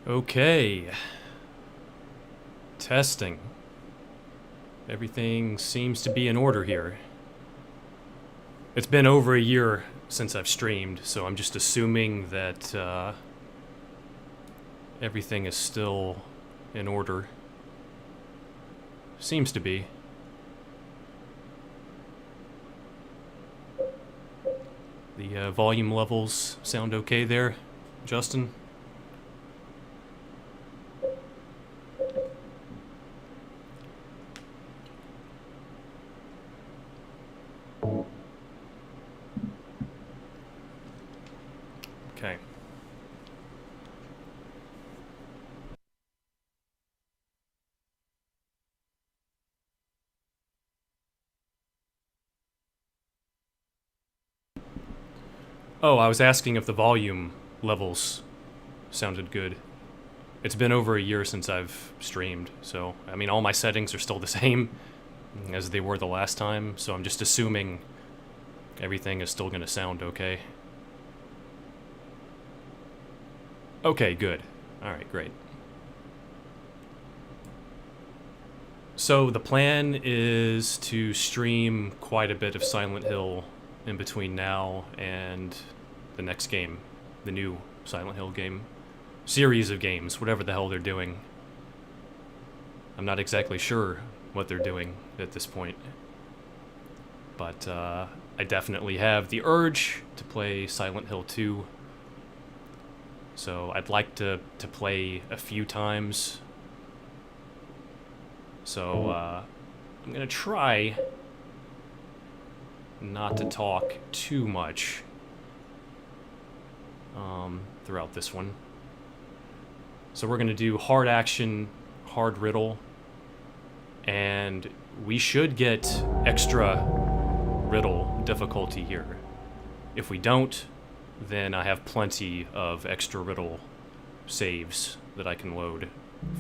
Okay. Testing. Everything seems to be in order here. It's been over a year since I've streamed, so I'm just assuming that everything is still in order. Seems to be. The volume levels sound okay there, Justin? Okay. Oh, I was asking if the volume levels sounded good. It's been over a year since I've streamed, so, I mean, all my settings are still the same as they were the last time, so I'm just assuming everything is still gonna sound okay. Okay, good. Alright, great. So the plan is to stream quite a bit of Silent Hill in between now and the next game, the new Silent Hill game. Series of games, whatever the hell they're doing. I'm not exactly sure what they're doing at this point. But I definitely have the urge to play Silent Hill 2. So I'd like to play a few times. So I'm gonna try not to talk too much throughout this one. So we're gonna do hard action, hard riddle, and we should get extra riddle difficulty here. If we don't, then I have plenty of extra riddle saves that I can load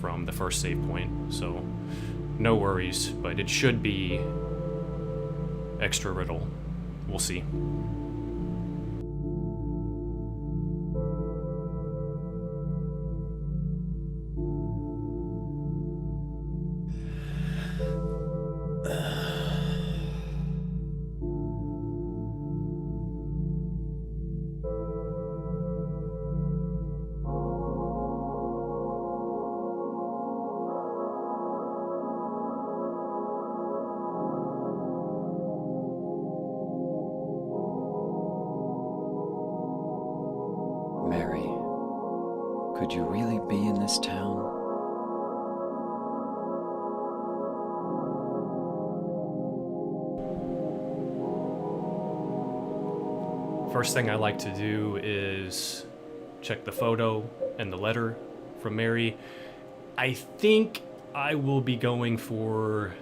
from the first save point, so no worries, but it should be extra riddle. We'll see. Mary, could you really be in this town? First thing I like to do is check the photo and the letter from Mary. I think I will be going for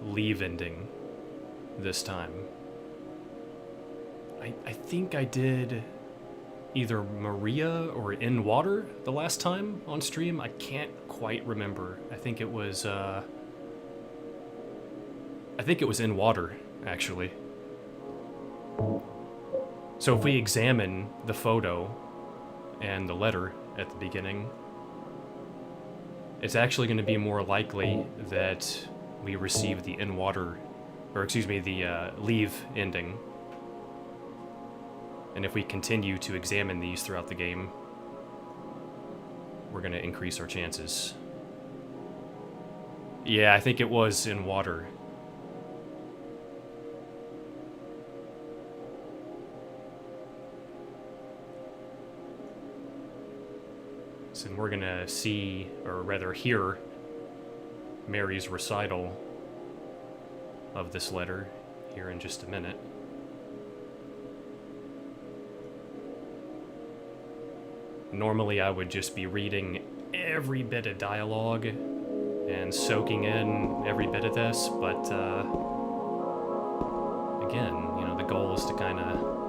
leave ending this time. I think I did either Maria or in water the last time on stream. I can't quite remember. I think it was in water, actually. So if we examine the photo and the letter at the beginning, it's actually going to be more likely that we receive the in water, or excuse me, the leave ending. And if we continue to examine these throughout the game, we're going to increase our chances. Yeah, I think it was in water. So we're going to see, or rather hear, Mary's recital of this letter here in just a minute. Normally I would just be reading every bit of dialogue and soaking in every bit of this, but again, you know, the goal is to kind of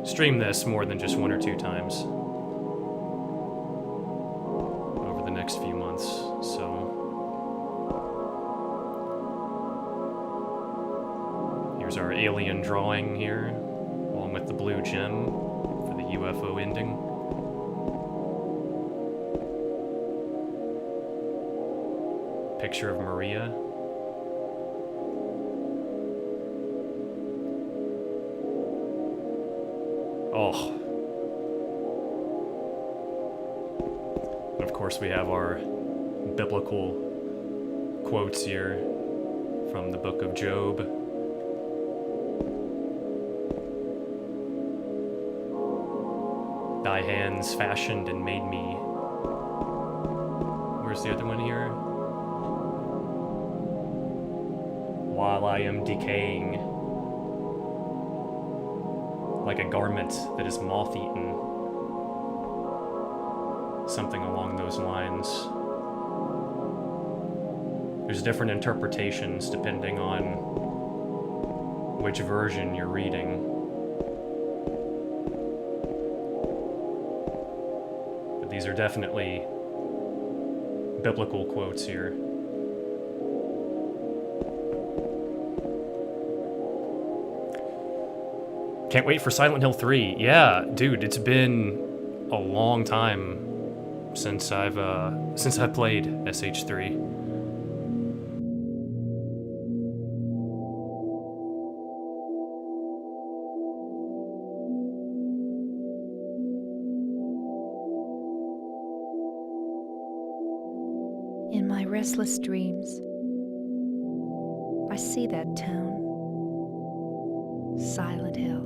stream this more than just one or two times over the next few months, so here's our alien drawing here, along with the blue gem for the UFO ending. Picture of Maria. Oh. And of course we have our biblical quotes here from the book of Job. Thy hands fashioned and made me. Where's the other one here? While I am decaying, like a garment that is moth-eaten. Something along those lines. There's different interpretations depending on which version you're reading. But these are definitely biblical quotes here. Can't wait for Silent Hill 3. Yeah, dude, it's been a long time since I've played SH3. In my restless dreams, I see that town, Silent Hill.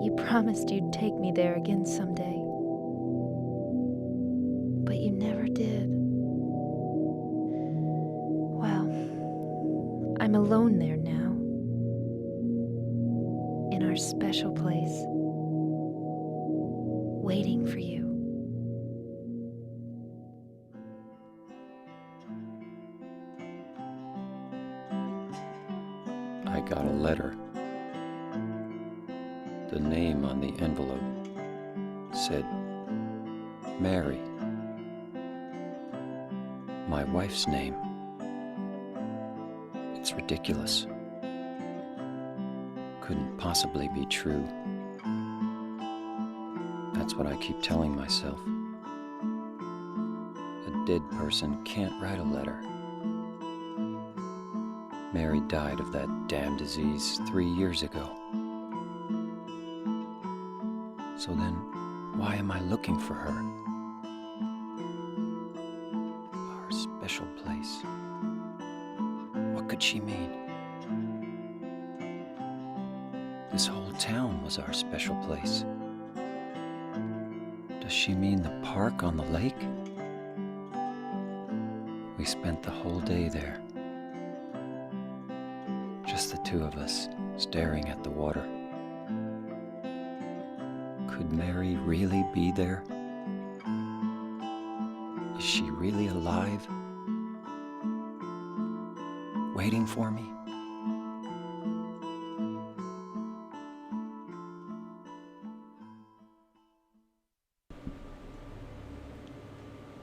You promised you'd take me there again someday, but you never did. Well, I'm alone there now, in our special place, waiting for you. I got a letter. The name on the envelope said Mary. My wife's name. It's ridiculous. Couldn't possibly be true. That's what I keep telling myself. A dead person can't write a letter. Mary died of that damn disease 3 years ago. So then, why am I looking for her? Our special place. What could she mean? This whole town was our special place. Does she mean the park on the lake? We spent the whole day there. Just the two of us, staring at the water. Could Mary really be there? Is she really alive? Waiting for me?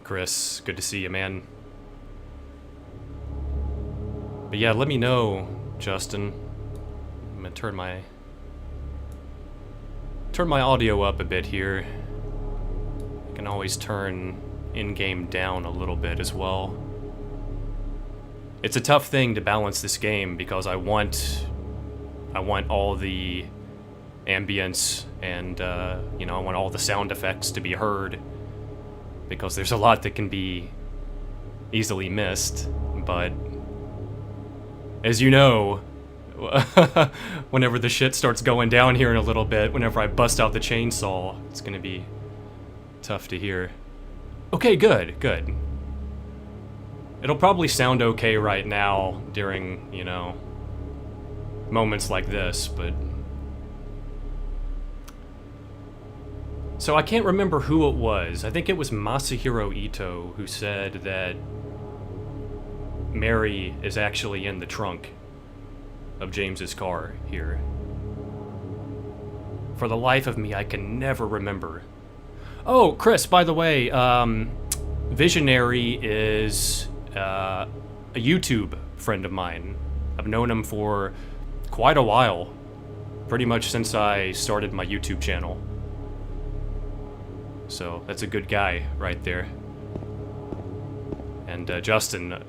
Chris, good to see you, man. But yeah, let me know, Justin. I'm gonna turn my audio up a bit here. I can always turn in-game down a little bit as well. It's a tough thing to balance this game because I want all the ambience and I want all the sound effects to be heard, because there's a lot that can be easily missed. But as you know, whenever the shit starts going down here in a little bit, whenever I bust out the chainsaw, it's gonna be tough to hear. Okay, good. It'll probably sound okay right now during, moments like this, but... So I can't remember who it was. I think it was Masahiro Ito who said that Mary is actually in the trunk of James's car here. For the life of me, I can never remember. Oh, Chris, by the way, Visionary is a YouTube friend of mine. I've known him for quite a while, pretty much since I started my YouTube channel. So that's a good guy right there. And Justin,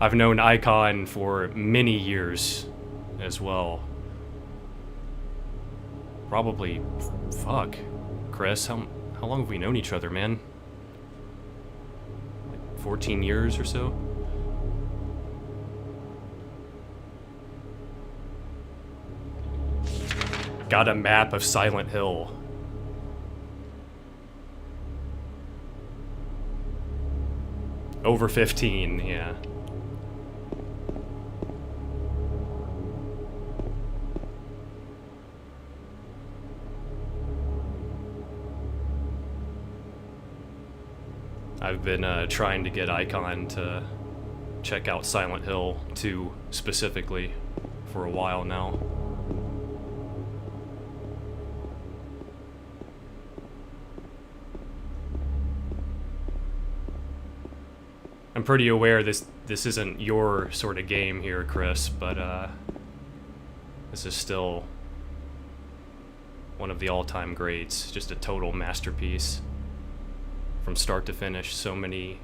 I've known Icon for many years as well. Probably, fuck, Chris, how long have we known each other, man? Like 14 years or so? Got a map of Silent Hill. Over 15, yeah. I've been trying to get Icon to check out Silent Hill 2 specifically for a while now. I'm pretty aware this isn't your sort of game here, Chris, but this is still one of the all-time greats. Just a total masterpiece from start to finish. So many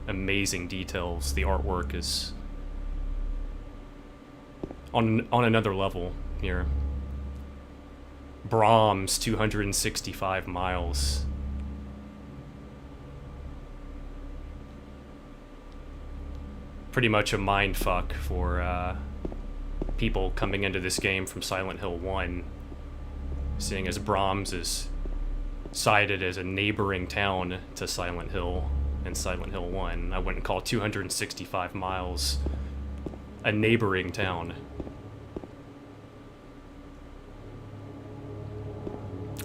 amazing details. The artwork is on another level here. Brahms, 265 miles. Pretty much a mind fuck for people coming into this game from Silent Hill 1, seeing as Brahms is cited as a neighboring town to Silent Hill and Silent Hill 1. I wouldn't call 265 miles a neighboring town.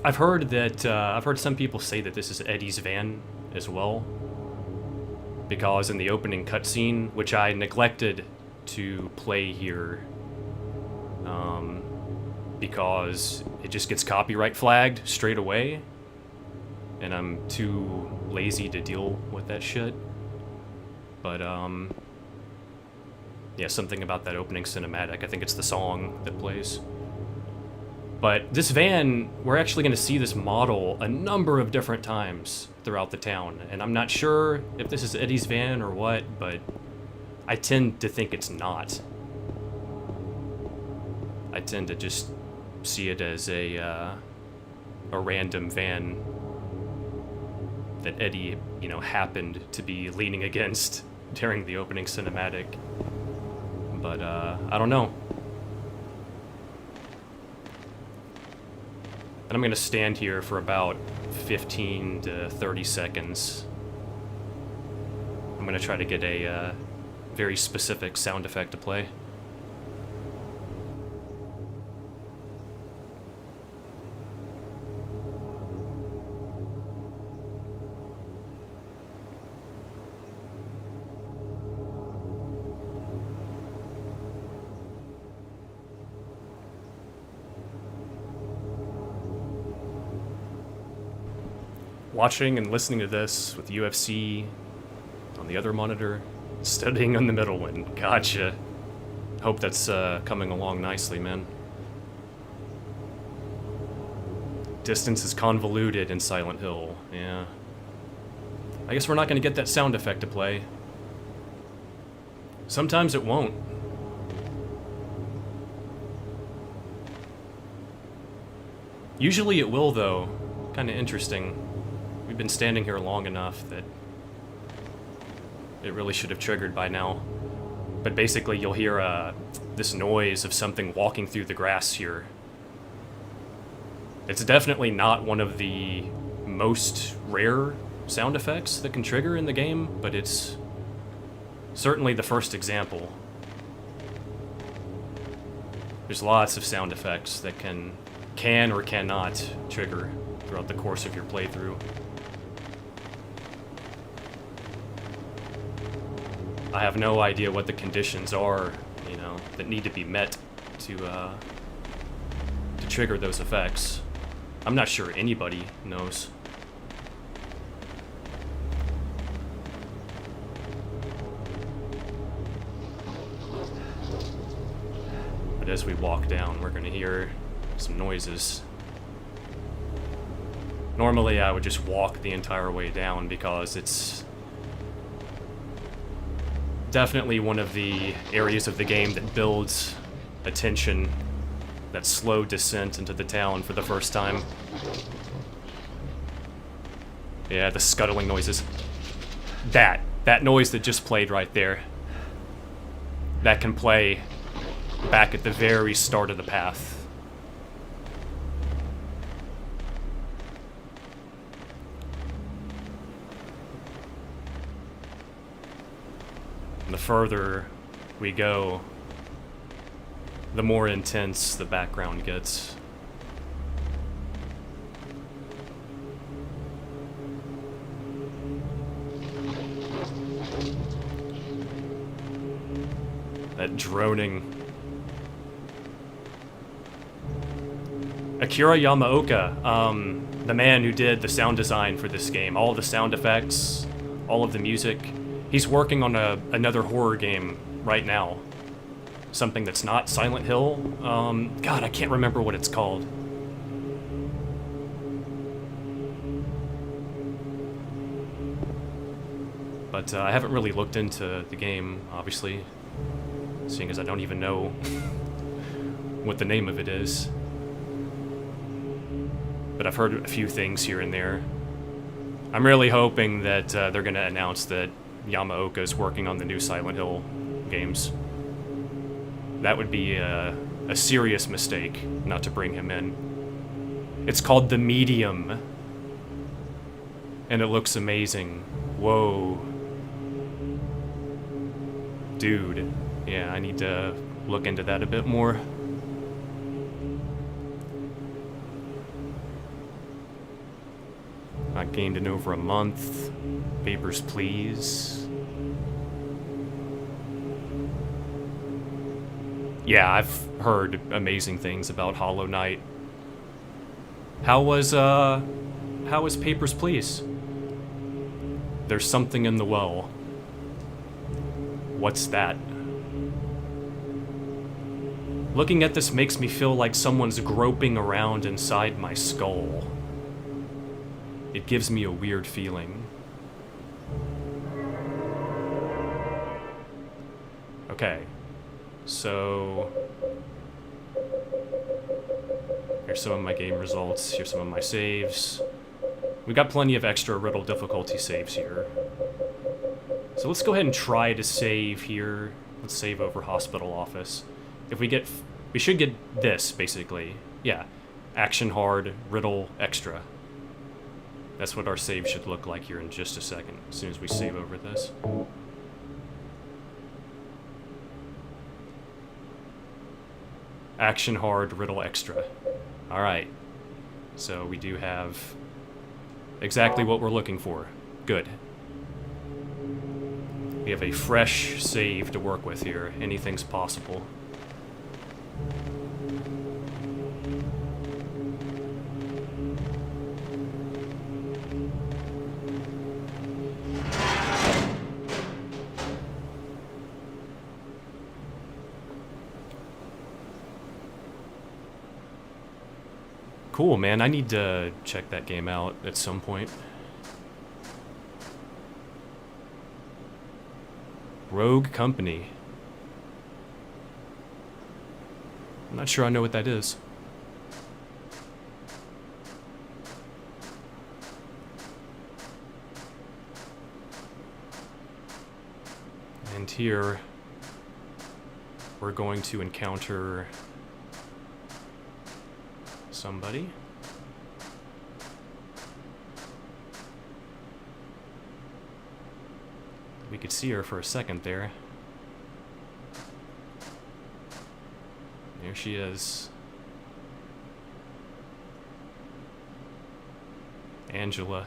I've heard some people say that this is Eddie's van as well, because in the opening cutscene, which I neglected to play here, because it just gets copyright flagged straight away, and I'm too lazy to deal with that shit. But yeah, something about that opening cinematic. I think it's the song that plays. But this van, we're actually going to see this model a number of different times throughout the town. And I'm not sure if this is Eddie's van or what, but I tend to think it's not. I tend to just see it as a random van that Eddie, you know, happened to be leaning against during the opening cinematic. But I don't know. And I'm going to stand here for about 15 to 30 seconds. I'm going to try to get a very specific sound effect to play. Watching and listening to this with UFC on the other monitor, studying on the middle one. Gotcha. Hope that's coming along nicely, man. Distance is convoluted in Silent Hill, yeah. I guess we're not going to get that sound effect to play. Sometimes it won't. Usually it will, though. Kind of interesting. We've been standing here long enough that it really should have triggered by now. But basically you'll hear this noise of something walking through the grass here. It's definitely not one of the most rare sound effects that can trigger in the game, but it's certainly the first example. There's lots of sound effects that can or cannot trigger throughout the course of your playthrough. I have no idea what the conditions are, you know, that need to be met to trigger those effects. I'm not sure anybody knows. But as we walk down, we're gonna hear some noises. Normally I would just walk the entire way down because it's definitely one of the areas of the game that builds attention, that slow descent into the town for the first time. Yeah, the scuttling noises. That noise that just played right there, that can play back at the very start of the path. And the further we go, the more intense the background gets. That droning. Akira Yamaoka, the man who did the sound design for this game, all the sound effects, all of the music. He's working on another horror game right now. Something that's not Silent Hill. God, I can't remember what it's called. But I haven't really looked into the game, obviously, seeing as I don't even know what the name of it is. But I've heard a few things here and there. I'm really hoping that they're going to announce that Yamaoka is working on the new Silent Hill games. That would be a serious mistake not to bring him in. It's called The Medium, and it looks amazing. Whoa. Dude. Yeah, I need to look into that a bit more. Not gained in over a month. Papers, please. Yeah, I've heard amazing things about Hollow Knight. How was Papers, Please? There's something in the well. What's that? Looking at this makes me feel like someone's groping around inside my skull. It gives me a weird feeling. Okay. So here's some of my game results, here's some of my saves. We got plenty of extra Riddle difficulty saves here. So let's go ahead and try to save here. Let's save over Hospital Office. If we get, we should get this, basically. Yeah, Action Hard, Riddle Extra. That's what our save should look like here in just a second, as soon as we save over this. Action Hard, Riddle Extra. Alright. So we do have exactly what we're looking for. Good. We have a fresh save to work with here. Anything's possible. Cool, man. I need to check that game out at some point. Rogue Company. I'm not sure I know what that is. And here, we're going to encounter somebody. We could see her for a second there. There she is. Angela.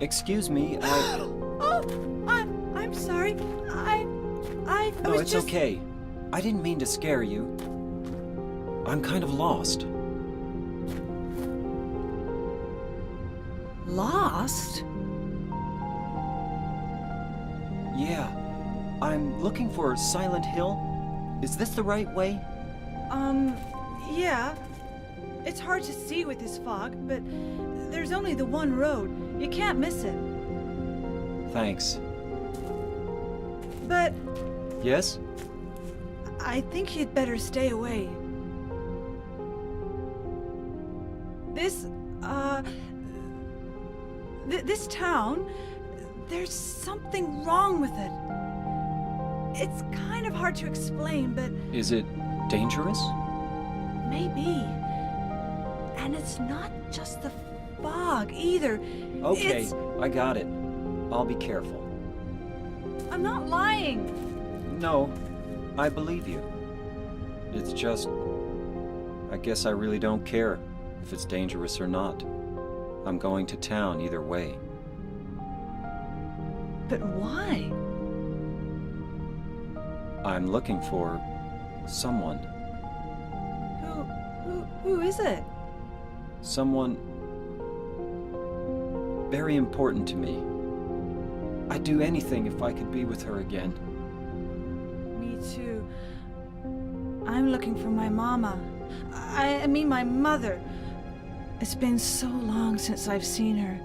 Excuse me, Oh, I'm sorry. I No, was it's just... okay. I didn't mean to scare you. I'm kind of lost. Lost? Yeah. I'm looking for Silent Hill. Is this the right way? Yeah. It's hard to see with this fog, but there's only the one road. You can't miss it. Thanks. But Yes? I think you'd better stay away. This town, there's something wrong with it. It's kind of hard to explain, but Is it dangerous? maybe. And it's not just the fog either. Okay, It's... I got it. I'll be careful. I'm not lying. No, I believe you. It's just... I guess I really don't care if it's dangerous or not. I'm going to town either way. But why? I'm looking for... someone. Who is it? Someone... very important to me. I'd do anything if I could be with her again. Me too. I'm looking for my mama. I mean my mother. It's been so long since I've seen her.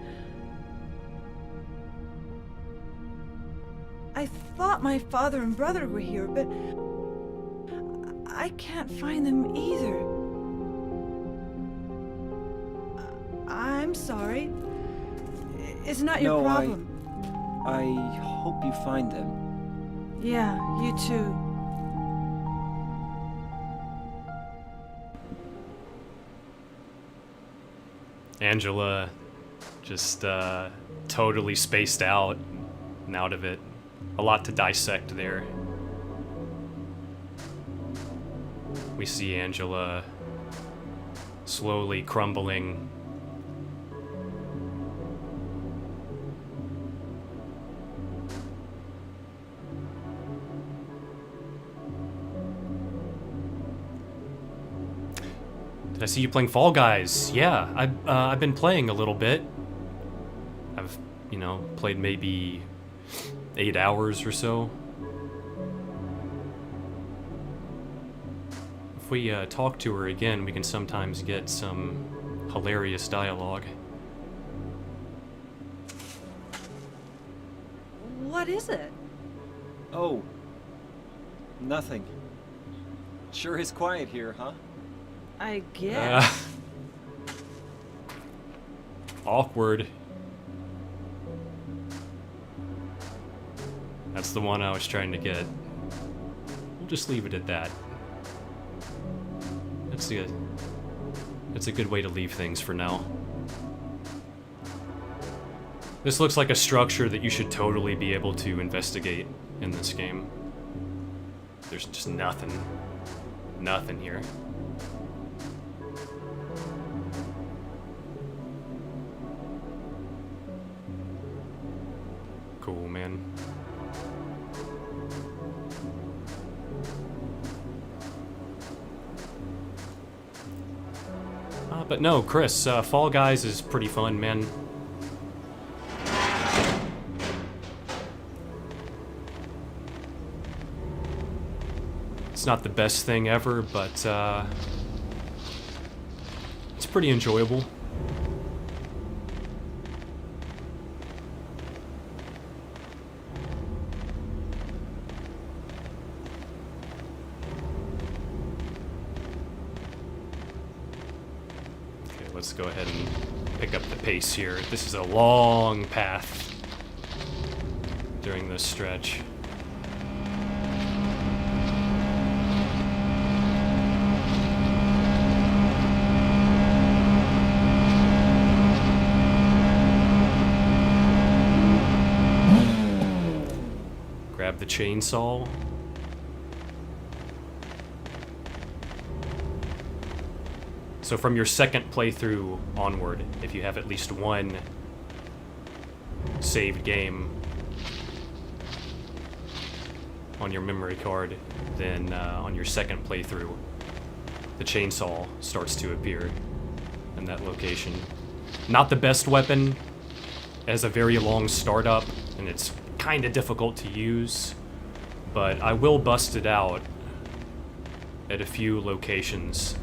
I thought my father and brother were here, but I can't find them either. I'm sorry. It's not your No, problem. I hope you find them. Yeah, you too. Angela just totally spaced out and out of it. A lot to dissect there. We see Angela slowly crumbling. Did I see you playing Fall Guys? Yeah, I've been playing a little bit. I've, played maybe 8 hours or so. If we talk to her again, we can sometimes get some hilarious dialogue. What is it? Oh. Nothing. Sure is quiet here, huh? I guess. Awkward. That's the one I was trying to get. We'll just leave it at that. That's a good way to leave things for now. This looks like a structure that you should totally be able to investigate in this game. There's just nothing here. Cool, man. But no, Chris, Fall Guys is pretty fun, man. It's not the best thing ever, but it's pretty enjoyable. Let's go ahead and pick up the pace here. This is a long path during this stretch. Grab the chainsaw. So from your second playthrough onward, if you have at least one saved game on your memory card, then on your second playthrough, the chainsaw starts to appear in that location. Not the best weapon, it has a very long startup, and it's kind of difficult to use, but I will bust it out at a few locations.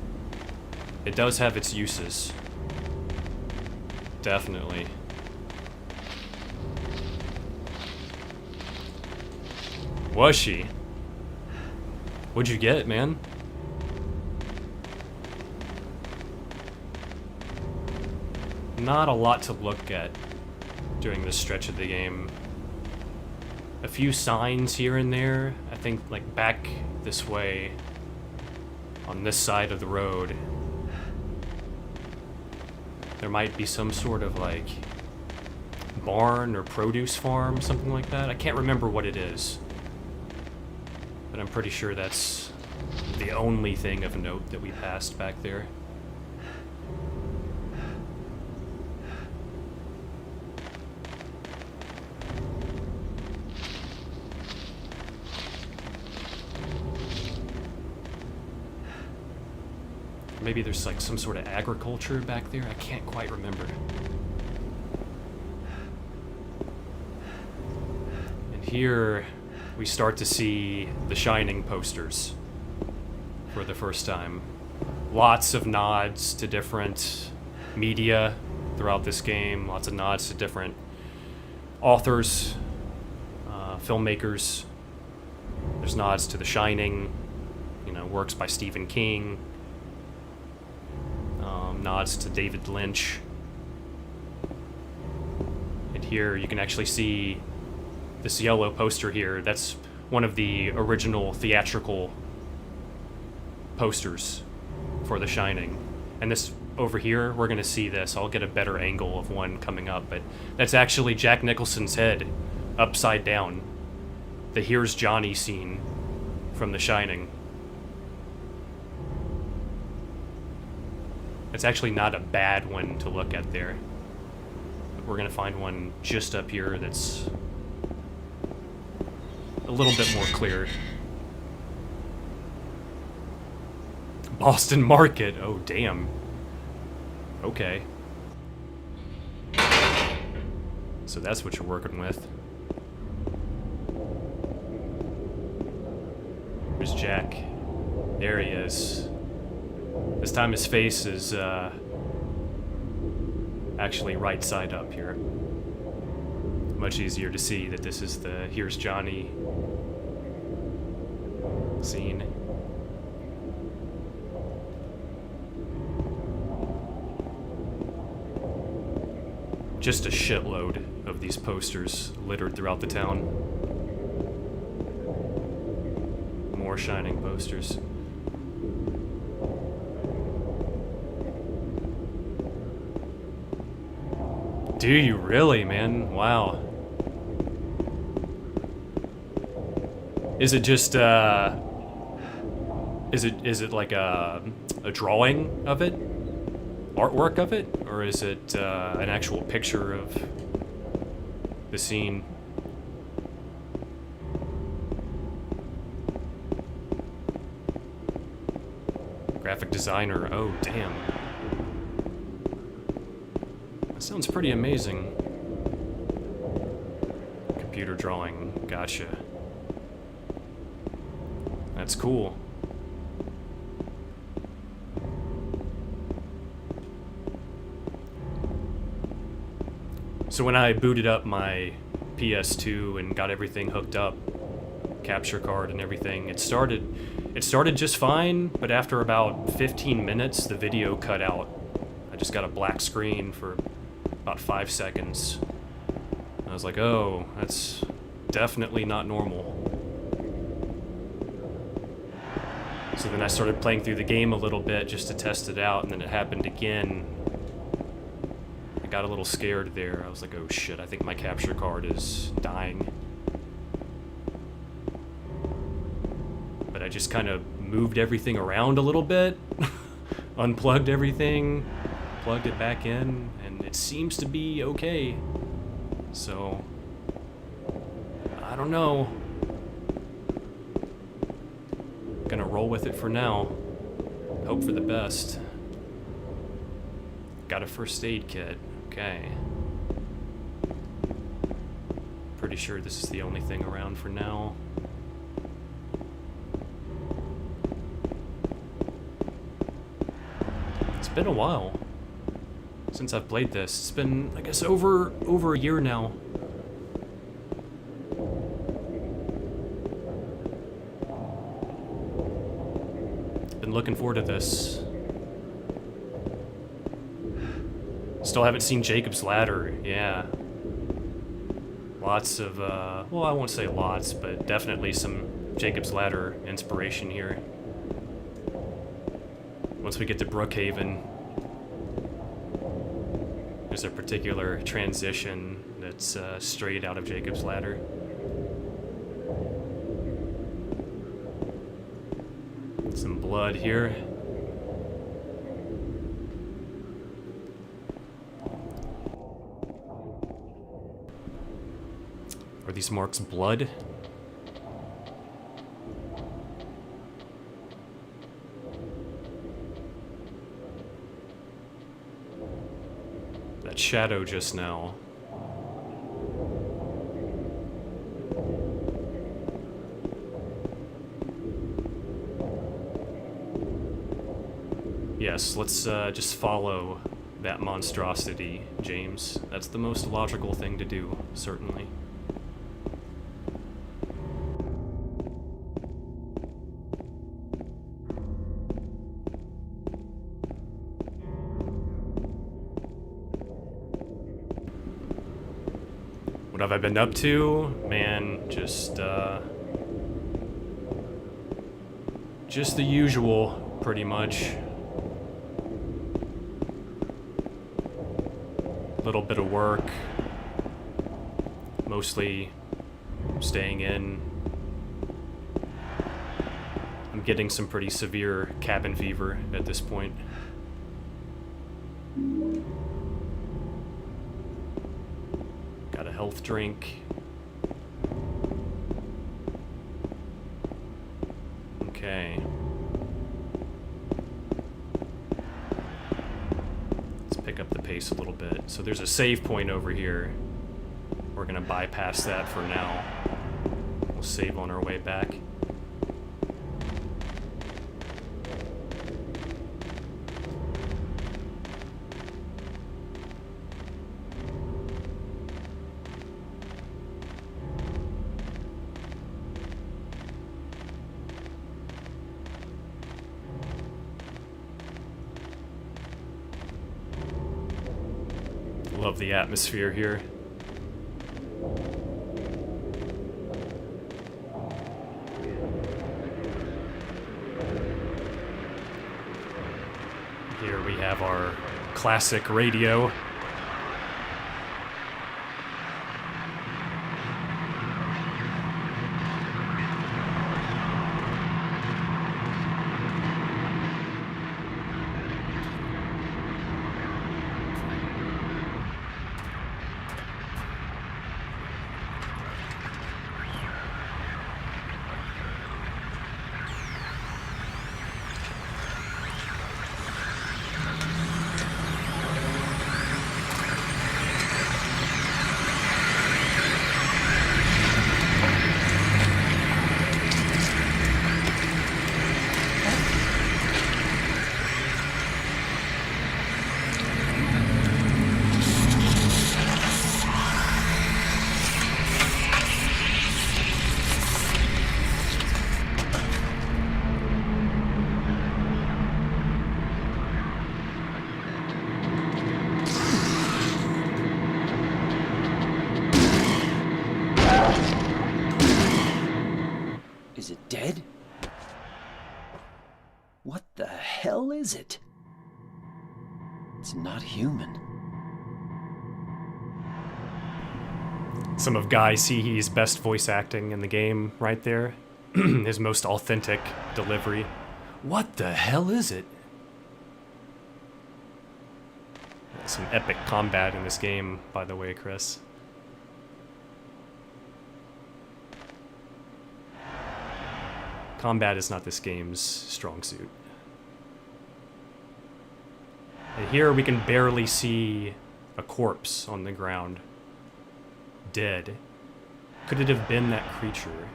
It does have its uses. Definitely. Was she? What'd you get, man? Not a lot to look at during this stretch of the game. A few signs here and there. I think, like, back this way, on this side of the road, there might be some sort of, like, barn or produce farm, something like that. I can't remember what it is, but I'm pretty sure that's the only thing of note that we passed back there. Maybe there's like some sort of agriculture back there. I can't quite remember. And here we start to see the Shining posters for the first time. Lots of nods to different media throughout this game. Lots of nods to different authors, filmmakers. There's nods to The Shining, you know, works by Stephen King. Nods to David Lynch. And here you can actually see this yellow poster here. That's one of the original theatrical posters for The Shining. And this over here, we're going to see this. I'll get a better angle of one coming up, but that's actually Jack Nicholson's head upside down. The Here's Johnny scene from The Shining. It's actually not a bad one to look at there. But we're gonna find one just up here that's a little bit more clear. Boston Market, oh damn. Okay. So that's what you're working with. There's Jack. There he is. This time his face is actually right side up here. Much easier to see that this is the Here's Johnny scene. Just a shitload of these posters littered throughout the town. More Shining posters. Do you really, man? Wow. Is it just, is it like a drawing of it? Artwork of it? Or is it an actual picture of the scene? Graphic designer, oh damn. Sounds pretty amazing. Computer drawing, gotcha. That's cool. So when I booted up my PS2 and got everything hooked up, capture card and everything, it started just fine, but after about 15 minutes, the video cut out. I just got a black screen for about 5 seconds. I was like, oh, that's definitely not normal. So then I started playing through the game a little bit just to test it out, and then it happened again. I got a little scared there. I was like, oh shit, I think my capture card is dying. But I just kind of moved everything around a little bit, unplugged everything, plugged it back in, and it seems to be okay. So, I don't know. gonna roll with it for now. Hope for the best. Got a first aid kit. Okay. Pretty sure this is the only thing around for now. It's been a while since I've played this. It's been, I guess, over a year now. Been looking forward to this. Still haven't seen Jacob's Ladder. Yeah. Lots of, well, I won't say lots, but definitely some Jacob's Ladder inspiration here. Once we get to Brookhaven, there's a particular transition that's straight out of Jacob's Ladder. Some blood here. Are these marks blood? That shadow just now. Yes, let's just follow that monstrosity, James. That's the most logical thing to do, certainly. What have I been up to? Man, just the usual, pretty much. Little bit of work. Mostly staying in. I'm getting some pretty severe cabin fever at this point. Got a health drink. Okay. Let's pick up the pace a little bit. So there's a save point over here. We're gonna bypass that for now. We'll save on our way back. Love the atmosphere here. Here we have our classic radio. Is it dead? What the hell is it? It's not human. Some of Guy Seehe's best voice acting in the game right there. His most authentic delivery. What the hell is it? Some epic combat in this game, by the way, Chris. Combat is not this game's strong suit. And here we can barely see a corpse on the ground. Dead. Could it have been that creature?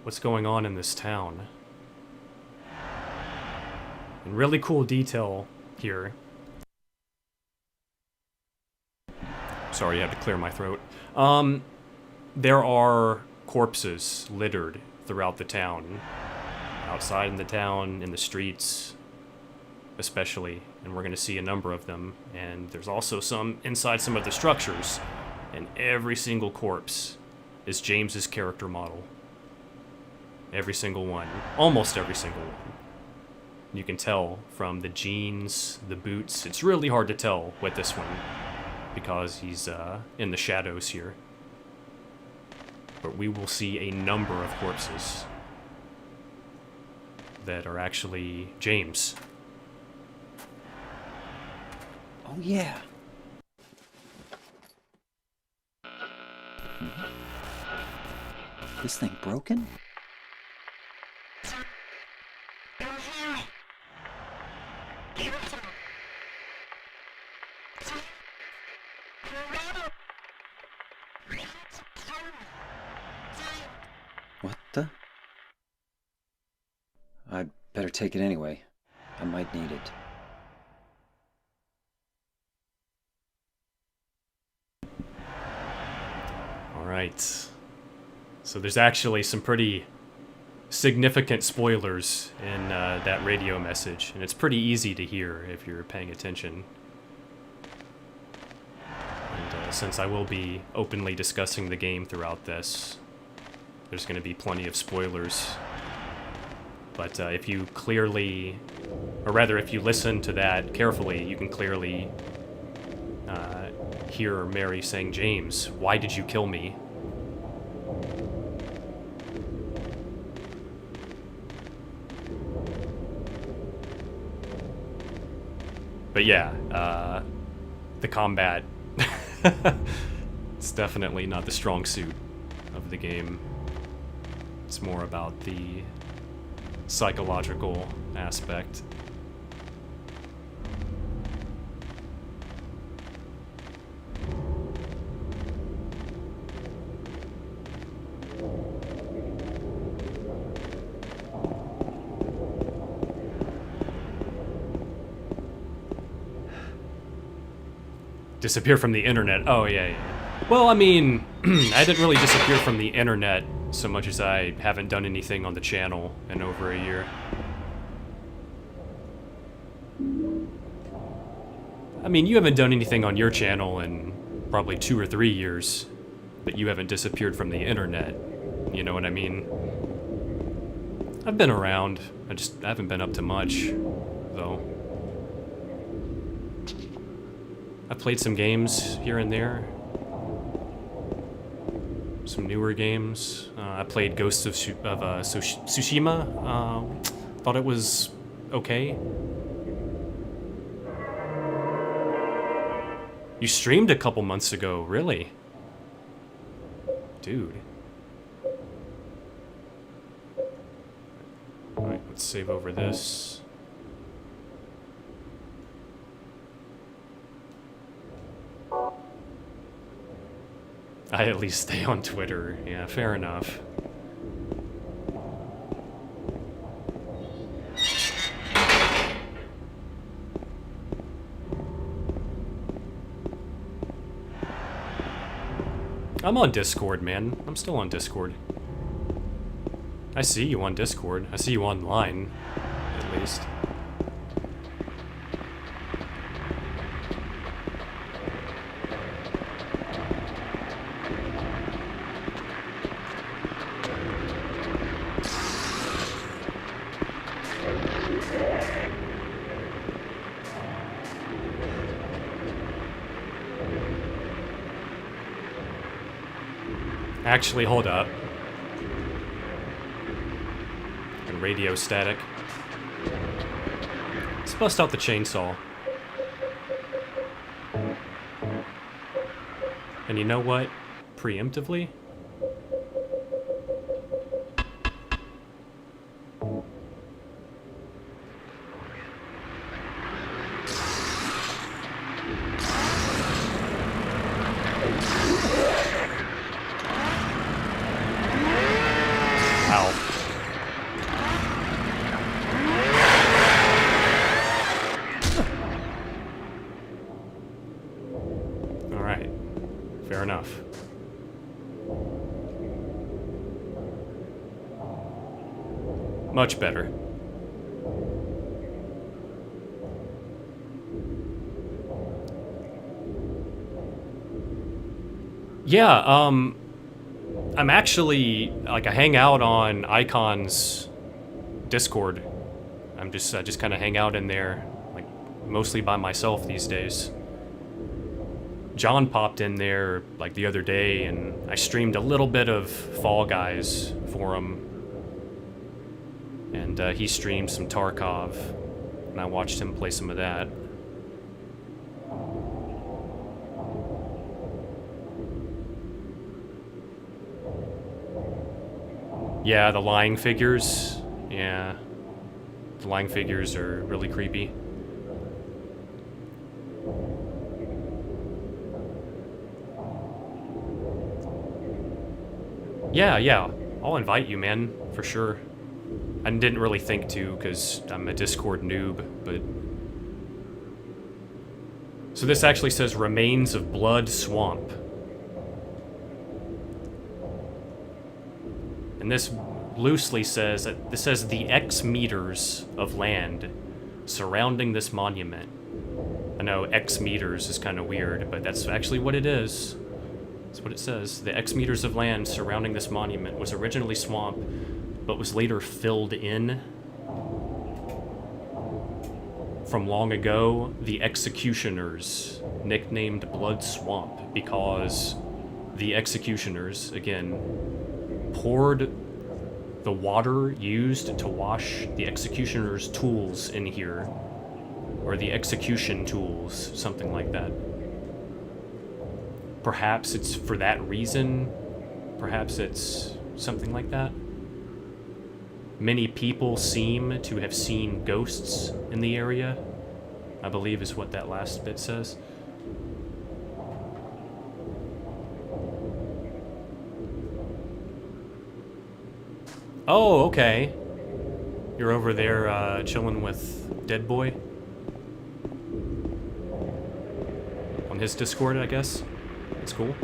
What's going on in this town? And really cool detail here. Sorry, I had to clear my throat. There are corpses littered throughout the town. Outside in the town, in the streets, especially. And we're going to see a number of them. And there's also some inside some of the structures. And every single corpse is James's character model. Every single one. Almost every single one. You can tell from the jeans, the boots. It's really hard to tell with this one because he's in the shadows here. But we will see a number of corpses that are actually James. Oh, yeah. This thing broken? What the? I'd better take it anyway. I might need it. Alright. So there's actually some pretty significant spoilers in that radio message, and it's pretty easy to hear if you're paying attention. And since I will be openly discussing the game throughout this, there's going to be plenty of spoilers. But if you clearly, or rather if you listen to that carefully, you can clearly hear Mary saying, "James, why did you kill me?" But yeah, the combat, it's definitely not the strong suit of the game. It's more about the psychological aspect. Disappear from the internet. Oh, yeah. Well, I mean, I didn't really disappear from the internet so much as I haven't done anything on the channel in over a year. I mean, you haven't done anything on your channel in probably 2 or 3 years, but you haven't disappeared from the internet. You know what I mean? I've been around. I haven't been up to much, though. I've played some games here and there. Some newer games. I played Ghost of Tsushima. Thought it was okay. You streamed a couple months ago, really? Dude. Alright, let's save over this. I at least stay on Twitter. Yeah, fair enough. I'm on Discord, man. I'm still on Discord. I see you on Discord. I see you online, at least. Actually, hold up. And radio static. Let's bust out the chainsaw. And you know what? Preemptively? Much better. Yeah, I'm actually, like, I hang out on Icon's Discord. I just kind of hang out in there, like, mostly by myself these days. John popped in there, like, the other day, and I streamed a little bit of Fall Guys for him. And he streamed some Tarkov, and I watched him play some of that. Yeah, the lying figures. Yeah. The lying figures are really creepy. Yeah. I'll invite you, man, for sure. I didn't really think to, because I'm a Discord noob, but... So this actually says Remains of Blood Swamp. And this loosely says that this says the X meters of land surrounding this monument. I know X meters is kind of weird, but that's actually what it is. That's what it says. The X meters of land surrounding this monument was originally swamp, but was later filled in. From long ago, the executioners, nicknamed Blood Swamp, because the executioners, again, poured the water used to wash the executioner's tools in here. Or the execution tools, something like that. Perhaps it's for that reason. Perhaps it's something like that. Many people seem to have seen ghosts in the area, I believe is what that last bit says. Oh, okay. You're over there chilling with Dead Boy? On his Discord, I guess? That's cool.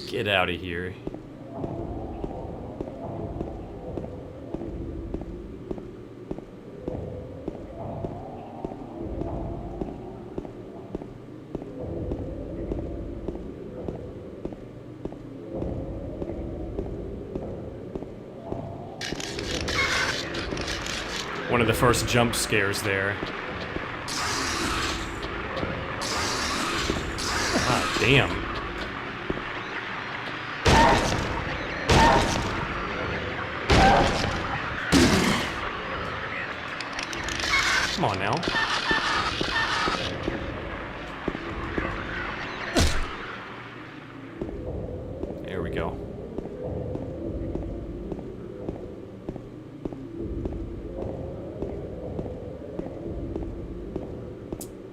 Get out of here. One of the first jump scares there. Ah, damn. Come on now. There we go.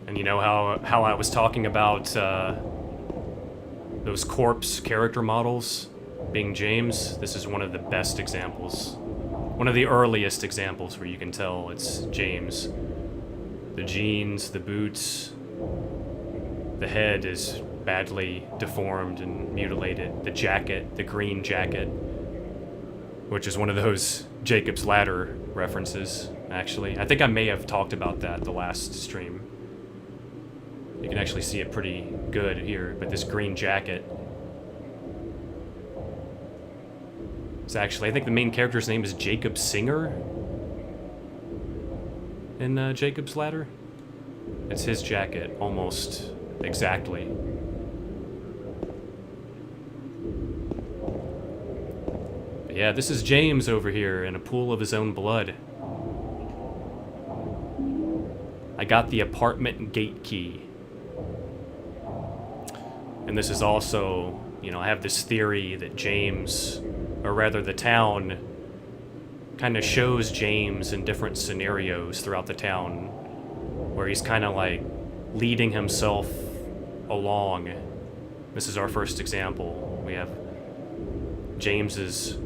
And you know how I was talking about those corpse character models being James? This is one of the best examples. One of the earliest examples where you can tell it's James. The jeans, the boots, the head is badly deformed and mutilated. The jacket, the green jacket, which is one of those Jacob's Ladder references, actually. I think I may have talked about that the last stream. You can actually see it pretty good here, but this green jacket is actually, I think the main character's name is Jacob Singer in Jacob's Ladder. It's his jacket, almost Exactly. But yeah, this is James over here in a pool of his own blood. I got the apartment gate key. And this is also, you know, I have this theory that James, or rather the town, kind of shows James in different scenarios throughout the town, where he's kind of like leading himself along. This is our first example. We have James's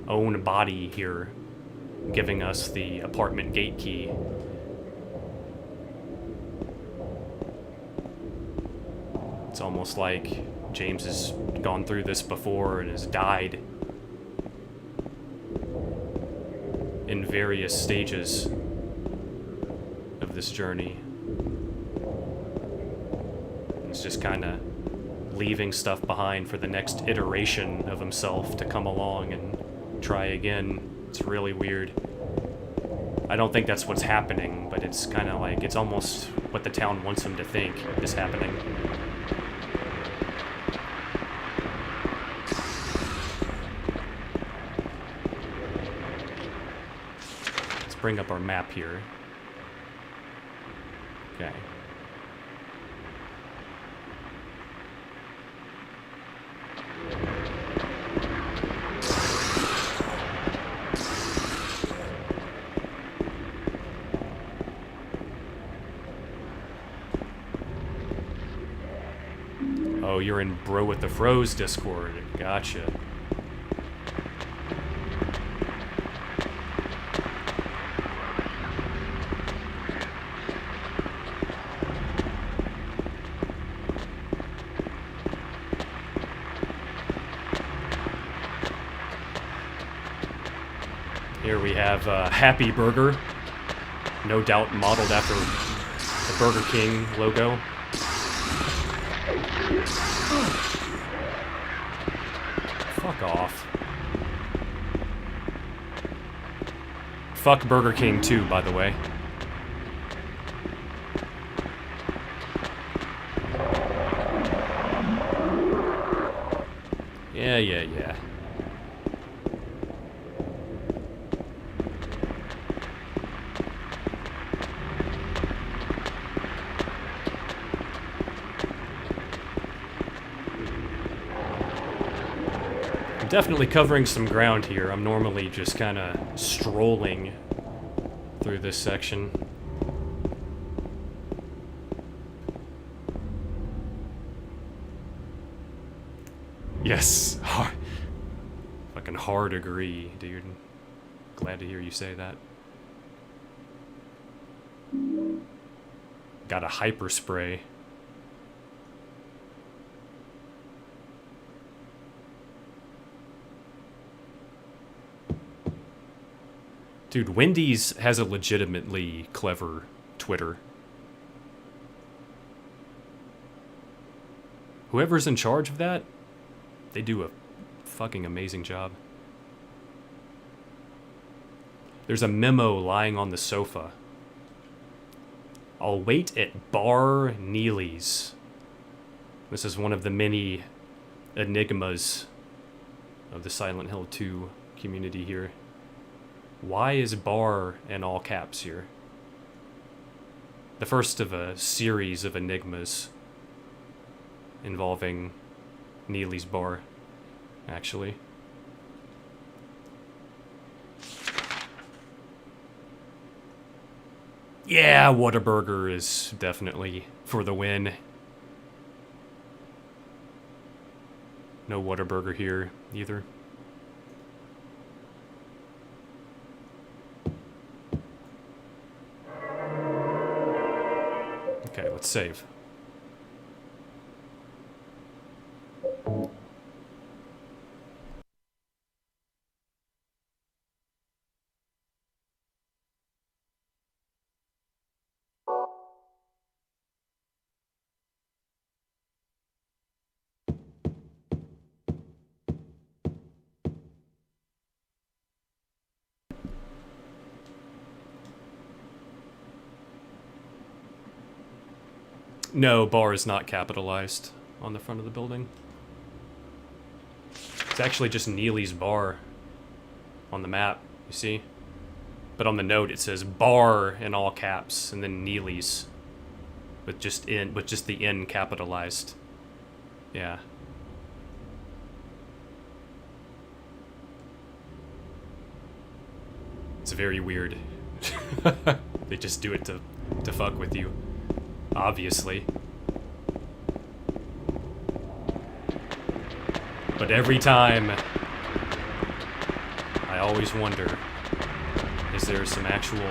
own body here giving us the apartment gate key. It's almost like James has gone through this before and has died in various stages of this journey. He's just kind of leaving stuff behind for the next iteration of himself to come along and try again. It's really weird. I don't think that's what's happening, but it's kind of like, it's almost what the town wants him to think is happening. Let's bring up our map here. Okay. Oh, you're in Bro with the Froze Discord. Gotcha. Here we have Happy Burger, no doubt modeled after the Burger King logo. Fuck off. Fuck Burger King too, by the way. Yeah. Definitely covering some ground here. I'm normally just kind of strolling through this section. Yes. Fucking hard agree, dude. Glad to hear you say that. Got a hyper spray. Dude, Wendy's has a legitimately clever Twitter. Whoever's in charge of that, they do a fucking amazing job. There's a memo lying on the sofa. I'll wait at Bar Neely's. This is one of the many enigmas of the Silent Hill 2 community here. Why is bar in all caps here? The first of a series of enigmas involving Neely's bar, actually. Yeah, Whataburger is definitely for the win. No Whataburger here either. Okay, let's save. No, bar is not capitalized on the front of the building. It's actually just Neely's Bar on the map, you see? But on the note it says bar in all caps and then Neely's with just the N capitalized. Yeah. It's very weird. They just do it to fuck with you. Obviously. But every time, I always wonder, is there some actual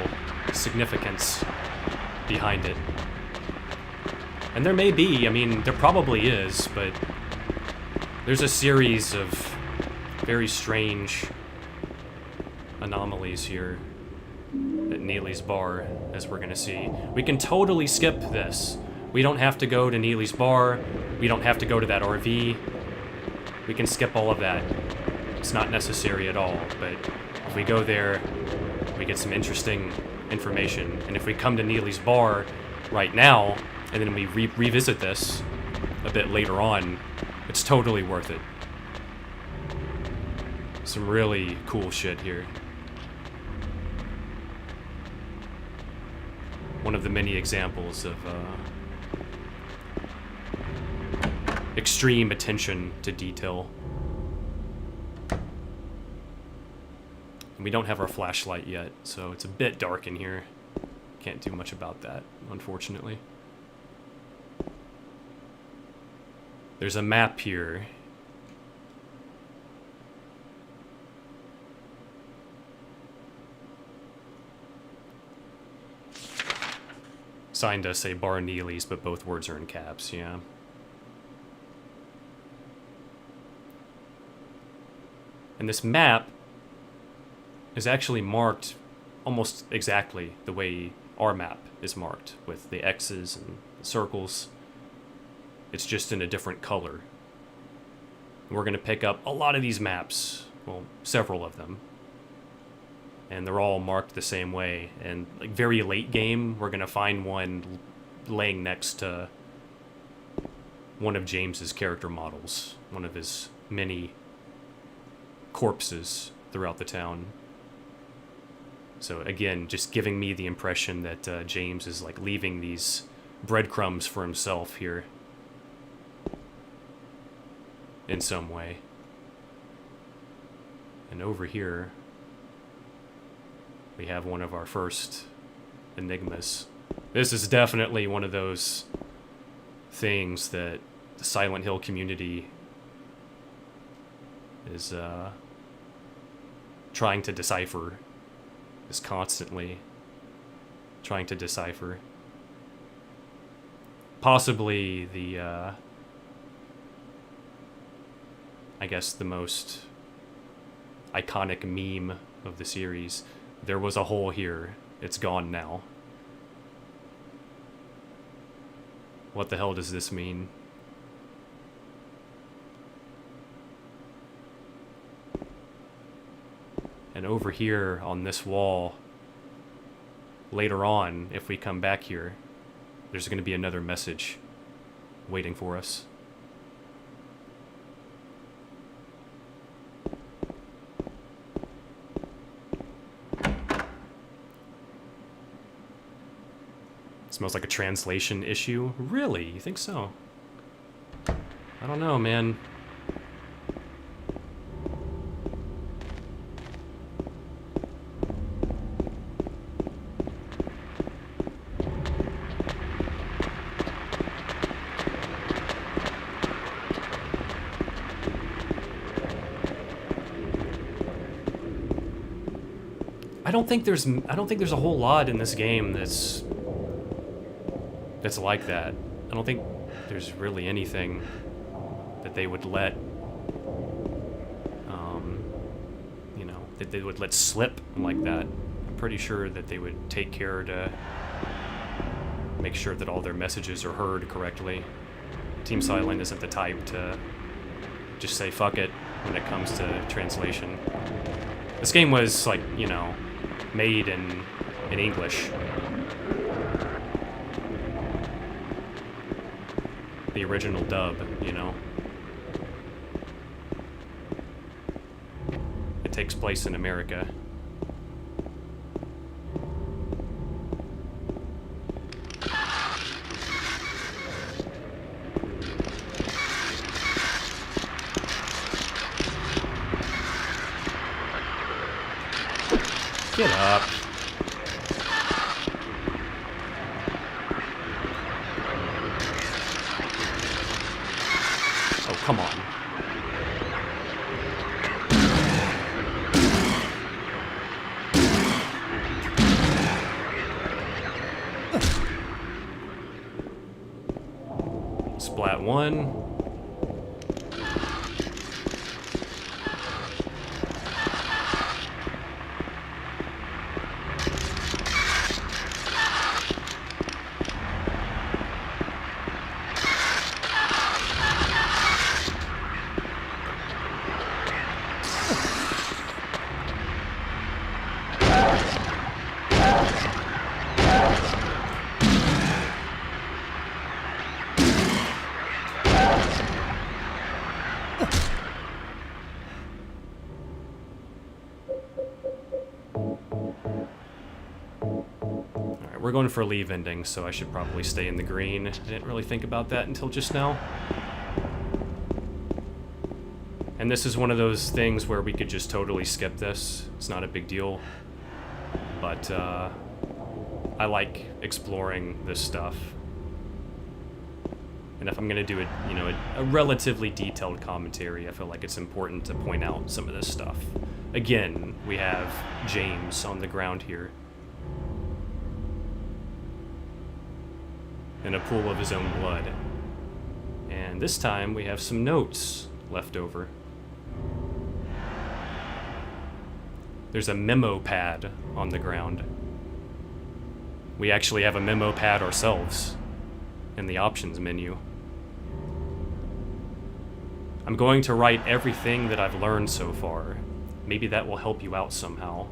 significance behind it? And there may be, I mean, there probably is, but there's a series of very strange anomalies here at Neely's Bar, as we're gonna see. We can totally skip this. We don't have to go to Neely's Bar. We don't have to go to that RV. We can skip all of that. It's not necessary at all, but if we go there, we get some interesting information. And if we come to Neely's Bar right now, and then we revisit this a bit later on, it's totally worth it. Some really cool shit here. One of the many examples of extreme attention to detail. And we don't have our flashlight yet, so it's a bit dark in here. Can't do much about that, unfortunately. There's a map here. Sign does say Bar Neely's, but both words are in caps, yeah. And this map is actually marked almost exactly the way our map is marked, with the X's and the circles. It's just in a different color. We're going to pick up a lot of these maps, well, several of them, and they're all marked the same way. And like very late game, we're going to find one laying next to one of James's character models, one of his many corpses throughout the town. So again, just giving me the impression that James is like leaving these breadcrumbs for himself here in some way. And over here we have one of our first enigmas. This is definitely one of those things that the Silent Hill community is trying to decipher, is constantly trying to decipher. Possibly the, I guess the most iconic meme of the series. There was a hole here, it's gone now. What the hell does this mean? And over here on this wall, later on, if we come back here, there's going to be another message waiting for us. Smells like a translation issue. Really? You think so? I don't know, man. I don't think there's a whole lot in this game that's like that. I don't think there's really anything that they would let, you know, that they would let slip like that. I'm pretty sure that they would take care to make sure that all their messages are heard correctly. Team Silent isn't the type to just say fuck it when it comes to translation. This game was, like, you know, made in English. the original dub, you know? It takes place in America. Get up. Oh, come on. Splat 1. We're going for leave ending, so I should probably stay in the green. I didn't really think about that until just now. And this is one of those things where we could just totally skip this. It's not a big deal. But, I like exploring this stuff. And if I'm gonna do a relatively detailed commentary, I feel like it's important to point out some of this stuff. Again, we have James on the ground here. In a pool of his own blood. And this time we have some notes left over. There's a memo pad on the ground. We actually have a memo pad ourselves in the options menu. I'm going to write everything that I've learned so far. Maybe that will help you out somehow.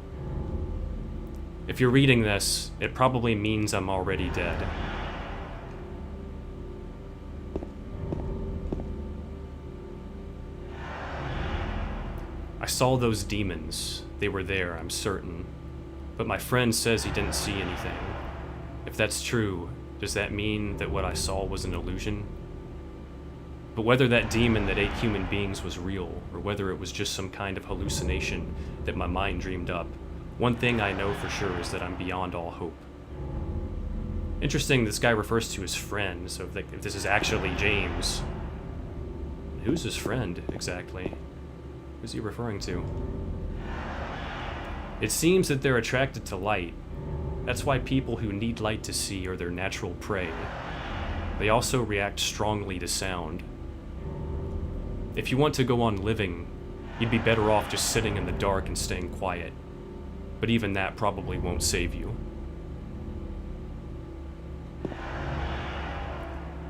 If you're reading this, it probably means I'm already dead. I saw those demons. They were there, I'm certain. But my friend says he didn't see anything. If that's true, does that mean that what I saw was an illusion? But whether that demon that ate human beings was real, or whether it was just some kind of hallucination that my mind dreamed up, one thing I know for sure is that I'm beyond all hope. Interesting, this guy refers to his friend, so if this is actually James, who's his friend exactly? Who's he referring to? It seems that they're attracted to light. That's why people who need light to see are their natural prey. They also react strongly to sound. If you want to go on living, you'd be better off just sitting in the dark and staying quiet. But even that probably won't save you.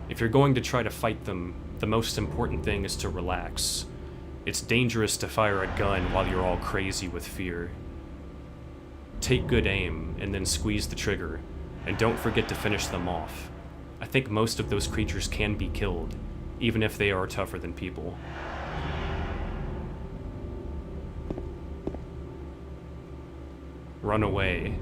If you're going to try to fight them, the most important thing is to relax. It's dangerous to fire a gun while you're all crazy with fear. Take good aim, and then squeeze the trigger, and don't forget to finish them off. I think most of those creatures can be killed, even if they are tougher than people. Run away.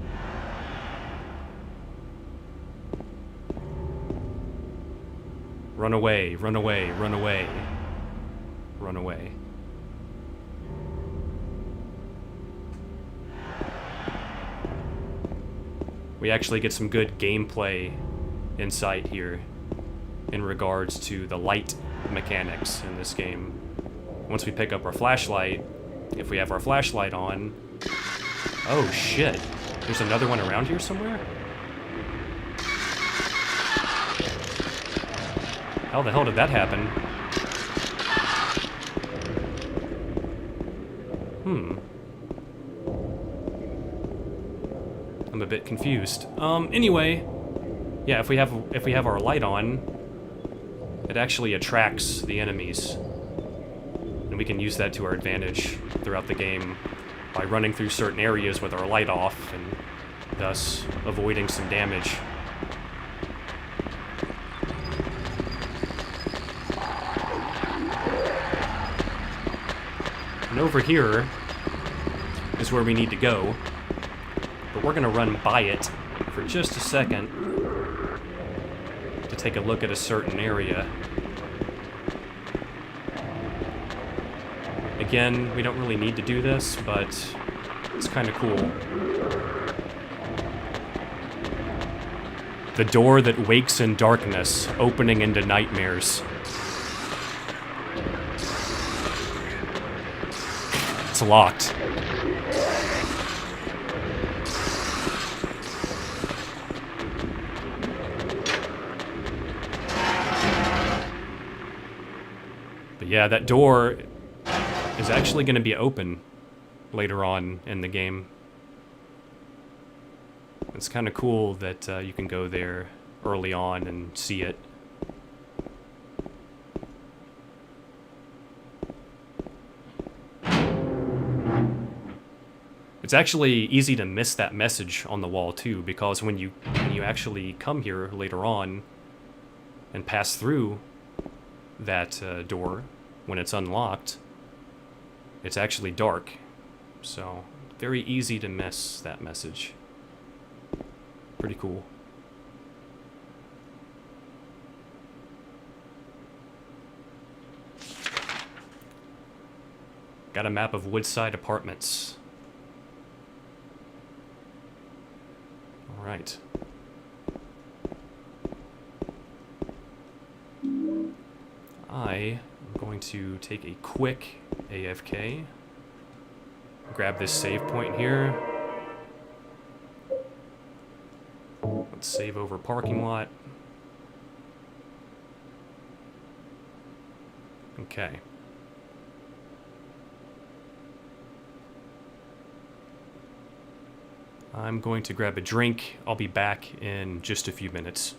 Run away, run away, run away. Run away. We actually get some good gameplay insight here in regards to the light mechanics in this game. Once we pick up our flashlight, if we have our flashlight on... Oh shit, there's another one around here somewhere? How the hell did that happen? I'm a bit confused. Anyway, yeah, if we have our light on, it actually attracts the enemies. And we can use that to our advantage throughout the game by running through certain areas with our light off and thus avoiding some damage. And over here is where we need to go. But we're going to run by it for just a second to take a look at a certain area. Again, we don't really need to do this, but it's kind of cool. The door that wakes in darkness, opening into nightmares. It's locked. But yeah, that door is actually going to be open later on in the game. It's kind of cool that you can go there early on and see it. It's actually easy to miss that message on the wall too, because when you actually come here later on and pass through that door when it's unlocked, it's actually dark. So very easy to miss that message. Pretty cool. Got a map of Woodside Apartments. All right. I am going to take a quick AFK. Grab this save point here. Let's save over parking lot. Okay. I'm going to grab a drink. I'll be back in just a few minutes.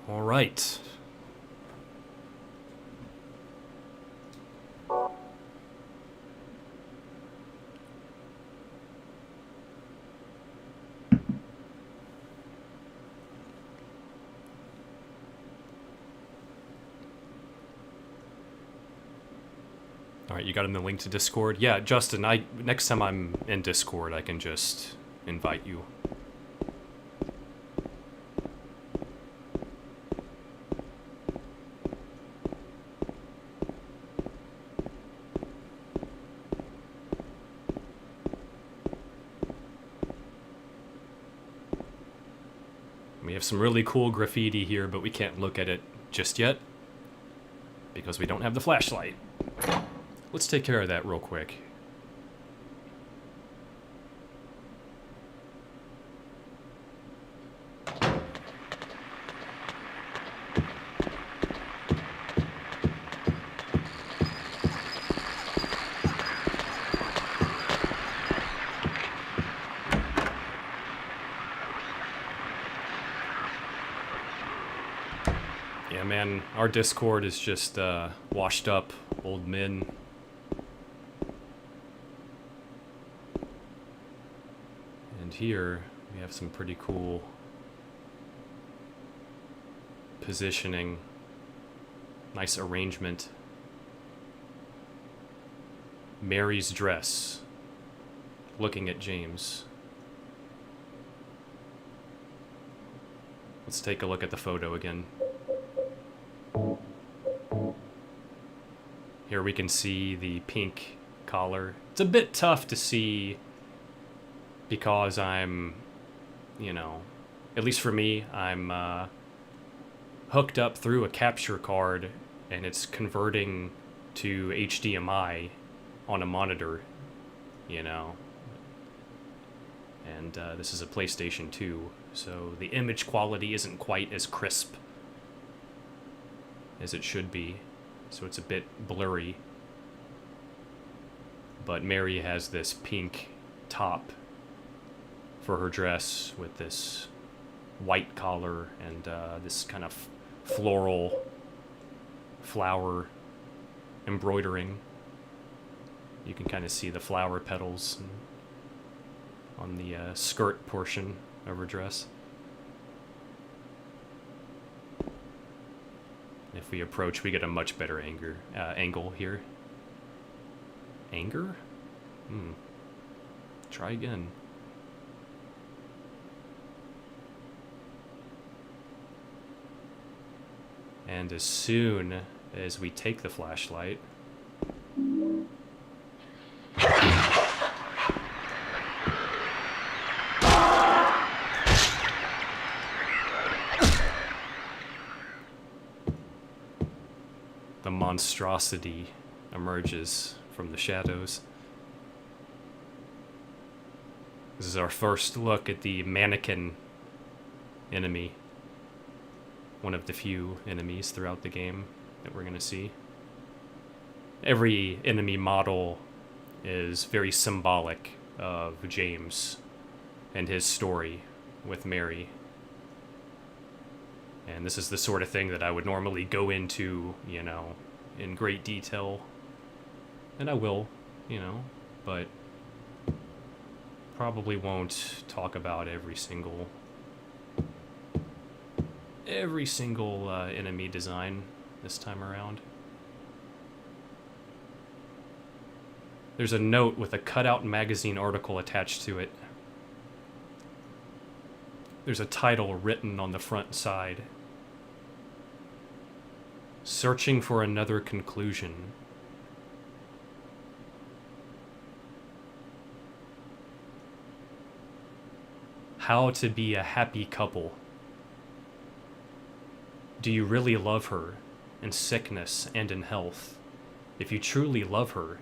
All right. All right, you got him the link to Discord? Yeah, Justin, next time I'm in Discord, I can just invite you. We have some really cool graffiti here, but we can't look at it just yet because we don't have the flashlight. Let's take care of that real quick. Yeah, man, our Discord is just washed up old men. And here we have some pretty cool positioning, nice arrangement. Mary's dress, looking at James. Let's take a look at the photo again. Here we can see the pink collar. It's a bit tough to see because I'm, you know, at least for me, I'm hooked up through a capture card and it's converting to HDMI on a monitor, you know. And this is a PlayStation 2, so the image quality isn't quite as crisp as it should be. So it's a bit blurry. But Mary has this pink top for her dress with this white collar and this kind of floral flower embroidering. You can kind of see the flower petals on the skirt portion of her dress. If we approach, we get a much better angle here. Anger? Try again. And as soon as we take the flashlight, the monstrosity emerges from the shadows. This is our first look at the mannequin enemy. One of the few enemies throughout the game that we're going to see. Every enemy model is very symbolic of James and his story with Mary. And this is the sort of thing that I would normally go into, you know, in great detail. And I will, you know, but probably won't talk about every single enemy design this time around. There's a note with a cutout magazine article attached to it. There's a title written on the front side. Searching for another conclusion. How to be a happy couple. Do you really love her, in sickness and in health? If you truly love her,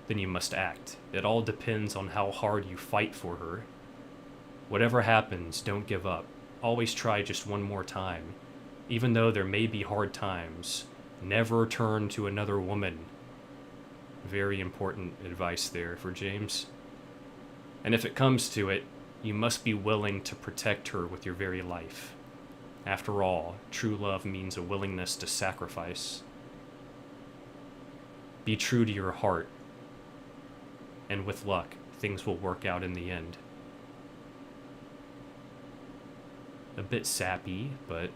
then you must act. It all depends on how hard you fight for her. Whatever happens, don't give up. Always try just one more time. Even though there may be hard times, never turn to another woman. Very important advice there for James. And if it comes to it, you must be willing to protect her with your very life. After all, true love means a willingness to sacrifice. Be true to your heart, and with luck, things will work out in the end. A bit sappy, but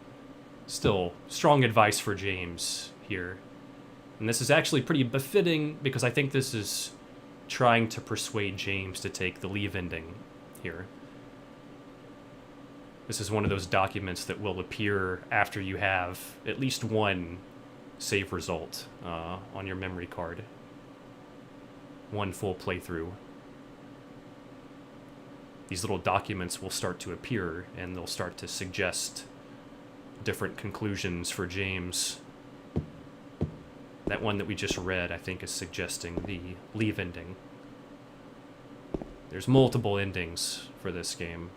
still strong advice for James here. And this is actually pretty befitting because I think this is trying to persuade James to take the leave ending here. This is one of those documents that will appear after you have at least one save result on your memory card. One full playthrough. These little documents will start to appear, and they'll start to suggest different conclusions for James. That one that we just read, I think, is suggesting the leave ending. There's multiple endings for this game.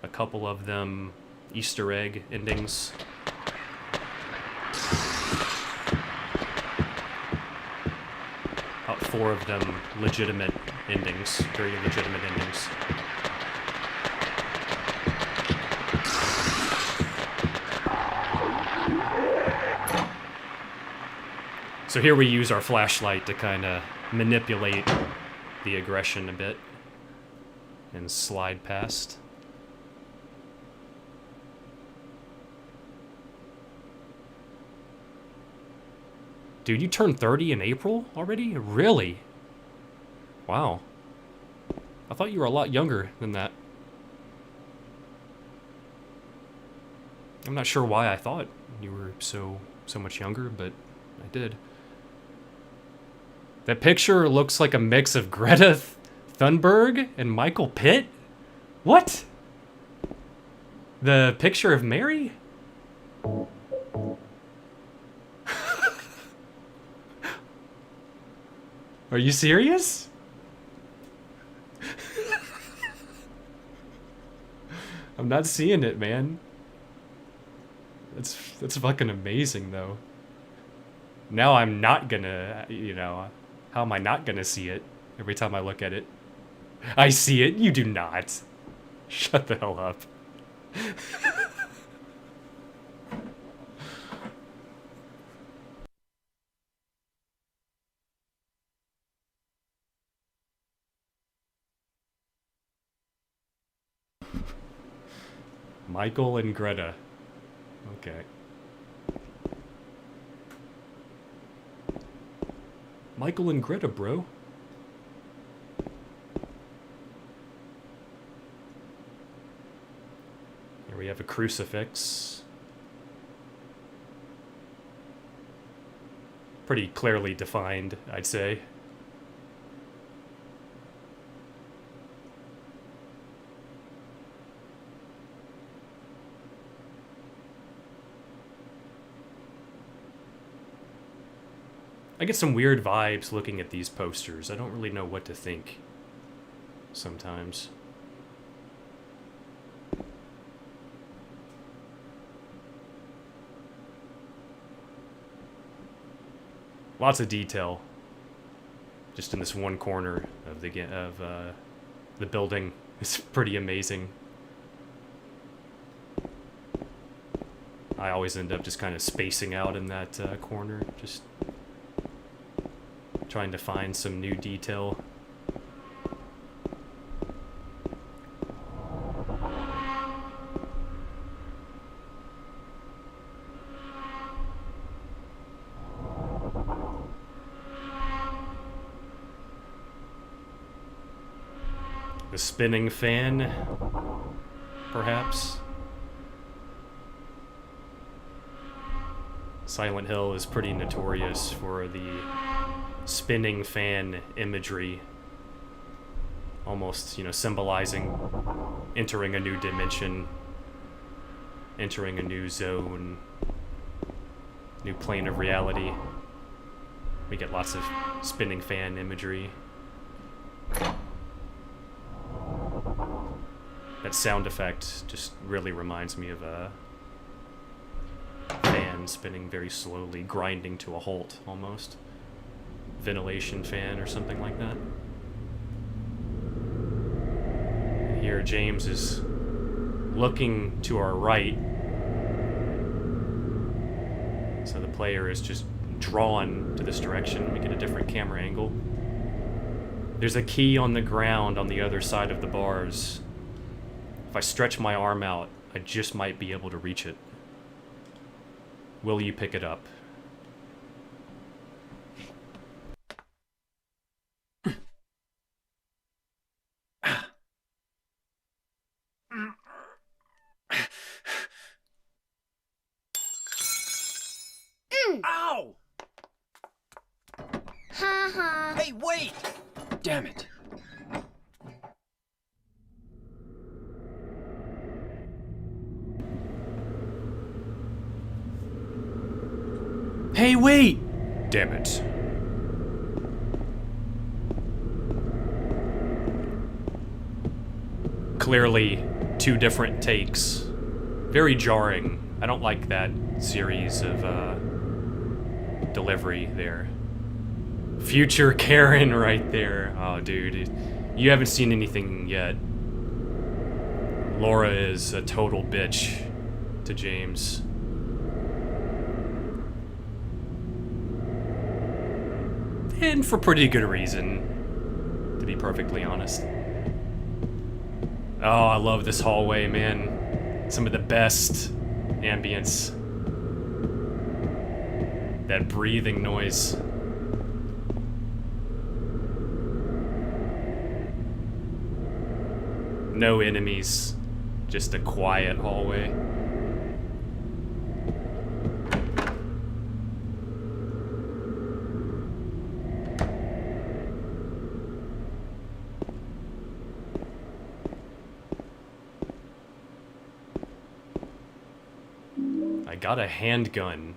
A couple of them Easter egg endings. About 4 of them legitimate endings, very legitimate endings. So here we use our flashlight to kind of manipulate the aggression a bit and slide past. Dude, you turned 30 in April already? Really? Wow. I thought you were a lot younger than that. I'm not sure why I thought you were so much younger, but I did. That picture looks like a mix of Greta Thunberg and Michael Pitt? What? The picture of Mary? Are you serious? I'm not seeing it, man. That's fucking amazing, though. Now I'm not gonna, you know, how am I not gonna see it every time I look at it? I see it, you do not. Shut the hell up. Michael and Greta. Okay. Michael and Greta, bro. Here we have a crucifix. Pretty clearly defined, I'd say. I get some weird vibes looking at these posters. I don't really know what to think sometimes. Lots of detail just in this one corner of the building. It's pretty amazing. I always end up just kind of spacing out in that corner, just trying to find some new detail. The spinning fan, perhaps. Silent Hill is pretty notorious for the spinning fan imagery, almost, you know, symbolizing entering a new dimension, entering a new zone, new plane of reality. We get lots of spinning fan imagery. That sound effect just really reminds me of a fan spinning very slowly, grinding to a halt almost. ventilation fan or something like that. And here James is looking to our right. So the player is just drawn to this direction. We get a different camera angle. There's a key on the ground on the other side of the bars. If I stretch my arm out, I just might be able to reach it. Will you pick it up? Ow! Ha. Hey, wait! Damn it. Hey, wait! Damn it. Clearly, two different takes. Very jarring. I don't like that series of delivery there. Future Karen right there. Oh, dude. You haven't seen anything yet. Laura is a total bitch to James. And for pretty good reason, to be perfectly honest. Oh, I love this hallway, man. Some of the best ambience. That breathing noise. No enemies, just a quiet hallway. I got a handgun.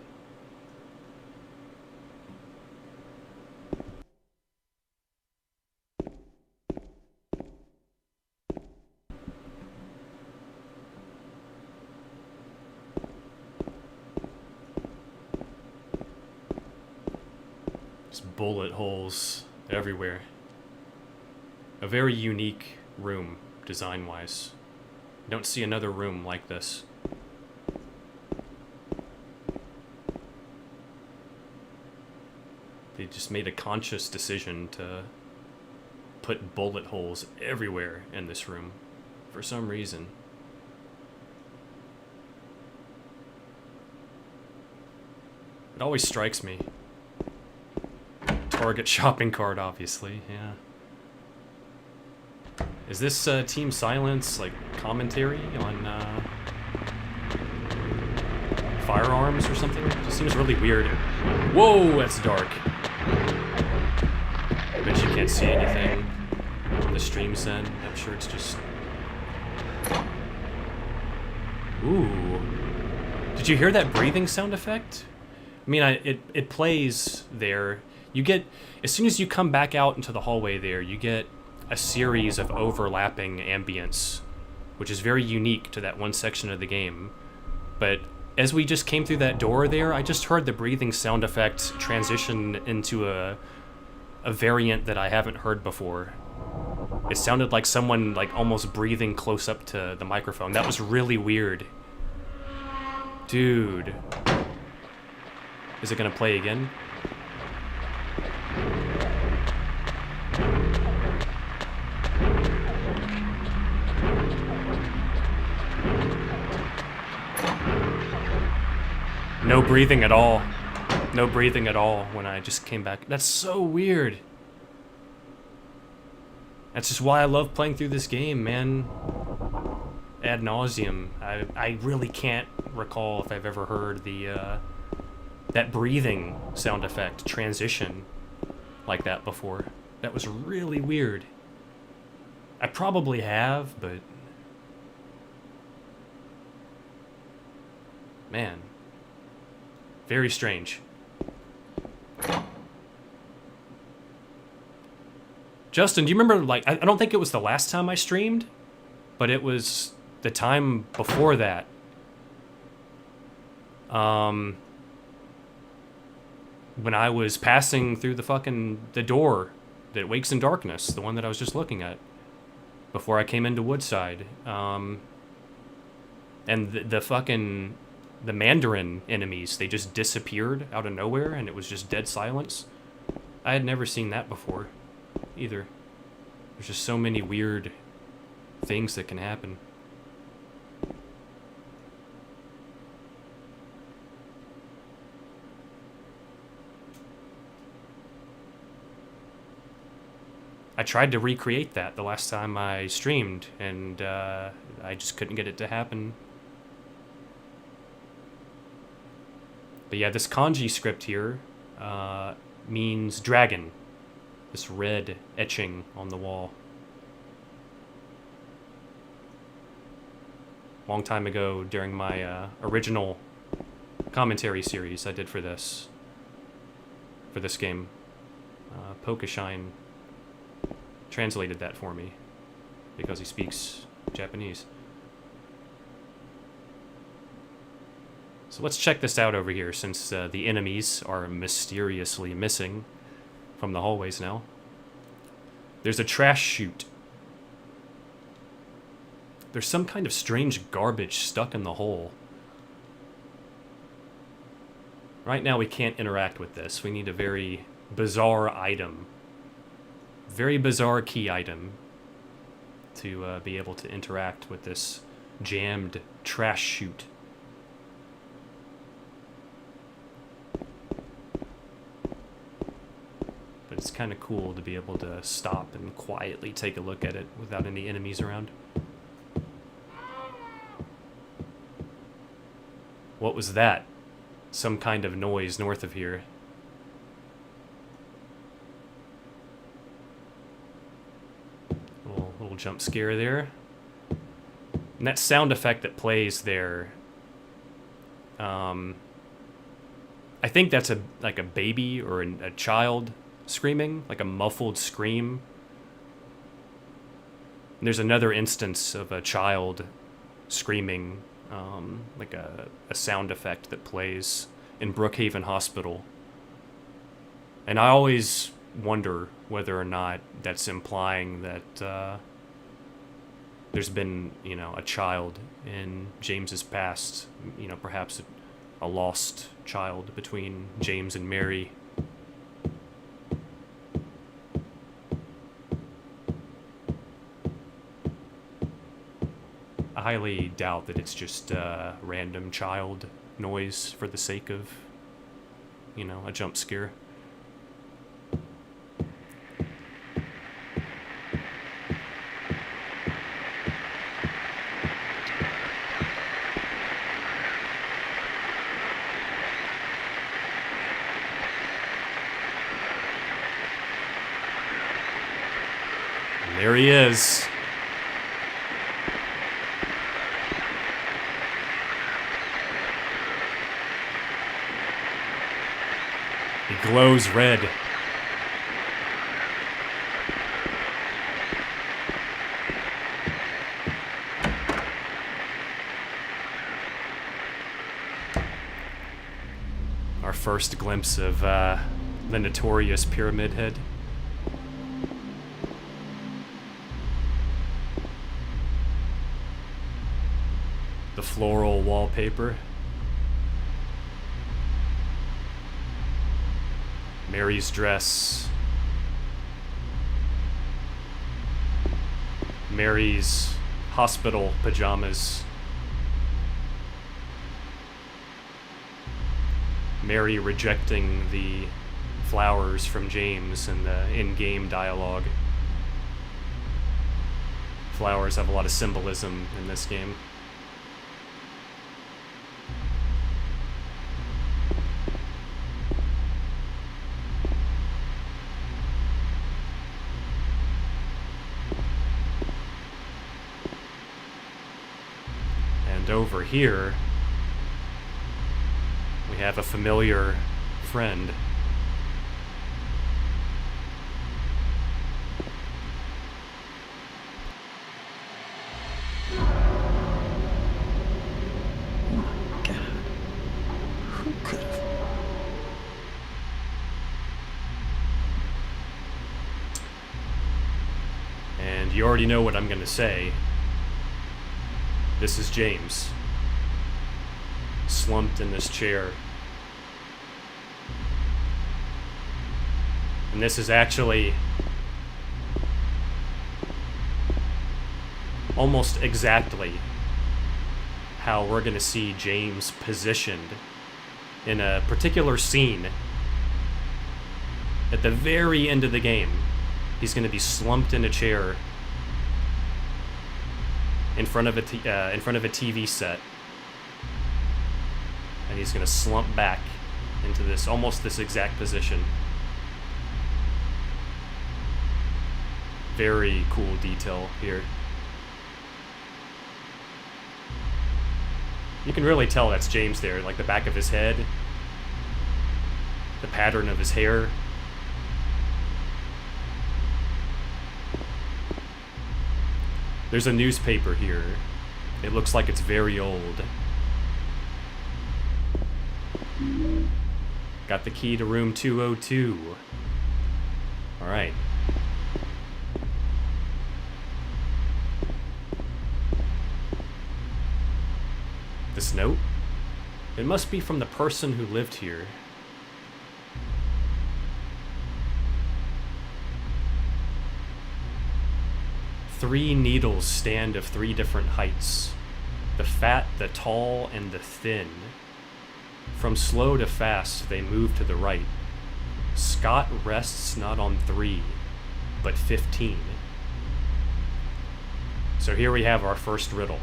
Just bullet holes everywhere. A very unique room, design-wise. Don't see another room like this. They just made a conscious decision to put bullet holes everywhere in this room, for some reason. It always strikes me. Target shopping cart, obviously, yeah. Is this Team Silence, like, commentary on firearms or something? It just seems really weird. Whoa, that's dark. I bet you can't see anything on the stream's end. I'm sure it's just... Ooh. Did you hear that breathing sound effect? I mean, it plays there. You get... As soon as you come back out into the hallway there, you get a series of overlapping ambience, which is very unique to that one section of the game. But as we just came through that door there, I just heard the breathing sound effect transition into a variant that I haven't heard before. It sounded like someone like almost breathing close up to the microphone. That was really weird. Dude. Is it gonna play again? No breathing at all. No breathing at all when I just came back. That's so weird. That's just why I love playing through this game, man. Ad nauseum. I really can't recall if I've ever heard the that breathing sound effect transition like that before. That was really weird. I probably have, but man, very strange. Justin, do you remember, like, I don't think it was the last time I streamed, but it was the time before that. when I was passing through the door that wakes in darkness, the one that I was just looking at before I came into Woodside. And the Mandarin enemies, they just disappeared out of nowhere, and it was just dead silence. I had never seen that before either. There's just so many weird things that can happen. I tried to recreate that the last time I streamed, and I just couldn't get it to happen. But yeah, this kanji script here means dragon. This red etching on the wall. Long time ago, during my original commentary series I did for this game, Pokashine translated that for me because he speaks Japanese. So let's check this out over here, since the enemies are mysteriously missing from the hallways now. There's a trash chute. There's some kind of strange garbage stuck in the hole. Right now we can't interact with this. We need a very bizarre item. Very bizarre key item to be able to interact with this jammed trash chute. But it's kind of cool to be able to stop and quietly take a look at it without any enemies around. What was that? Some kind of noise north of here. Little jump scare there. And that sound effect that plays there, I think that's like a baby or a child screaming, like a muffled scream. And there's another instance of a child screaming, like a sound effect that plays in Brookhaven Hospital. And I always wonder whether or not that's implying that there's been, a child in James's past, perhaps a lost child between James and Mary. I highly doubt that it's just random child noise for the sake of, a jump scare. There he is. He glows red. Our first glimpse of the notorious Pyramid Head. The floral wallpaper. Mary's dress. Mary's hospital pajamas. Mary rejecting the flowers from James in the in-game dialogue. Flowers have a lot of symbolism in this game. And over here, we have a familiar friend. Oh my God. Who could have? And you already know what I'm gonna say. This is James, slumped in this chair. And this is actually almost exactly how we're gonna see James positioned in a particular scene at the very end of the game. He's gonna be slumped in a chair in front of a TV set, and he's gonna slump back into this almost this exact position. Very cool detail here. You can really tell that's James there, like the back of his head, the pattern of his hair. There's a newspaper here. It looks like it's very old. Got the key to room 202. Alright. This note? It must be from the person who lived here. Three needles stand of three different heights. The fat, the tall, and the thin. From slow to fast, they move to the right. Scott rests not on 3, but 15. So here we have our first riddle.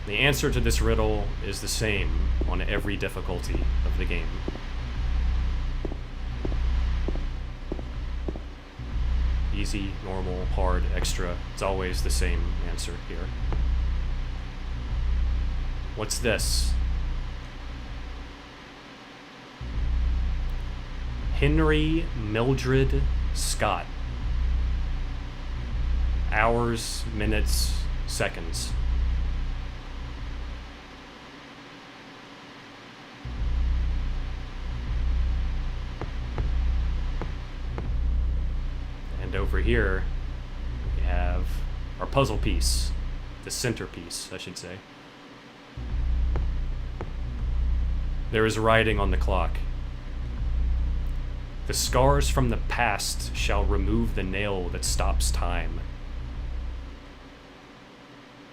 The answer to this riddle is the same on every difficulty of the game. Easy, normal, hard, extra. It's always the same answer here. What's this? Henry Mildred Scott. Hours, minutes, seconds. And over here, we have our puzzle piece, the centerpiece, I should say. There is writing on the clock. The scars from the past shall remove the nail that stops time.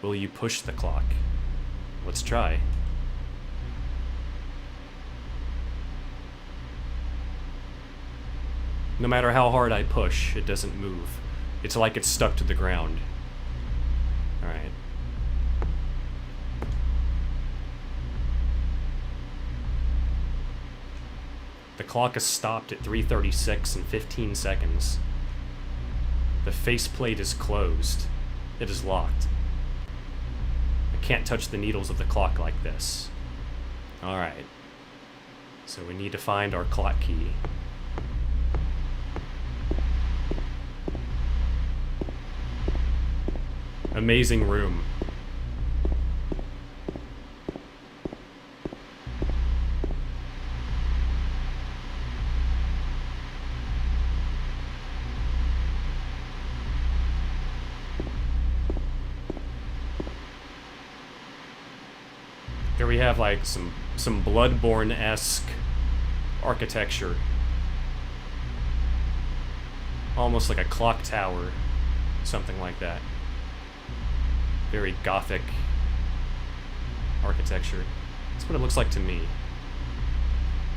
Will you push the clock? Let's try. No matter how hard I push, it doesn't move. It's like it's stuck to the ground. Alright. The clock is stopped at 3:36 and 15 seconds. The faceplate is closed. It is locked. I can't touch the needles of the clock like this. Alright. So we need to find our clock key. Amazing room. Here we have like some Bloodborne-esque architecture. Almost like a clock tower, something like that. Very gothic architecture. That's what it looks like to me.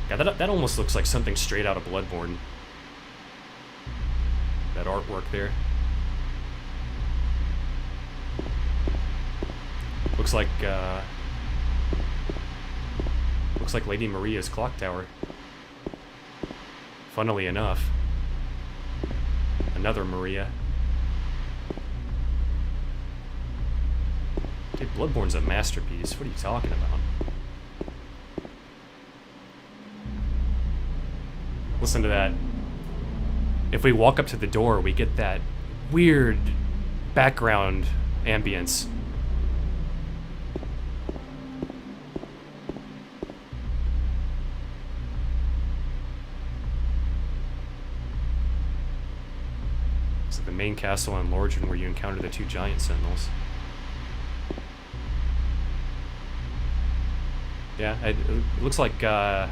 Yeah, that almost looks like something straight out of Bloodborne. That artwork there. Looks like Lady Maria's clock tower. Funnily enough. Another Maria. Dude, Bloodborne's a masterpiece. What are you talking about? Listen to that. If we walk up to the door, we get that weird background ambience. So the main castle on Lorgen where you encounter the 2 giant sentinels. Yeah, it looks like, you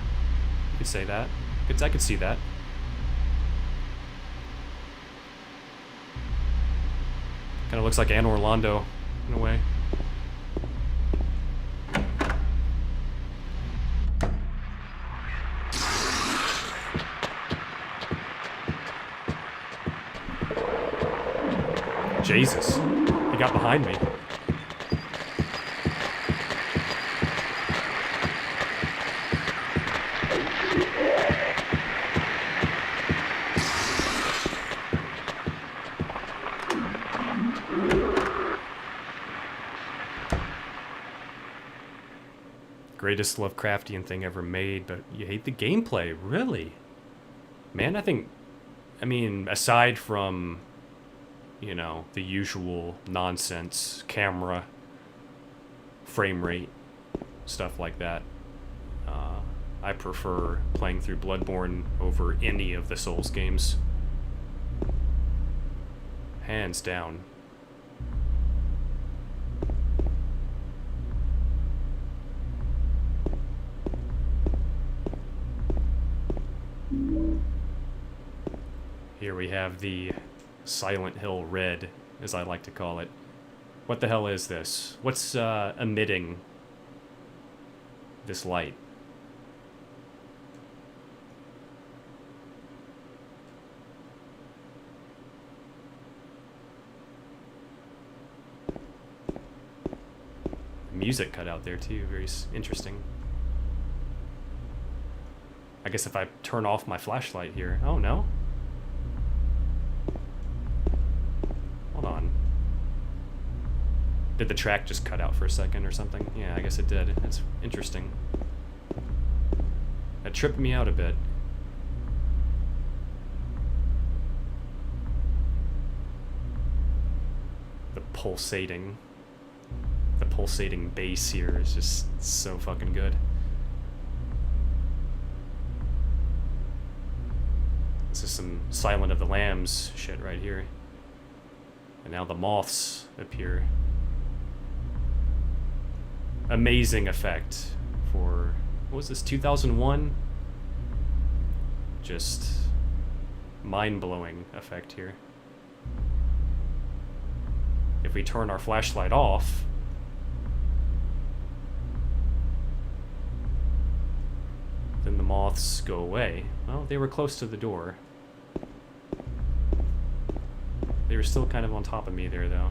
could say that. I could see that. Kind of looks like Anne Orlando, in a way. Jesus, he got behind me. Greatest Lovecraftian thing ever made, but you hate the gameplay, really? Man, I mean, aside from, you know, the usual nonsense, camera, frame rate, stuff like that, I prefer playing through Bloodborne over any of the Souls games. Hands down. Here we have the Silent Hill Red, as I like to call it. What the hell is this? What's emitting this light? Music cut out there too, very interesting. I guess if I turn off my flashlight here, oh no. Hold on. Did the track just cut out for a second or something? Yeah, I guess it did. That's interesting. That tripped me out a bit. The pulsating bass here is just so fucking good. This is some Silent of the Lambs shit right here. And now the moths appear. Amazing effect for, what was this, 2001? Just mind-blowing effect here. If we turn our flashlight off, then the moths go away. Well, they were close to the door. They were still kind of on top of me there, though.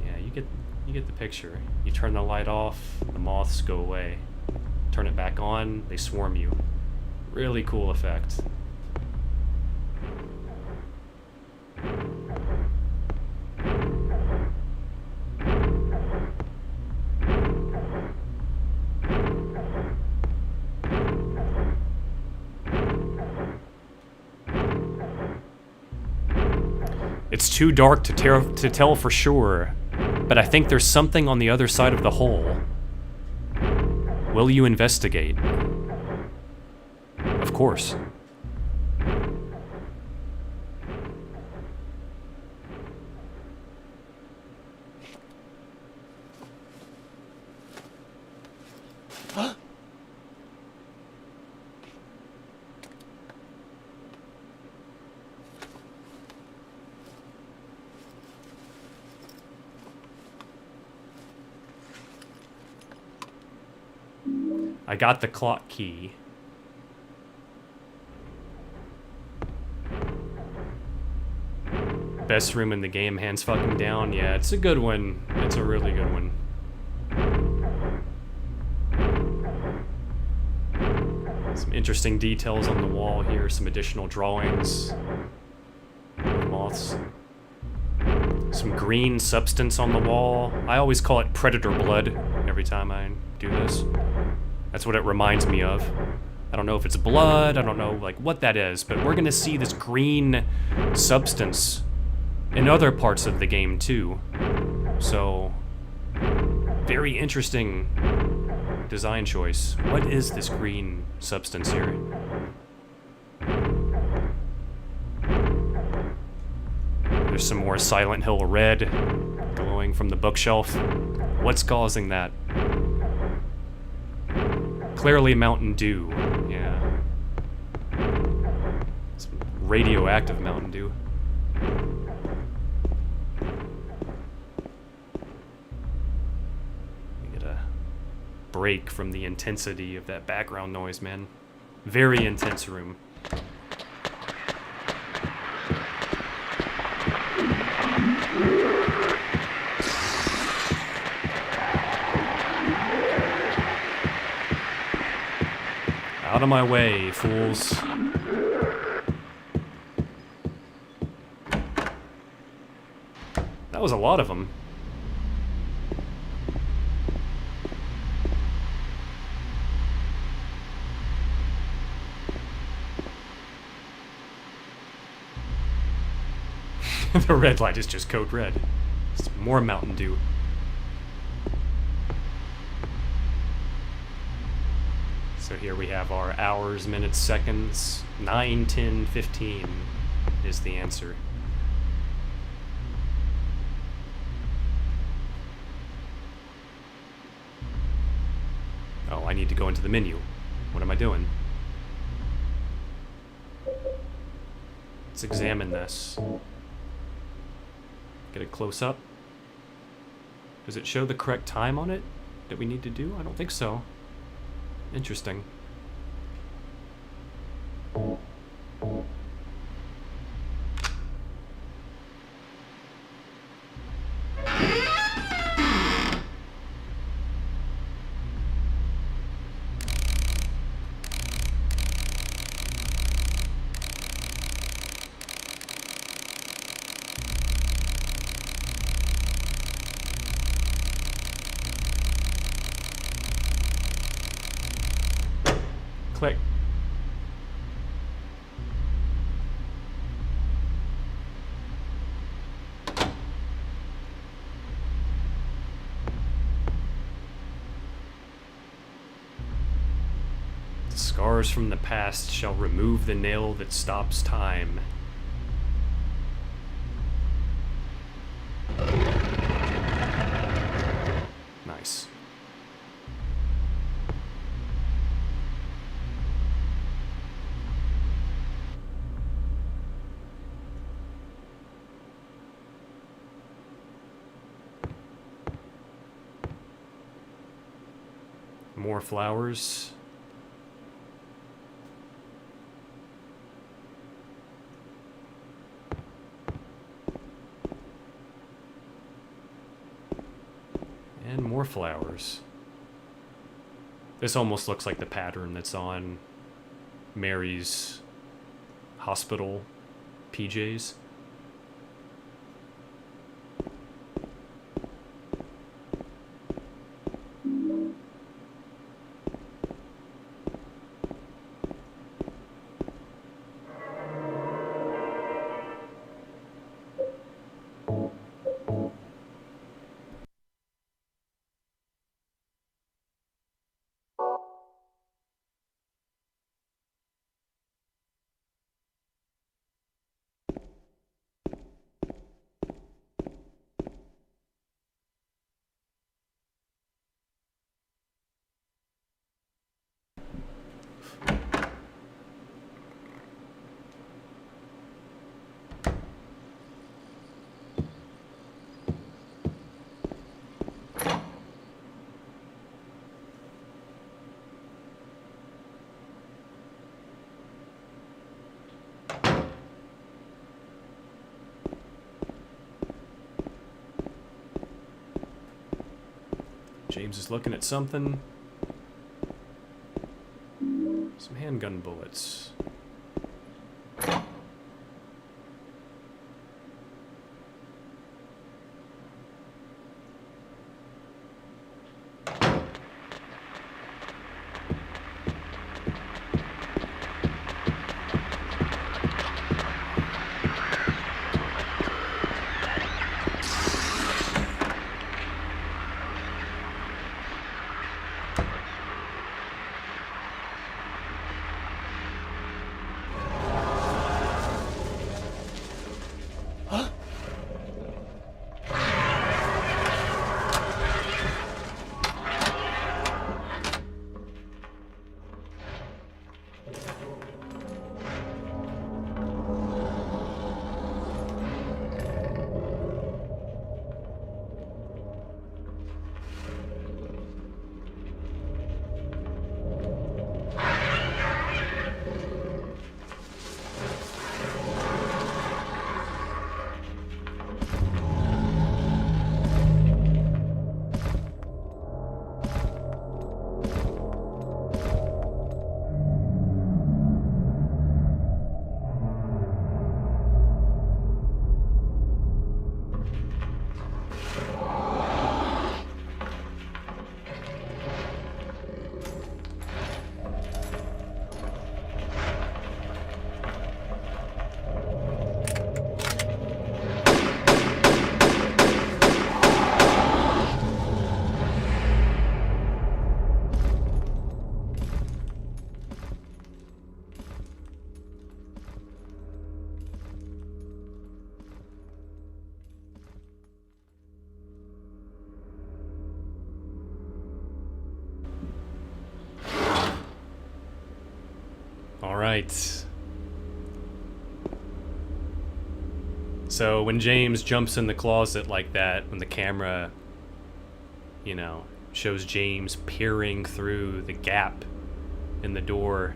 Yeah, you get the picture. You turn the light off, the moths go away. Turn it back on, they swarm you. Really cool effect. It's too dark to tell for sure, but I think there's something on the other side of the hole. Will you investigate? Of course. I got the clock key. Best room in the game, hands fucking down. Yeah, it's a good one. It's a really good one. Some interesting details on the wall here, some additional drawings. Moths. Some green substance on the wall. I always call it predator blood every time I do this. That's what it reminds me of. I don't know if it's blood, I don't know like what that is, but we're gonna see this green substance in other parts of the game too. So, very interesting design choice. What is this green substance here? There's some more Silent Hill red glowing from the bookshelf. What's causing that? Clearly Mountain Dew. Yeah. It's radioactive Mountain Dew. You get a break from the intensity of that background noise, man. Very intense room. Out of my way, fools. That was a lot of them. The red light is just code red. It's more Mountain Dew. So here we have our hours, minutes, seconds. 9, 10, 15 is the answer. Oh, I need to go into the menu. What am I doing? Let's examine this. Get a close up. Does it show the correct time on it that we need to do? I don't think so. Interesting. Click. The scars from the past shall remove the nail that stops time. Nice. More flowers. And more flowers. This almost looks like the pattern that's on Mary's hospital PJs. James is looking at something. Some handgun bullets. right. So when James jumps in the closet like that, when the camera, you know, shows James peering through the gap in the door,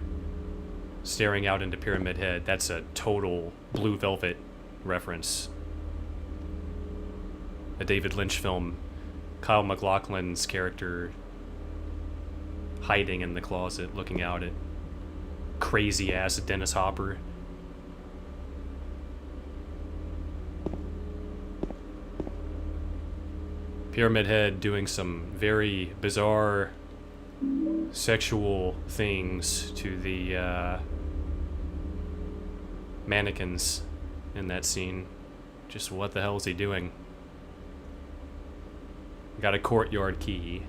staring out into Pyramid Head, that's a total Blue Velvet reference. A David Lynch film. Kyle MacLachlan's character hiding in the closet, looking out at crazy-ass Dennis Hopper. Pyramid Head doing some very bizarre sexual things to the mannequins in that scene. Just what the hell is he doing? Got a courtyard key.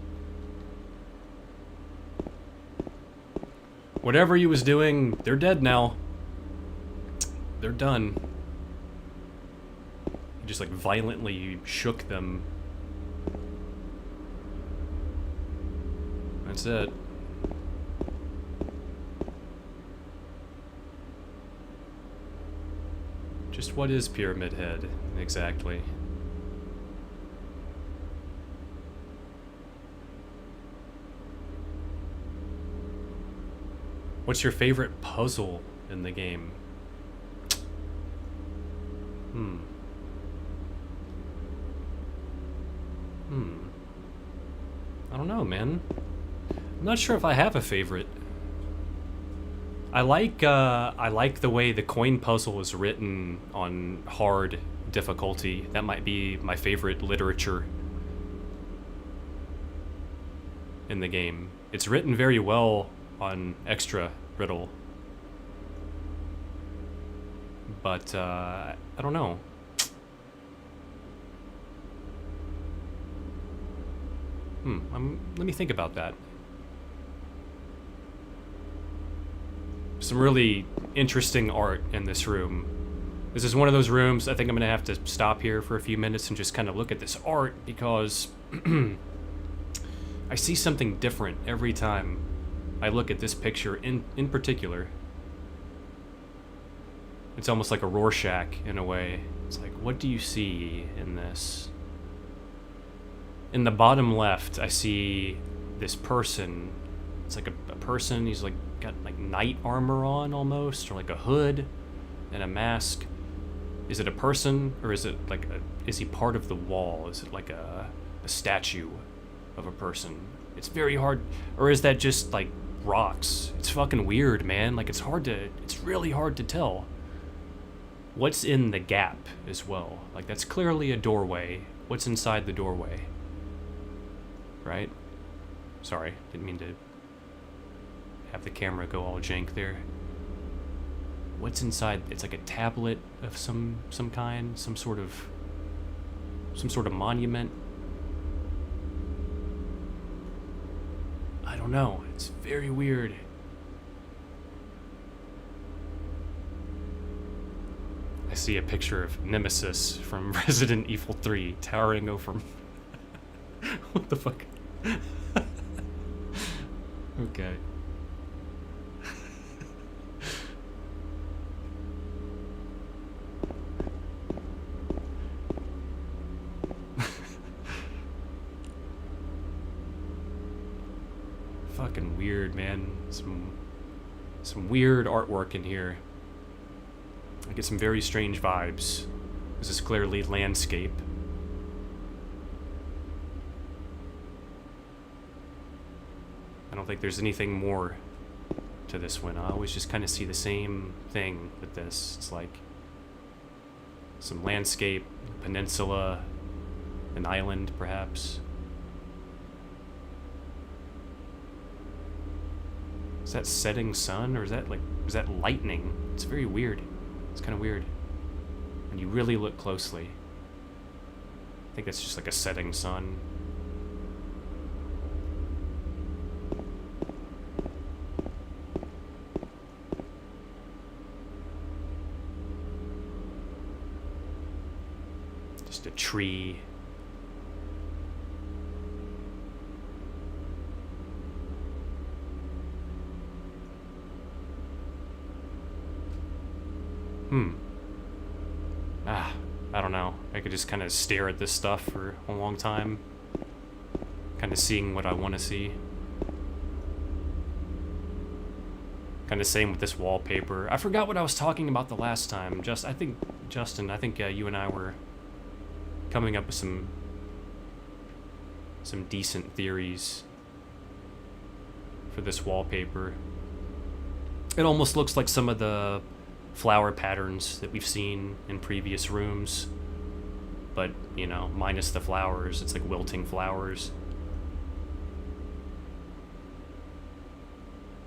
Whatever he was doing, they're dead now. They're done. He just like violently shook them. That's it. Just what is Pyramid Head, exactly? What's your favorite puzzle in the game? I don't know, man. I'm not sure if I have a favorite. I like the way the coin puzzle is written on hard difficulty. That might be my favorite literature in the game. It's written very well on extra Riddle. But I don't know. Let me think about that. Some really interesting art in this room. This is one of those rooms, I think I'm gonna have to stop here for a few minutes and just kind of look at this art, because I see something different every time I look at this picture in particular. It's almost like a Rorschach in a way. It's like, what do you see in this? In the bottom left, I see this person. It's like a person, he's like got like knight armor on almost, or like a hood and a mask. Is it a person, or is it like is he part of the wall? Is it like a statue of a person? It's very hard, or is that just like rocks? It's fucking weird, man. Like it's really hard to tell. What's in the gap as well? Like that's clearly a doorway. What's inside the doorway? Right? Sorry, didn't mean to have the camera go all jank there. What's inside? It's like a tablet of some kind, some sort of monument. I don't know. It's very weird. I see a picture of Nemesis from Resident Evil 3 towering over. What the fuck? Okay. Fucking weird, man. Some weird artwork in here. I get some very strange vibes. This is clearly landscape. I don't think there's anything more to this one. I always just kind of see the same thing with this. It's like some landscape, peninsula, an island perhaps. Is that setting sun, or is that lightning? It's very weird. It's kind of weird when you really look closely. I think that's just like a setting sun. Just a tree. know, I could just kind of stare at this stuff for a long time. Kind of seeing what I want to see. Kind of same with this wallpaper. I forgot what I was talking about the last time. Justin, I think you and I were coming up with some decent theories for this wallpaper. It almost looks like some of the flower patterns that we've seen in previous rooms, but, you know, minus the flowers. It's like wilting flowers.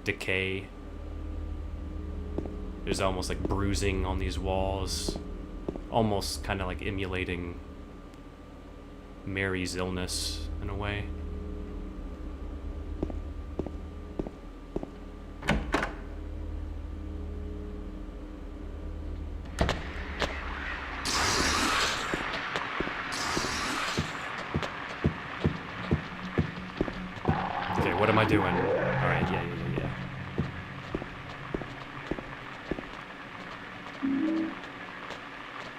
Decay. There's almost like bruising on these walls, almost kind of like emulating Mary's illness in a way. Okay, what am I doing? All right, yeah.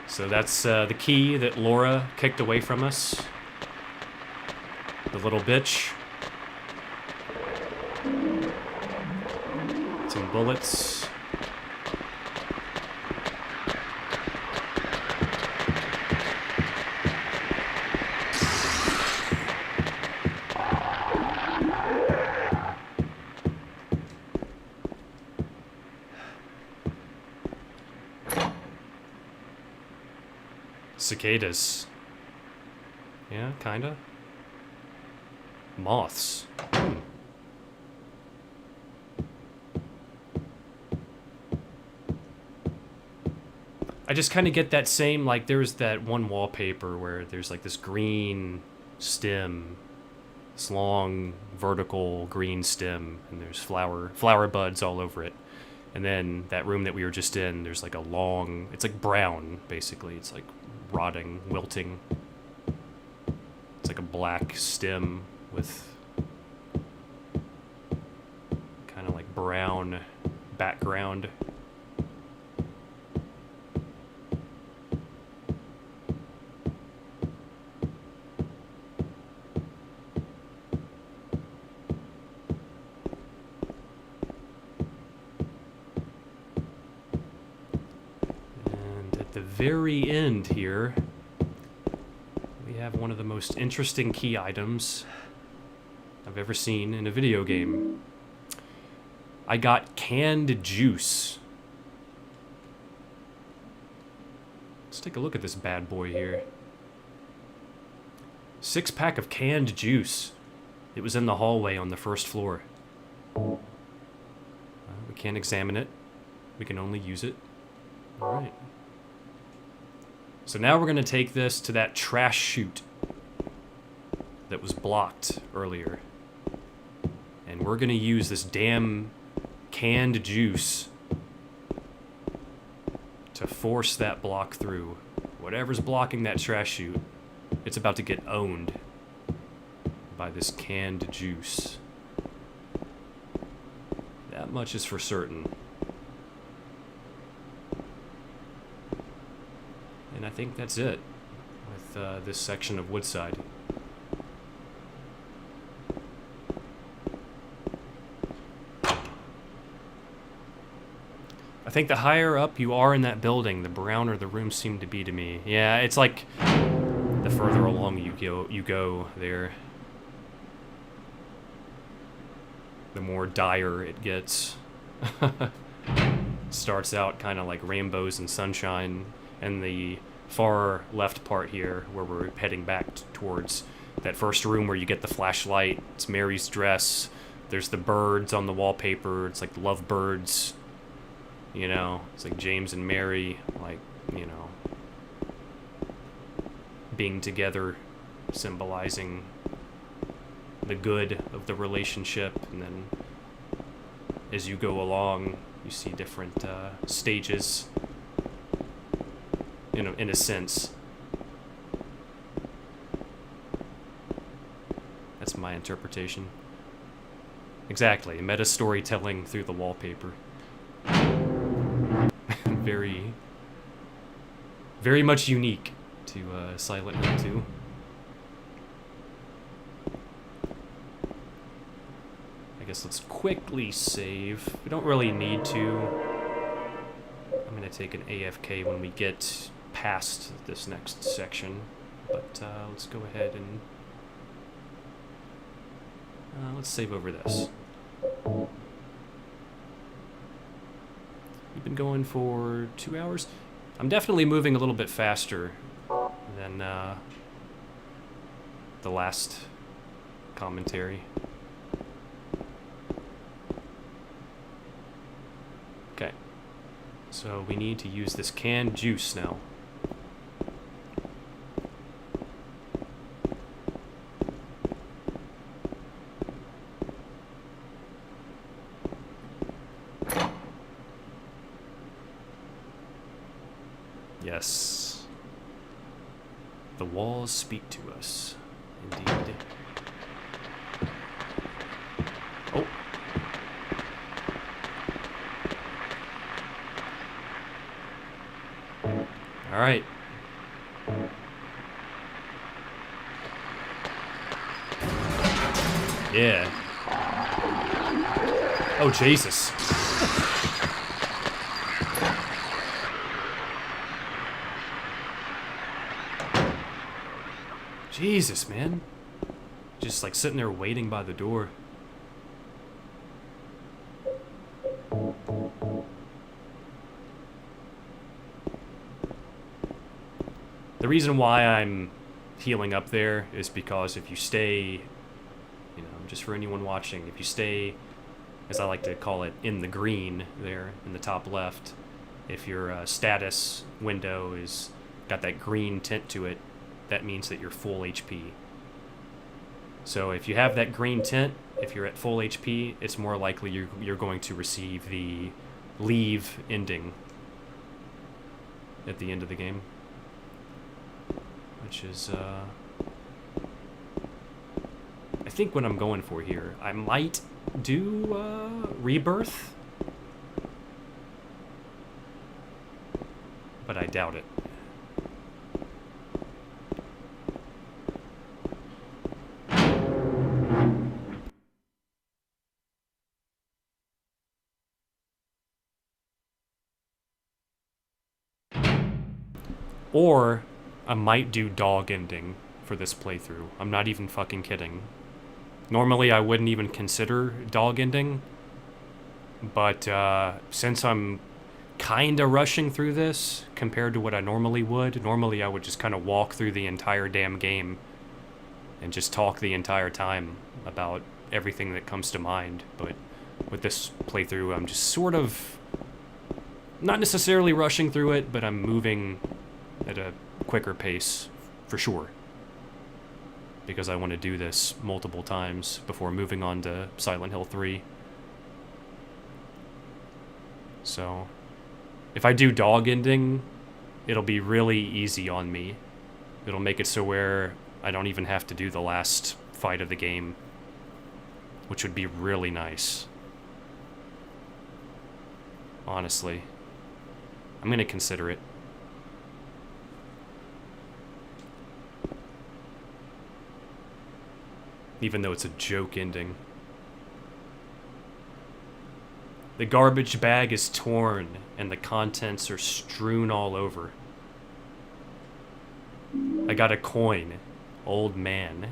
So that's the key that Laura kicked away from us. The little bitch. Some bullets. Cicadas. Yeah, kinda. Moths. I just kind of get that same, like, there's that one wallpaper where there's like this green stem, this long vertical green stem, and there's flower buds all over it. And then that room that we were just in, there's like a long, it's like brown, basically. It's like rotting, wilting. It's like a black stem with kind of like brown background. Very end here, we have one of the most interesting key items I've ever seen in a video game. I got canned juice. Let's take a look at this bad boy here. 6-pack of canned juice. It was in the hallway on the first floor. We can't examine it. We can only use it. All right. So now we're going to take this to that trash chute that was blocked earlier. And we're going to use this damn canned juice to force that block through. Whatever's blocking that trash chute, it's about to get owned by this canned juice. That much is for certain. And I think that's it with this section of Woodside. I think the higher up you are in that building, the browner the rooms seem to be to me. Yeah, it's like the further along you go there, the more dire it gets. Starts out kind of like rainbows and sunshine. And the far left part here, where we're heading back towards that first room where you get the flashlight, it's Mary's dress. There's the birds on the wallpaper. It's like love birds. You know, it's like James and Mary, like, you know, being together, symbolizing the good of the relationship. And then as you go along, you see different stages. You know, in a sense. That's my interpretation. Exactly, meta storytelling through the wallpaper. Very, very much unique to Silent Hill 2. I guess let's quickly save. We don't really need to. I'm gonna take an AFK when we get past this next section, but let's go ahead and let's save over this. We've been going for 2 hours. I'm definitely moving a little bit faster than the last commentary. Okay. So we need to use this canned juice now. Yes. The walls speak to us. Indeed. Oh. All right. Yeah. Oh, Jesus. Jesus, man. Just like sitting there waiting by the door. The reason why I'm healing up there is because if you stay, you know, just for anyone watching, if you stay, as I like to call it, in the green there in the top left, if your status window is got that green tint to it, that means that you're full HP. So if you have that green tint, if you're at full HP, it's more likely you're going to receive the leave ending at the end of the game. Which is, I think what I'm going for here. I might do Rebirth, but I doubt it. Or I might do dog ending for this playthrough. I'm not even fucking kidding. Normally I wouldn't even consider dog ending, but since I'm kinda rushing through this compared to what I normally would, normally I would just kind of walk through the entire damn game and just talk the entire time about everything that comes to mind. But with this playthrough, I'm just sort of not necessarily rushing through it, but I'm moving at a quicker pace, for sure. Because I want to do this multiple times before moving on to Silent Hill 3. So, if I do dog ending, it'll be really easy on me. It'll make it so where I don't even have to do the last fight of the game, which would be really nice. Honestly. I'm gonna consider it. Even though it's a joke ending. The garbage bag is torn, and the contents are strewn all over. I got a coin. Old man.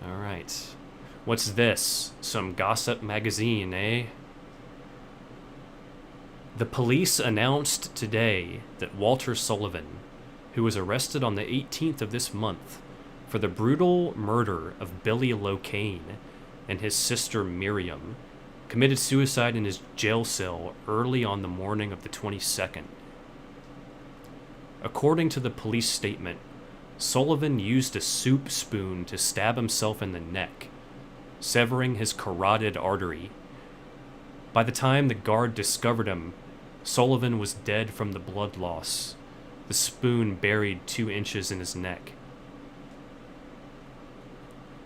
Alright. What's this? Some gossip magazine, eh? The police announced today that Walter Sullivan, who was arrested on the 18th of this month for the brutal murder of Billy Locane and his sister Miriam, committed suicide in his jail cell early on the morning of the 22nd. According to the police statement, Sullivan used a soup spoon to stab himself in the neck, severing his carotid artery. By the time the guard discovered him, Sullivan was dead from the blood loss, the spoon buried 2 inches in his neck.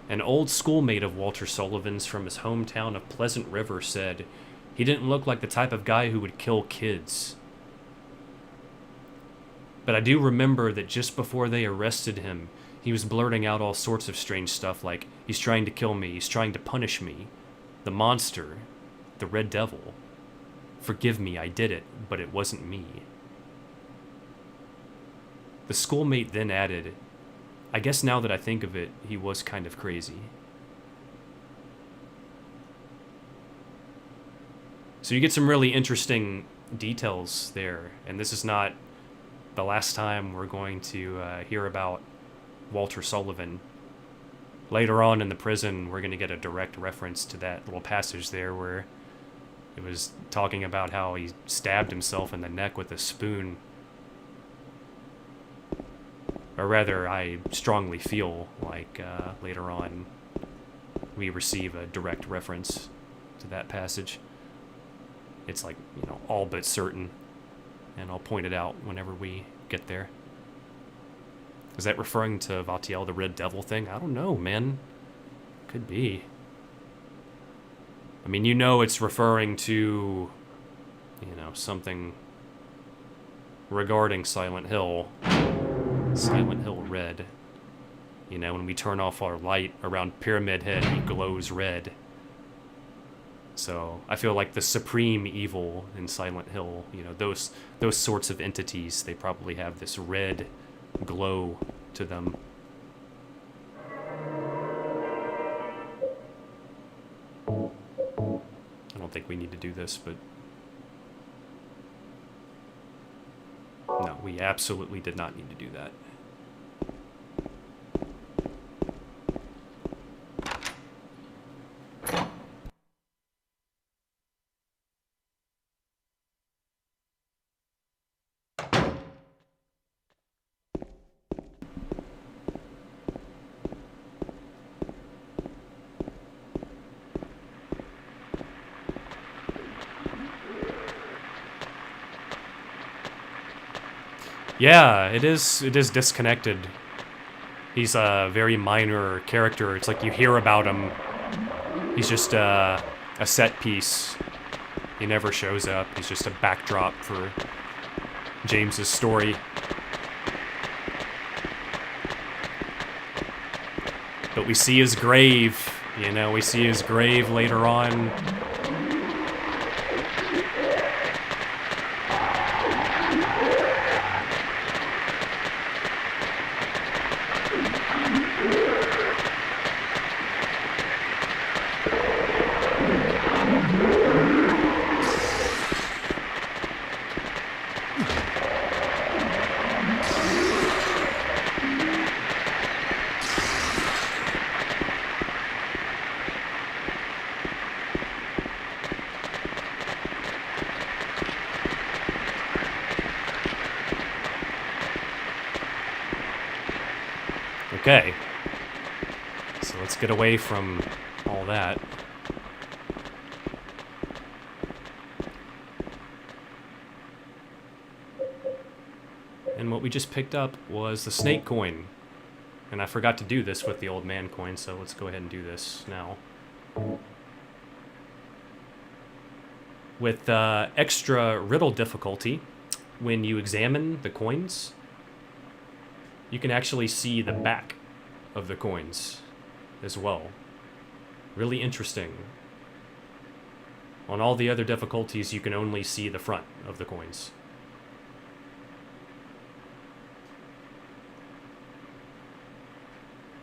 An old schoolmate of Walter Sullivan's from his hometown of Pleasant River said he didn't look like the type of guy who would kill kids. But I do remember that just before they arrested him, he was blurting out all sorts of strange stuff like, he's trying to kill me, he's trying to punish me. The monster, the Red Devil. Forgive me, I did it, but it wasn't me. The schoolmate then added, I guess now that I think of it, he was kind of crazy. So you get some really interesting details there, and this is not the last time we're going to hear about Walter Sullivan. Later on in the prison, we're going to get a direct reference to that little passage there where it was talking about how he stabbed himself in the neck with a spoon. Or rather, I strongly feel like later on we receive a direct reference to that passage. It's like, all but certain. And I'll point it out whenever we get there. Is that referring to Vatiel, the Red Devil thing? I don't know, man. Could be. I mean, it's referring to, something regarding Silent Hill. Silent Hill Red. When we turn off our light around Pyramid Head, he glows red. So I feel like the supreme evil in Silent Hill, those sorts of entities, they probably have this red glow to them. I don't think we need to do this, but no, we absolutely did not need to do that. Yeah, it is disconnected. He's a very minor character. It's like you hear about him. He's just a set piece. He never shows up. He's just a backdrop for James's story. But we see his grave. We see his grave later on. Okay, so let's get away from all that. And what we just picked up was the snake coin. And I forgot to do this with the old man coin, so let's go ahead and do this now. With extra riddle difficulty, when you examine the coins, you can actually see the back of the coins as well. Really interesting. On all the other difficulties, you can only see the front of the coins.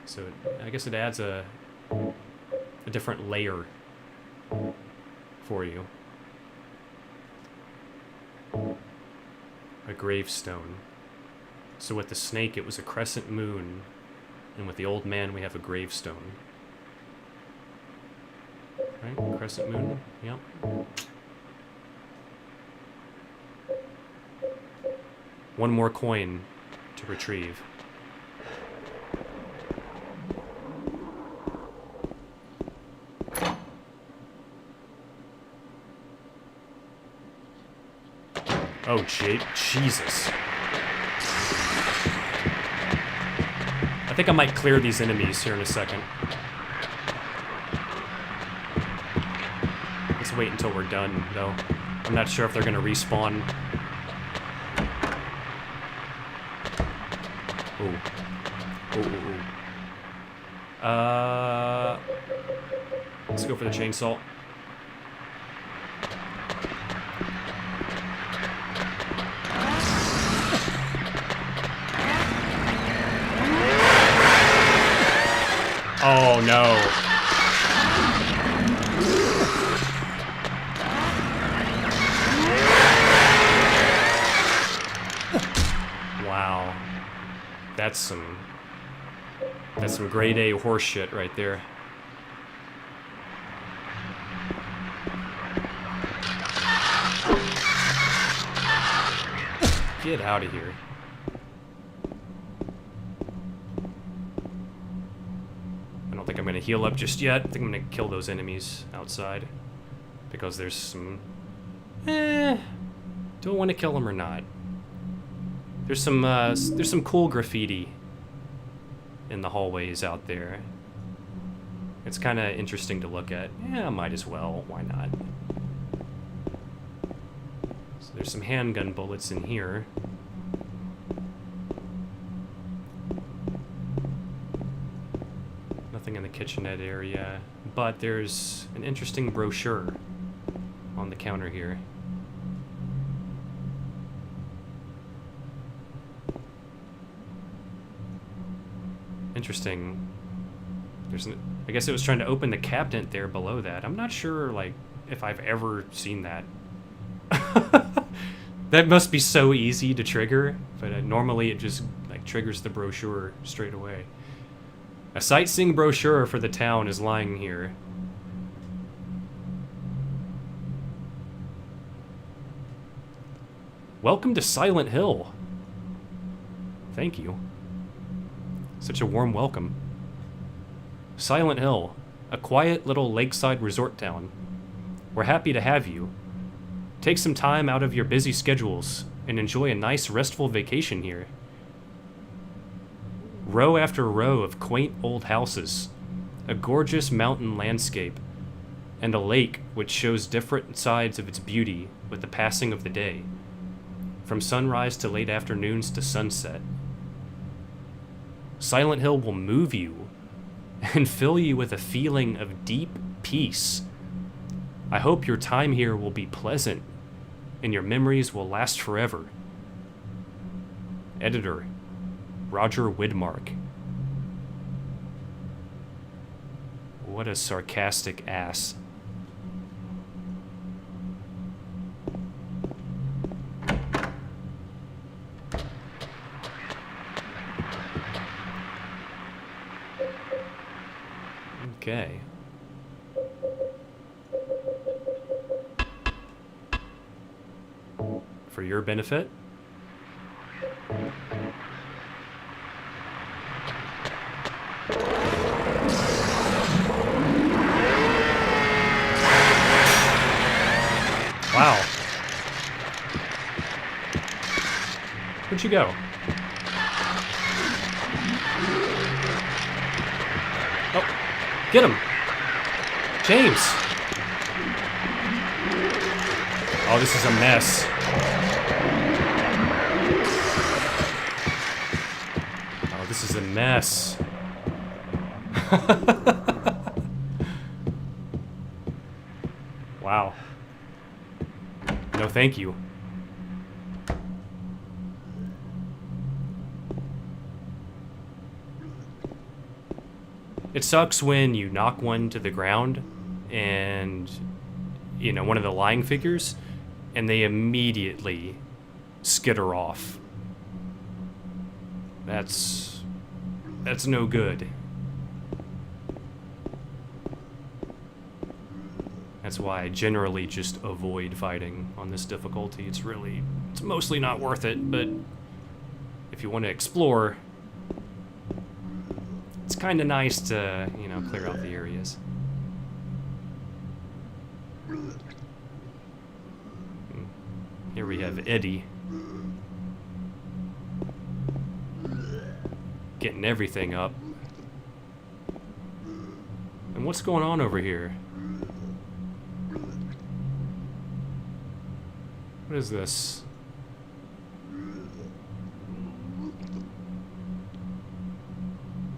So I guess it adds a different layer for you. A gravestone. So with the snake, it was a crescent moon, and with the old man, we have a gravestone. Right? Crescent moon? Yep. One more coin to retrieve. Oh, Jesus. I think I might clear these enemies here in a second. Let's wait until we're done, though. I'm not sure if they're going to respawn. Ooh. Ooh. Let's go for the chainsaw. Oh no. Wow. That's some grade A horse shit right there. Get out of here. I don't think I'm gonna heal up just yet. I think I'm gonna kill those enemies outside. Because there's some... do I want to kill them or not? There's some cool graffiti in the hallways out there. It's kind of interesting to look at. Yeah, might as well. Why not? So there's some handgun bullets in here. Nothing in the kitchenette area, but there's an interesting brochure on the counter here. Interesting. I guess it was trying to open the cabinet there below that. I'm not sure, like, if I've ever seen that. That must be so easy to trigger, but normally it just, like, triggers the brochure straight away. A sightseeing brochure for the town is lying here. Welcome to Silent Hill. Thank you. Such a warm welcome. Silent Hill, a quiet little lakeside resort town. We're happy to have you. Take some time out of your busy schedules and enjoy a nice restful vacation here. Row after row of quaint old houses, a gorgeous mountain landscape, and a lake which shows different sides of its beauty with the passing of the day, from sunrise to late afternoons to sunset. Silent Hill will move you and fill you with a feeling of deep peace. I hope your time here will be pleasant and your memories will last forever. Editor, Roger Widmark. What a sarcastic ass. Okay. For your benefit. Wow. Where'd you go? Oh. Get him! James! Oh, this is a mess. Oh, this is a mess. Wow. No, thank you. It sucks when you knock one to the ground and, you know, one of the lying figures, and they immediately skitter off. That's no good. That's why I generally just avoid fighting on this difficulty. It's mostly not worth it, but if you want to explore, it's kind of nice to, you know, clear out the areas. Here we have Eddie. Getting everything up. And what's going on over here? What is this?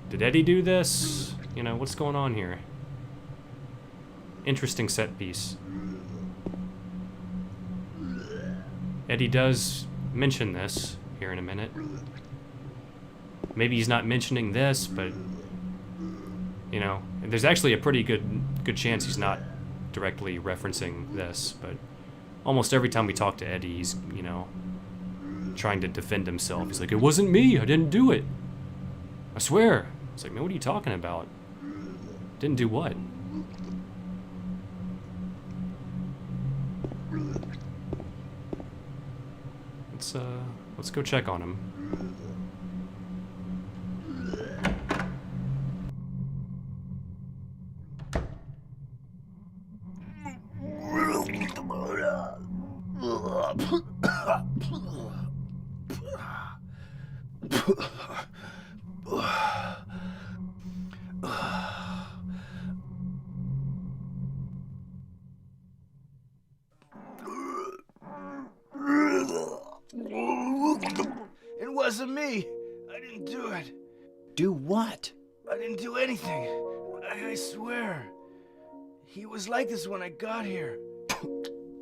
Did Eddie do this? You know, what's going on here? Interesting set piece. Eddie does mention this here in a minute. Maybe he's not mentioning this, but you know, there's actually a pretty good chance he's not directly referencing this, but almost every time we talk to Eddie, he's, you know, trying to defend himself. He's like, it wasn't me, I didn't do it. I swear. It's like, man, what are you talking about? Didn't do what? Let's go check on him. It wasn't me. I didn't do it. Do what? I didn't do anything. I swear. He was like this when I got here.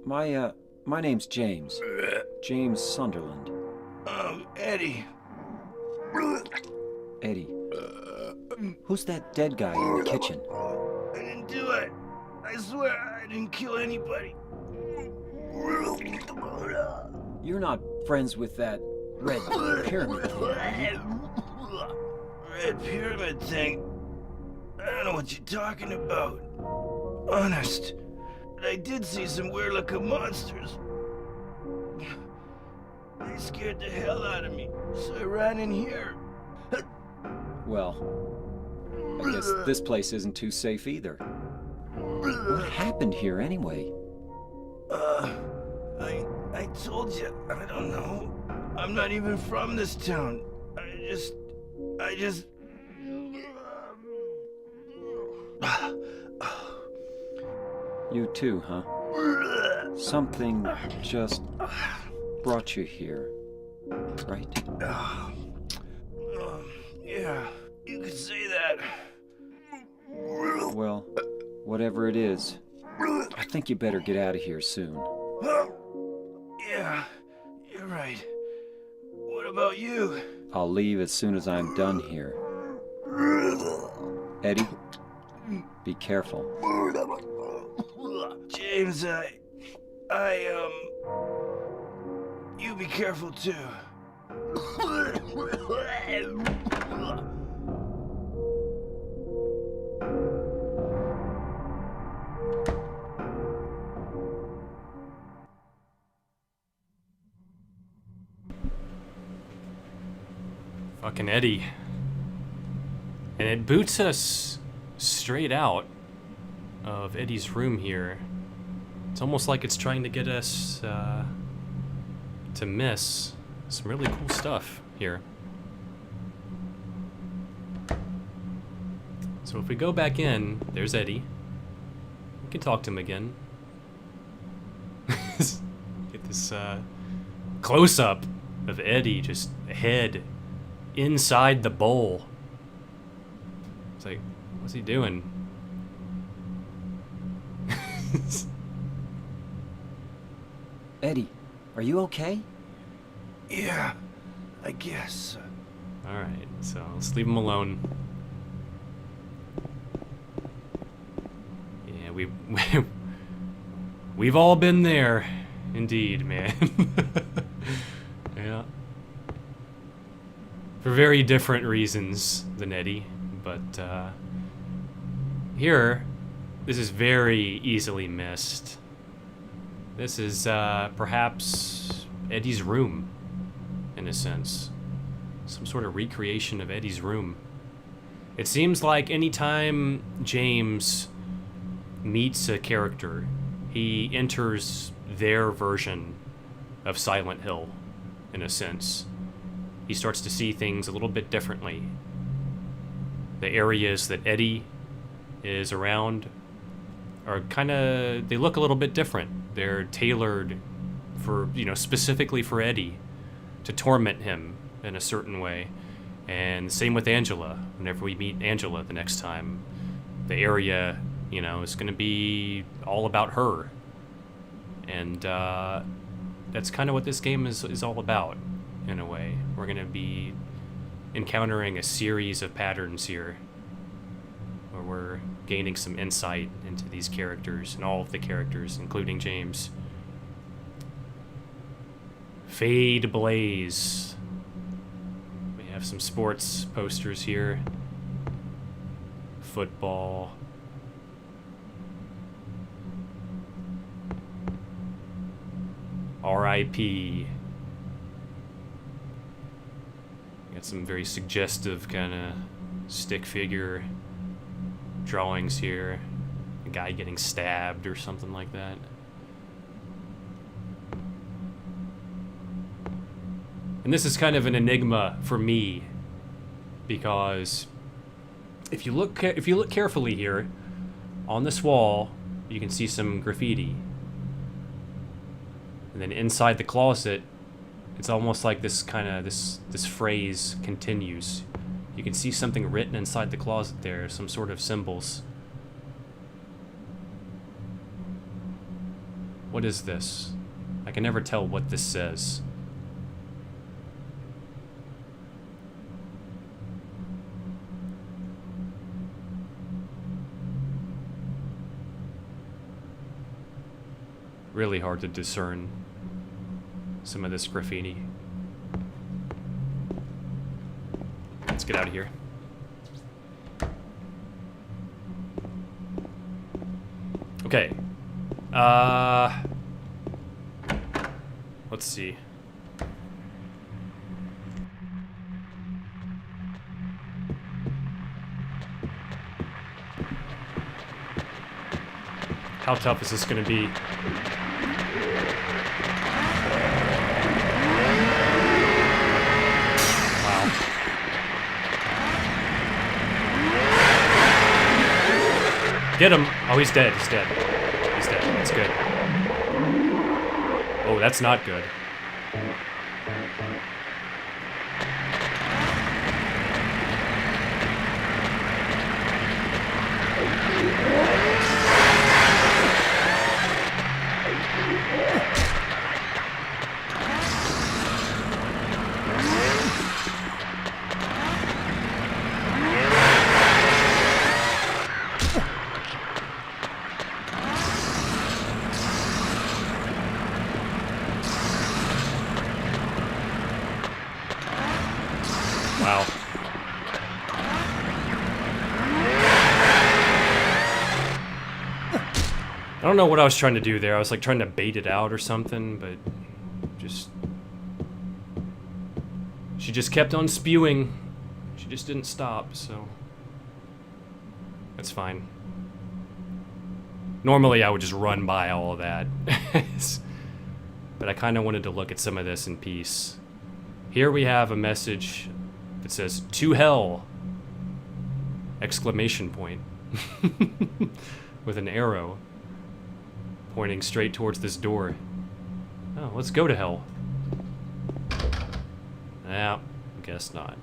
My name's James. James Sunderland. Eddie. Eddie. Who's that dead guy in the kitchen? I didn't do it. I swear I didn't kill anybody. You're not friends with that red pyramid thing, are you? Red pyramid thing? I don't know what you're talking about. Honest. But I did see some weird-looking monsters. They scared the hell out of me, so I ran in here. Well, I guess this place isn't too safe either. What happened here anyway? I told you, I don't know. I'm not even from this town. I just... You too, huh? Something just brought you here, right? Yeah, you could say that. Well, whatever it is, I think you better get out of here soon. Yeah, you're right. What about you? I'll leave as soon as I'm done here. Eddie, be careful. James, you be careful too. Fucking Eddie. And it boots us straight out of Eddie's room here. It's almost like it's trying to get us to miss some really cool stuff here. So if we go back in, there's Eddie. We can talk to him again. Get this close-up of Eddie, just head inside the bowl. It's like, what's he doing? Eddie, are you okay? Yeah, I guess. Alright, so let's leave him alone. Yeah, we've all been there. Indeed, man. Yeah. For very different reasons than Eddie, but here, this is very easily missed. This is perhaps Eddie's room, in a sense. Some sort of recreation of Eddie's room. It seems like anytime James meets a character, he enters their version of Silent Hill, in a sense. He starts to see things a little bit differently. The areas that Eddie is around are they look a little bit different. They're tailored for, specifically for Eddie to torment him in a certain way. And same with Angela. Whenever we meet Angela the next time, the area, you know, is going to be all about her. And that's kind of what this game is all about, in a way. We're going to be encountering a series of patterns here, where we're gaining some insight into these characters, and all of the characters, including James. Fade Blaze. We have some sports posters here. Football. R.I.P. Got some very suggestive kind of stick figure drawings here. A guy getting stabbed or something like that. And this is kind of an enigma for me, because if you look carefully here on this wall, you can see some graffiti. And then inside the closet, it's almost like this kind of this phrase continues. You can see something written inside the closet there, some sort of symbols. What is this? I can never tell what this says. Really hard to discern some of this graffiti. Let's get out of here. Okay. Let's see. How tough is this gonna be? Get him! Oh, he's dead. He's dead. He's dead. That's good. Oh, that's not good. Wow. I don't know what I was trying to do there. I was like trying to bait it out or something, but she just kept on spewing. She just didn't stop, so that's fine. Normally I would just run by all of that. But I kind of wanted to look at some of this in peace. Here we have a message that says, "To hell!" Exclamation point. With an arrow pointing straight towards this door. Oh, let's go to hell. Yeah, guess not.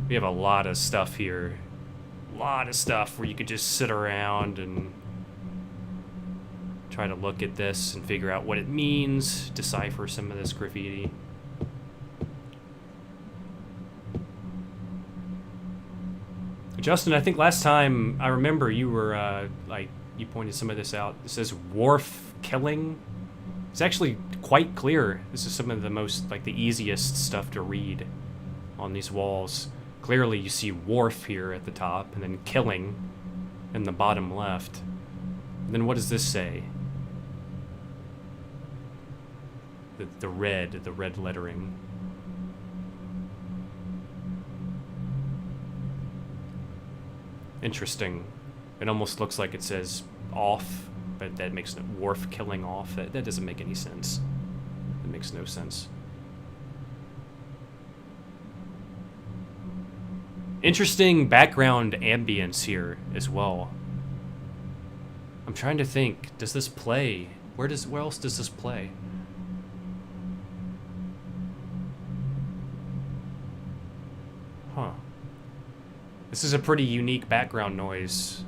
We have a lot of stuff here. A lot of stuff where you could just sit around and try to look at this and figure out what it means, decipher some of this graffiti. Justin, I think last time I remember you were you pointed some of this out. It says wharf killing. It's actually quite clear. This is some of the most, the easiest stuff to read on these walls. Clearly you see wharf here at the top, and then killing in the bottom left. And then what does this say? The red lettering. Interesting. It almost looks like it says off, but that makes no wharf killing off. That doesn't make any sense. It makes no sense. Interesting background ambience here as well. I'm trying to think, does this play? Where else does this play? Huh. This is a pretty unique background noise.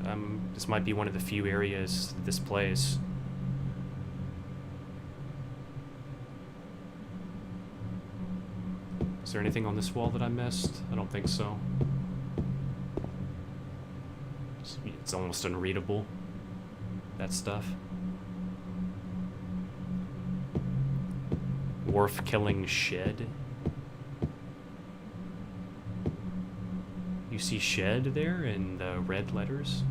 This might be one of the few areas that this plays. Is there anything on this wall that I missed? I don't think so. It's almost unreadable, that stuff. Wharf killing shed. You see shed there in the red letters?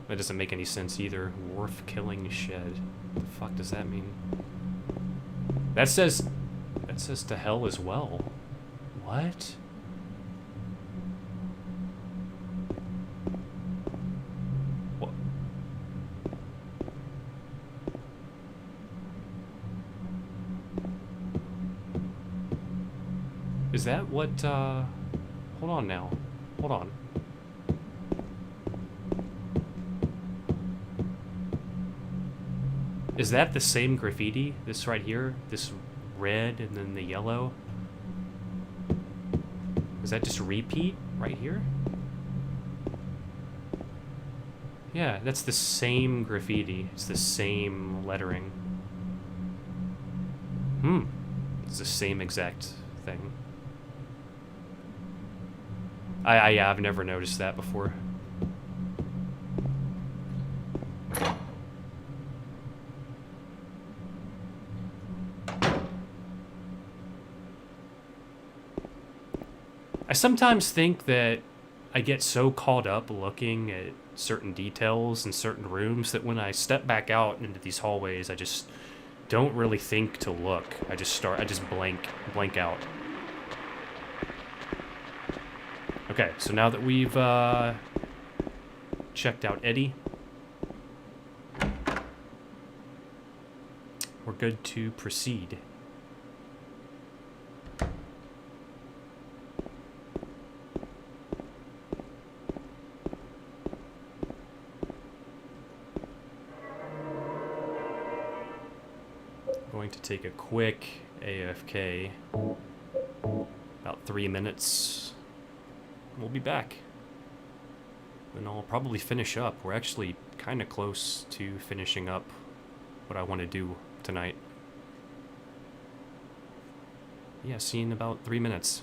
That doesn't make any sense either. Wharf killing shed. What the fuck does that mean? That says to hell as well. What? What? Is that what, hold on now. Hold on. Is that the same graffiti? This right here? This red and then the yellow? Is that just repeat right here? Yeah, that's the same graffiti. It's the same lettering. It's the same exact thing. Yeah, I've never noticed that before. I sometimes think that I get so caught up looking at certain details in certain rooms that when I step back out into these hallways, I just don't really think to look. I just blank out. Okay, so now that we've checked out Eddie, we're good to proceed. Going to take a quick AFK, about 3 minutes. We'll be back. And I'll probably finish up. We're actually kind of close to finishing up what I want to do tonight. Yeah, see you in about 3 minutes.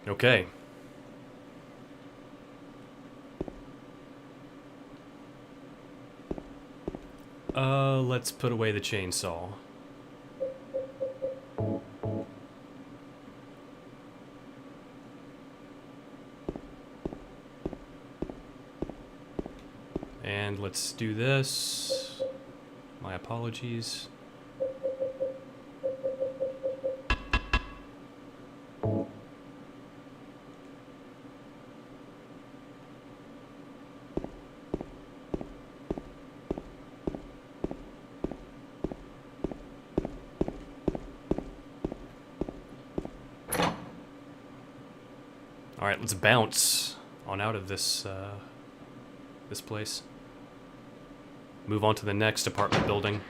Okay. Let's put away the chainsaw. And let's do this. My apologies. Alright, let's bounce on out of this, this place. Move on to the next apartment building.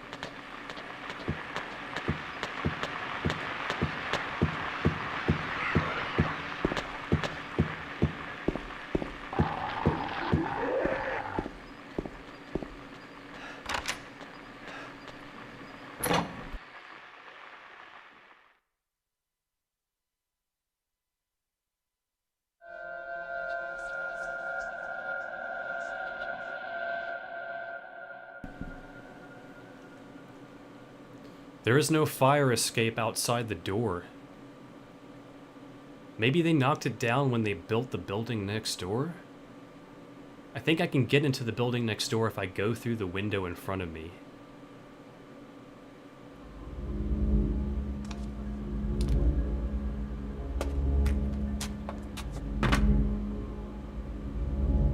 There is no fire escape outside the door. Maybe they knocked it down when they built the building next door? I think I can get into the building next door if I go through the window in front of me.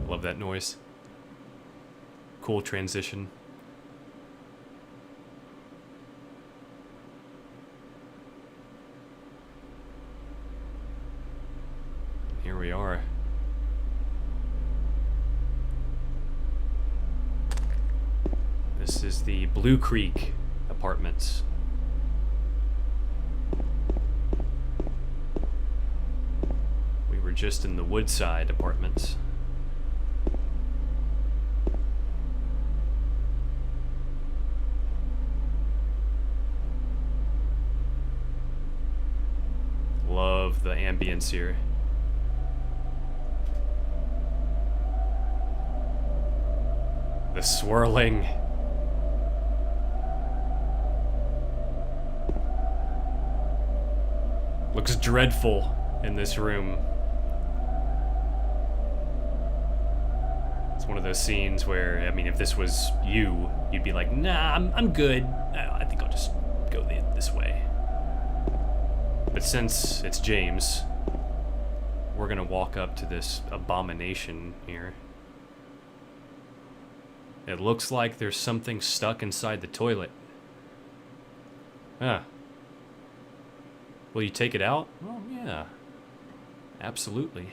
Love that noise. Cool transition. Here we are. This is the Blue Creek Apartments. We were just in the Woodside Apartments. Love the ambience here. The swirling. Looks dreadful in this room. It's one of those scenes where, I mean, if this was you, you'd be like, nah, I'm good. I think I'll just go this way. But since it's James, we're gonna walk up to this abomination here. It looks like there's something stuck inside the toilet. Huh. Will you take it out? Well, yeah. Absolutely.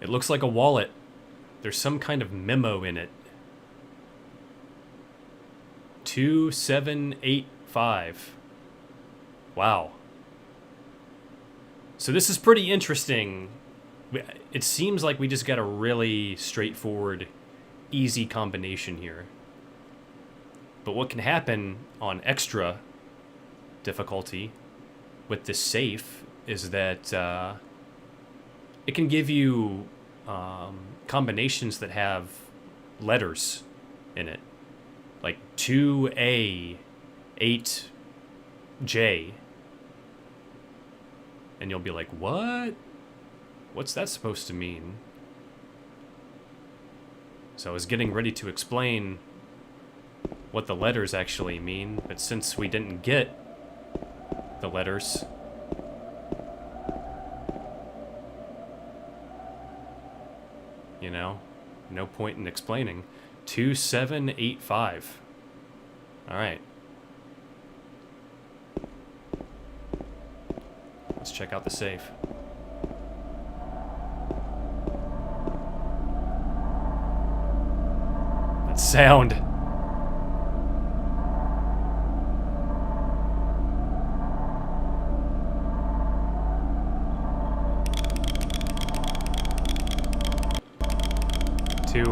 It looks like a wallet. There's some kind of memo in it. 2785. Wow. So this is pretty interesting. It seems like we just got a really straightforward, easy combination here. But what can happen on extra difficulty with this safe is that it can give you combinations that have letters in it. Like 2A, 8J. And you'll be like, what? What's that supposed to mean? So I was getting ready to explain what the letters actually mean, but since we didn't get the letters, you know, no point in explaining. 2785. Alright. Let's check out the safe. That sound. 2.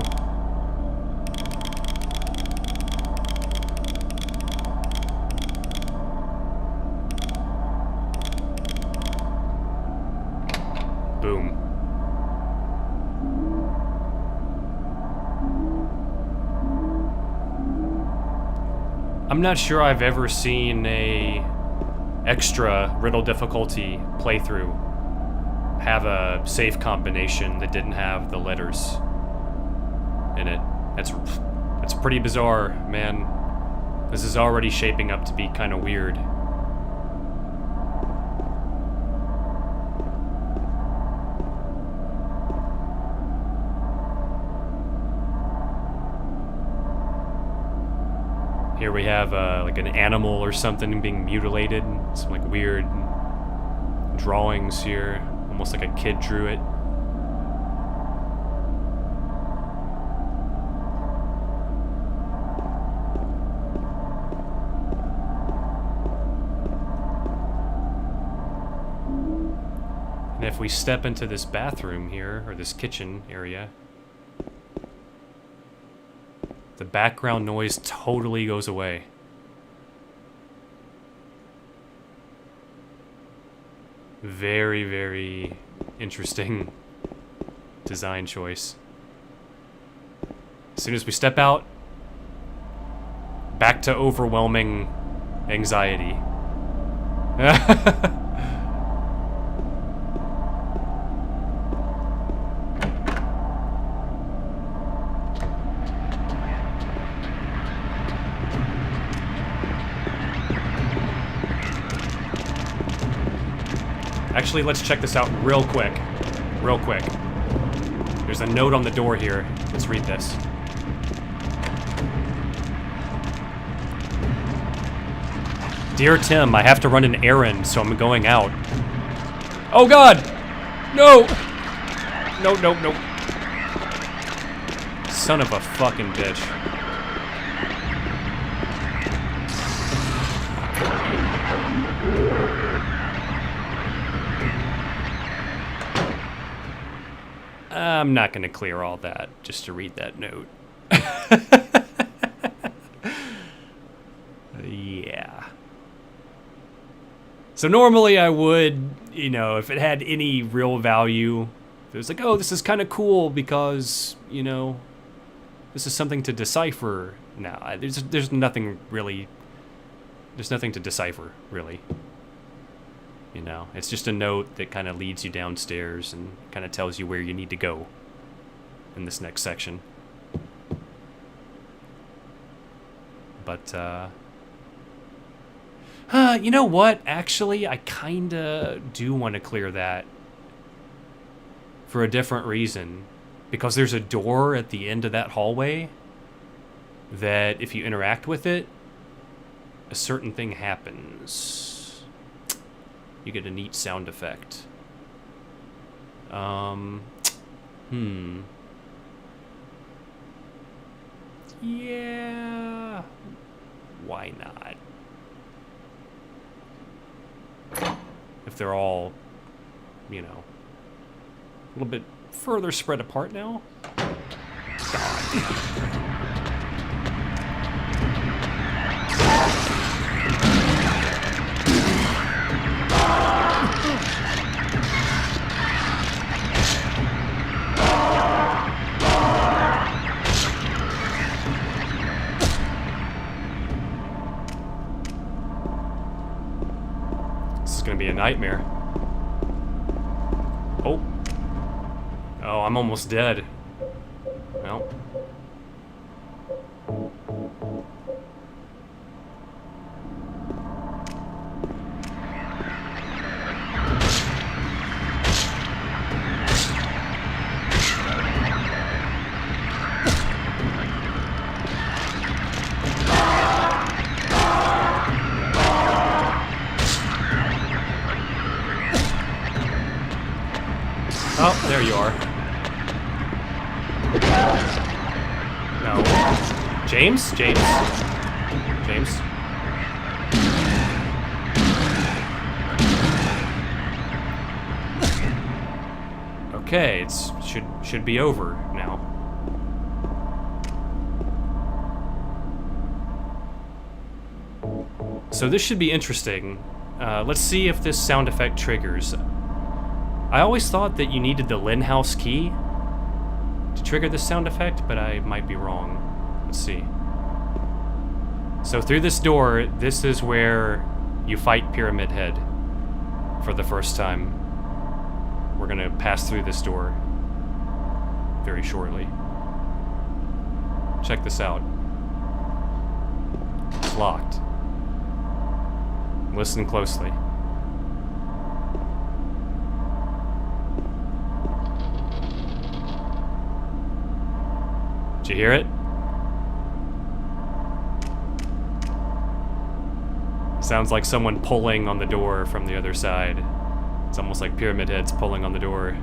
Boom. I'm not sure I've ever seen a extra Riddle difficulty playthrough have a save combination that didn't have the letters in it. That's pretty bizarre, man. This is already shaping up to be kind of weird. Here we have like an animal or something being mutilated. Some like weird drawings here, almost like a kid drew it. And if we step into this bathroom here, or this kitchen area, the background noise totally goes away. Very, very interesting design choice. As soon as we step out, back to overwhelming anxiety. Actually, let's check this out real quick. Real quick. There's a note on the door here. Let's read this. Dear Tim, I have to run an errand, so I'm going out. Oh God! No! No, no, no. Son of a fucking bitch. I'm not going to clear all that just to read that note. Yeah. So normally I would, you know, if it had any real value, if it was like, oh, this is kind of cool because, you know, this is something to decipher. No, there's nothing really, there's nothing to decipher, really. You know, it's just a note that kind of leads you downstairs and kind of tells you where you need to go in this next section. But, you know what? Actually, I kind of do want to clear that for a different reason. Because there's a door at the end of that hallway that if you interact with it, a certain thing happens. You get a neat sound effect. Yeah. Why not? If they're all, you know, a little bit further spread apart now. This is gonna be a nightmare. Oh. Oh, I'm almost dead. Well. Oh, there you are. No. James? James? James? Okay, it's should be over now. So this should be interesting. Let's see if this sound effect triggers. I always thought that you needed the Lin House key to trigger this sound effect, but I might be wrong. Let's see. So through this door, this is where you fight Pyramid Head for the first time. We're gonna pass through this door very shortly. Check this out. It's locked. Listen closely. Did you hear it? Sounds like someone pulling on the door from the other side. It's almost like Pyramid Head's pulling on the door.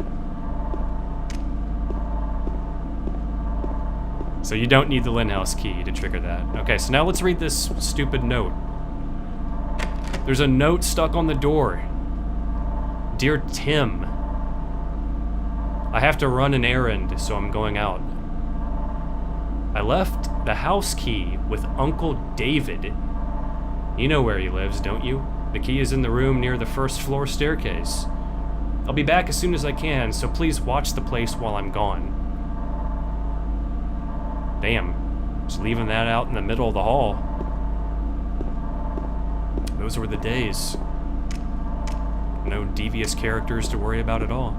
So you don't need the Lin House key to trigger that. Okay, so now let's read this stupid note. There's a note stuck on the door. Dear Tim, I have to run an errand, so I'm going out. I left the house key with Uncle David. You know where he lives, don't you? The key is in the room near the first floor staircase. I'll be back as soon as I can, so please watch the place while I'm gone. Damn, just leaving that out in the middle of the hall. Those were the days. No devious characters to worry about at all.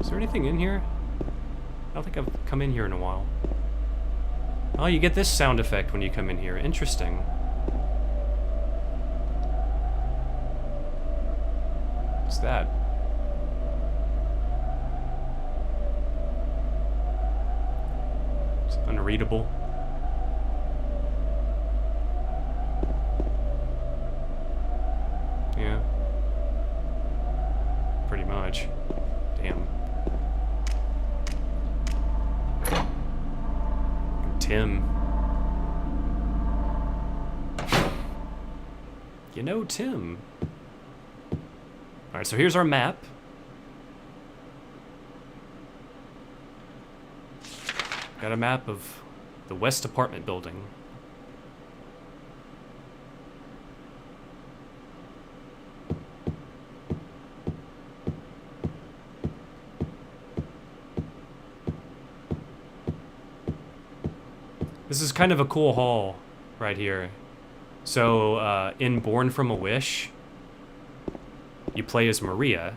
Is there anything in here? I don't think I've come in here in a while. Oh, you get this sound effect when you come in here. Interesting. What's that? It's unreadable. Yeah. Pretty much. Damn. Tim. You know Tim. Alright, so here's our map. Got a map of the West apartment building. This is kind of a cool hall right here. So, in Born from a Wish, you play as Maria.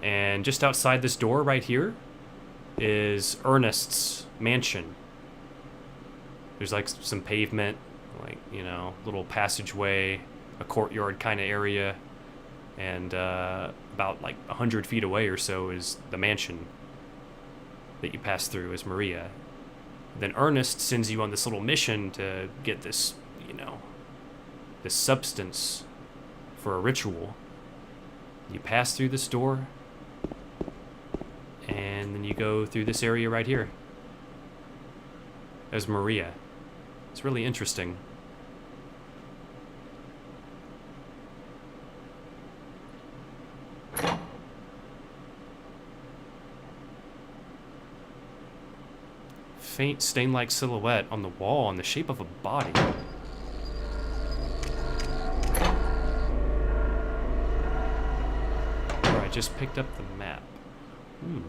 And just outside this door right here is Ernest's mansion. There's like some pavement, like, you know, little passageway, a courtyard kind of area. And about like 100 feet away or so is the mansion that you pass through as Maria. Then Ernest sends you on this little mission to get this, you know, this substance for a ritual. You pass through this door, and then you go through this area right here as Maria. It's really interesting. Faint stain-like silhouette on the wall in the shape of a body. Or I just picked up the map. Ooh.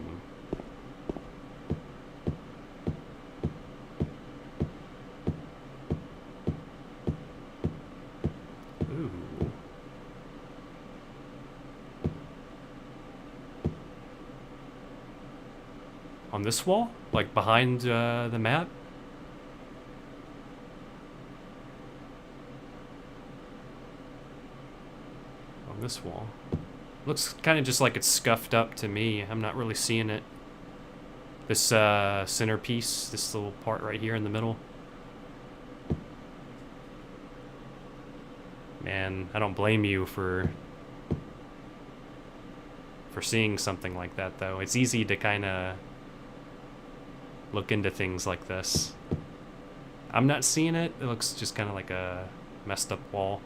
On this wall? Like behind the map? On this wall. Looks kind of just like it's scuffed up to me. I'm not really seeing it. This centerpiece, this little part right here in the middle. Man, I don't blame you for seeing something like that, though. It's easy to kind of look into things like this. I'm not seeing it. It looks just kind of like a messed up wall.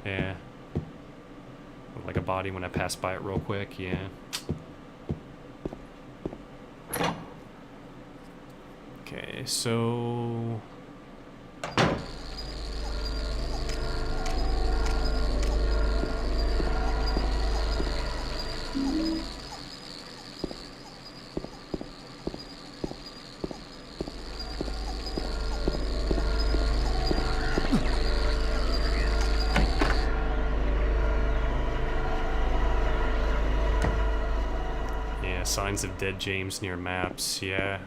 Yeah. Looked like a body when I passed by it real quick, yeah. so... Yeah, signs of dead James near maps, yeah.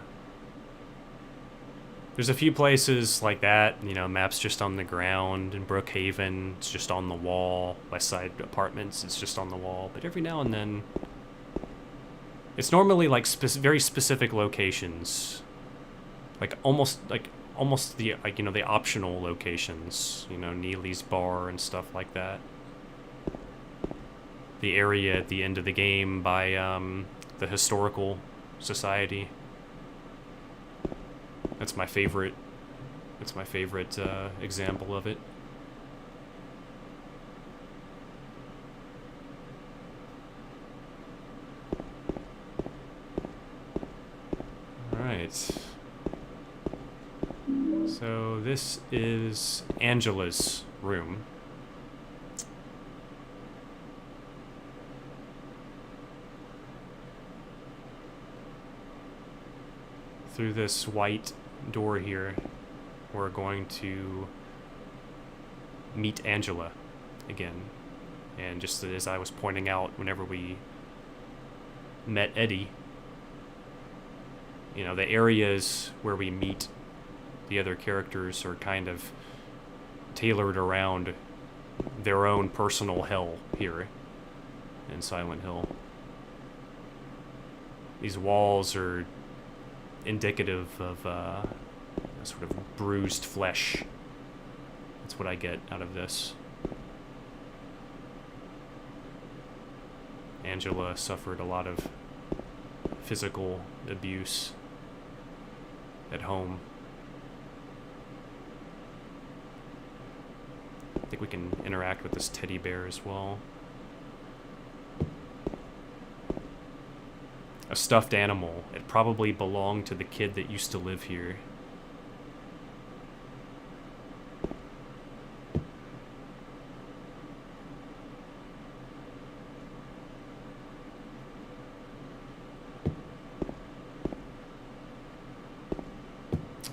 There's a few places like that, you know, maps just on the ground. In Brookhaven, it's just on the wall. West Side Apartments, it's just on the wall. But every now and then, it's normally like very specific locations, like almost the you know, the optional locations. You know, Neely's bar and stuff like that. The area at the end of the game by the Historical Society. That's my favorite. That's my favorite example of it. All right. So this is Angela's room. Through this white door here, we're going to meet Angela again. And just as I was pointing out, whenever we met Eddie, you know, the areas where we meet the other characters are kind of tailored around their own personal hell here in Silent Hill. These walls are indicative of sort of bruised flesh. That's what I get out of this. Angela suffered a lot of physical abuse at home. I think we can interact with this teddy bear as well. A stuffed animal. It probably belonged to the kid that used to live here.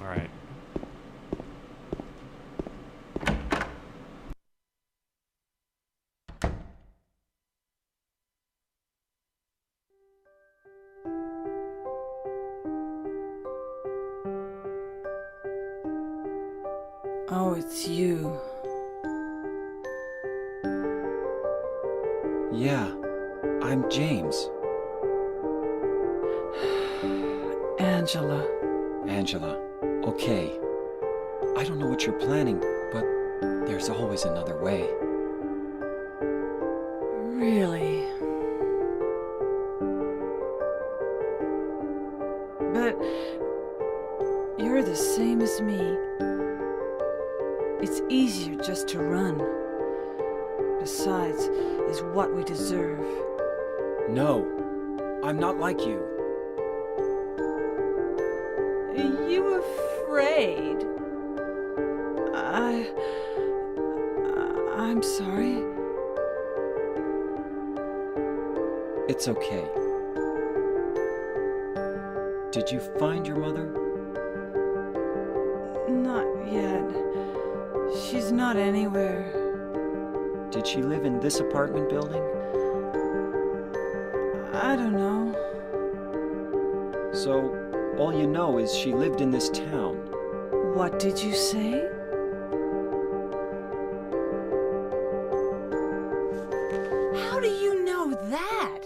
All right. Oh, it's you. Yeah, I'm James. Angela. Angela, okay. I don't know what you're planning, but there's always another way. Really? But you're the same as me. It's easier just to run. Besides, is what we deserve. No, I'm not like you. You afraid? I'm sorry. It's okay. Did you find your mother? Not yet. She's not anywhere. Did she live in this apartment building? I don't know. So, all you know is she lived in this town. What did you say? How do you know that?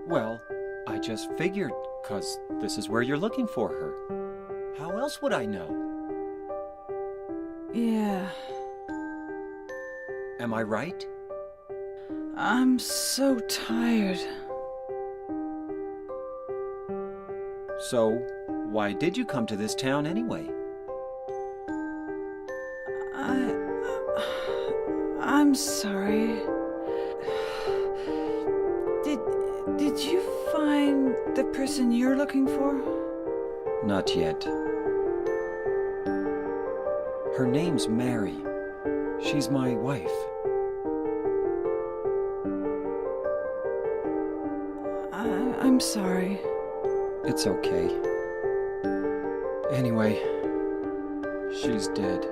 Well, I just figured, 'cause this is where you're looking for her. How else would I know? Yeah. Am I right? I'm so tired. So, why did you come to this town anyway? I'm sorry. Did you find the person you're looking for? Not yet. Her name's Mary. She's my wife. I'm sorry. It's okay. Anyway, she's dead.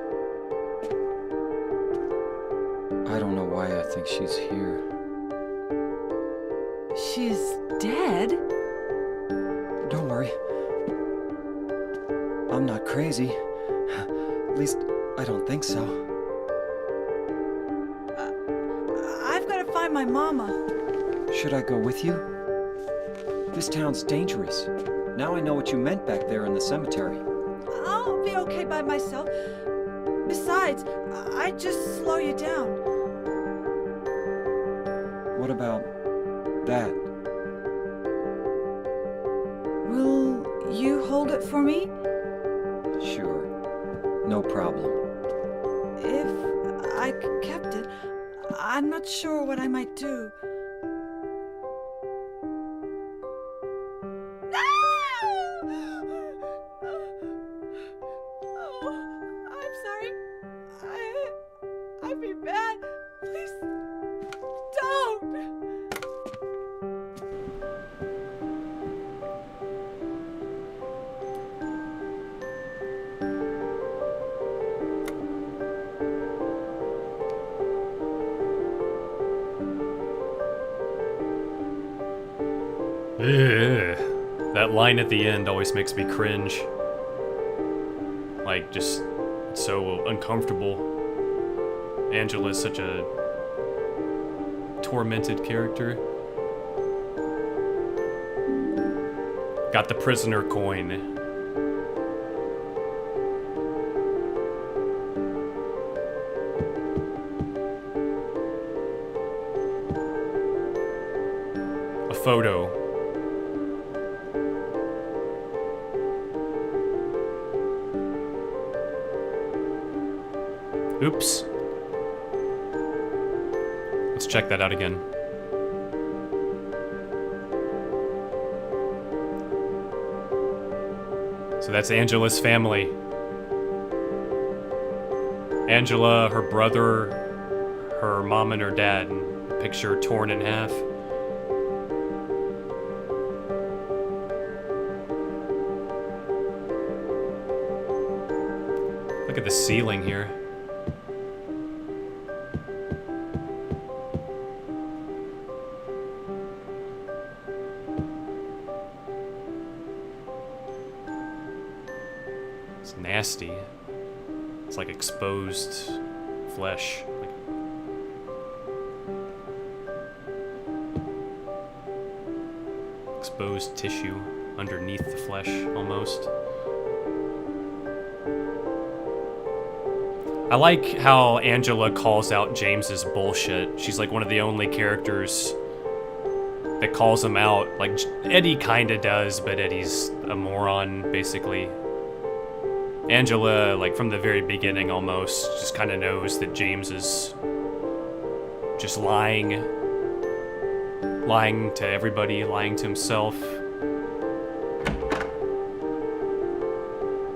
I don't know why I think she's here. She's dead? Don't worry. I'm not crazy. At least, I don't think so. I've got to find my mama. Should I go with you? This town's dangerous. Now I know what you meant back there in the cemetery. I'll be okay by myself. Besides, I'd just slow you down. What about that? Will you hold it for me? Sure. No problem. If I kept it, I'm not sure what I might do. I feel bad. Please don't. Ugh. That line at the end always makes me cringe. Like, just so uncomfortable. Angela's such a tormented character. Got the prisoner coin. A photo. Oops. Let's check that out again. So that's Angela's family. Angela, her brother, her mom and her dad. Picture torn in half. Look at the ceiling here. It's nasty. It's like exposed flesh. Like exposed tissue underneath the flesh, almost. I like how Angela calls out James's bullshit. She's like one of the only characters that calls him out. Like, Eddie kinda does, but Eddie's a moron, basically. Angela, like from the very beginning almost, just kind of knows that James is just lying to everybody, lying to himself.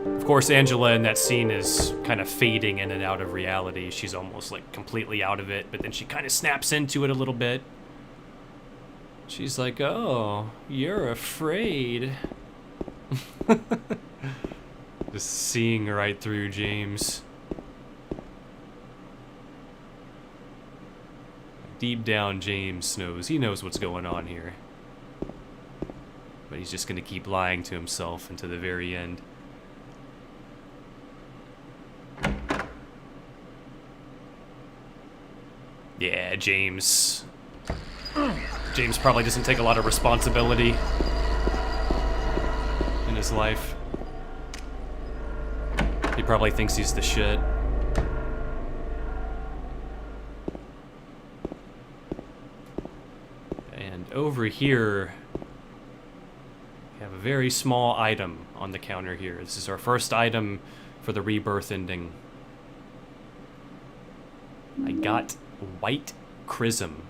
Of course, Angela in that scene is kind of fading in and out of reality. She's almost like completely out of it, but then she kind of snaps into it a little bit. She's like, oh, you're afraid. Just seeing right through James. Deep down, James knows. He knows what's going on here. But he's just gonna keep lying to himself until the very end. Yeah, James. James probably doesn't take a lot of responsibility in his life. He probably thinks he's the shit. And over here, we have a very small item on the counter here. This is our first item for the rebirth ending. I got white chrism.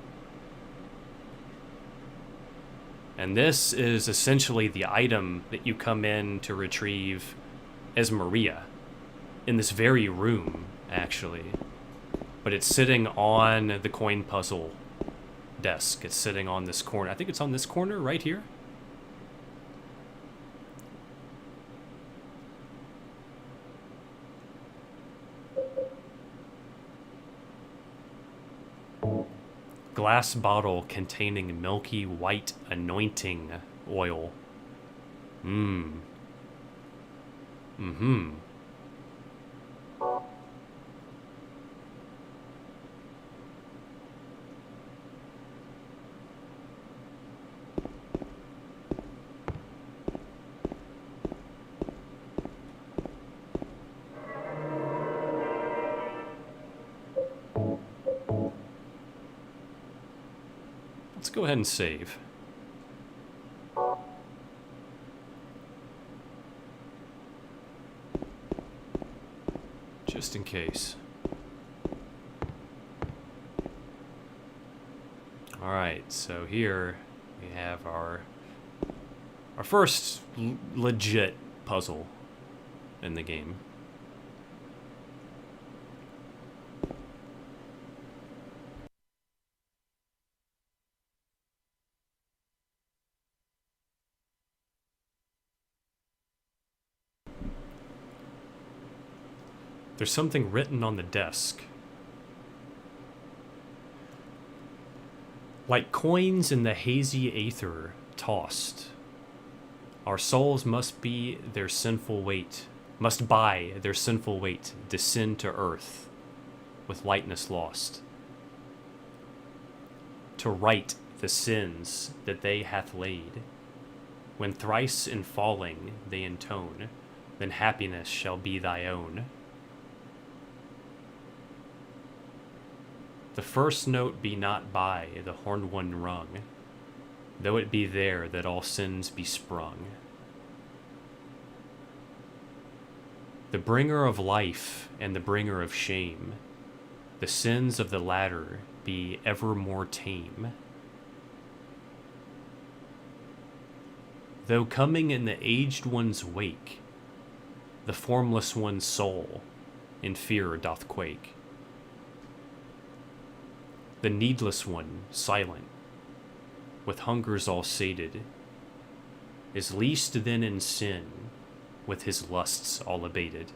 And this is essentially the item that you come in to retrieve as Maria. in this very room, actually. But it's sitting on the coin puzzle desk. It's sitting on this corner. I think it's on this corner right here. Glass bottle containing milky white anointing oil. Mm-hmm. Let's go ahead and save. Just in case. Alright, so here we have our first legit puzzle in the game. There's something written on the desk. Like coins in the hazy aether tossed, our souls must by their sinful weight, descend to earth, with lightness lost. To right the sins that they hath laid, when thrice in falling they intone, then happiness shall be thy own. The first note be not by the horned one rung, though it be there that all sins be sprung. The bringer of life and the bringer of shame, the sins of the latter be ever more tame. Though coming in the aged one's wake, the formless one's soul in fear doth quake. The needless one, silent, with hungers all sated, is least then in sin, with his lusts all abated.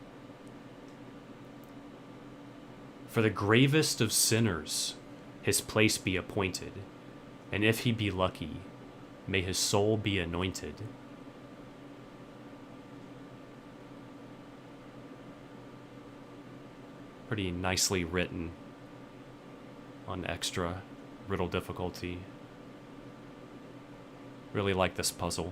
For the gravest of sinners, his place be appointed, and if he be lucky, may his soul be anointed. Pretty nicely written. On extra riddle difficulty. Really like this puzzle.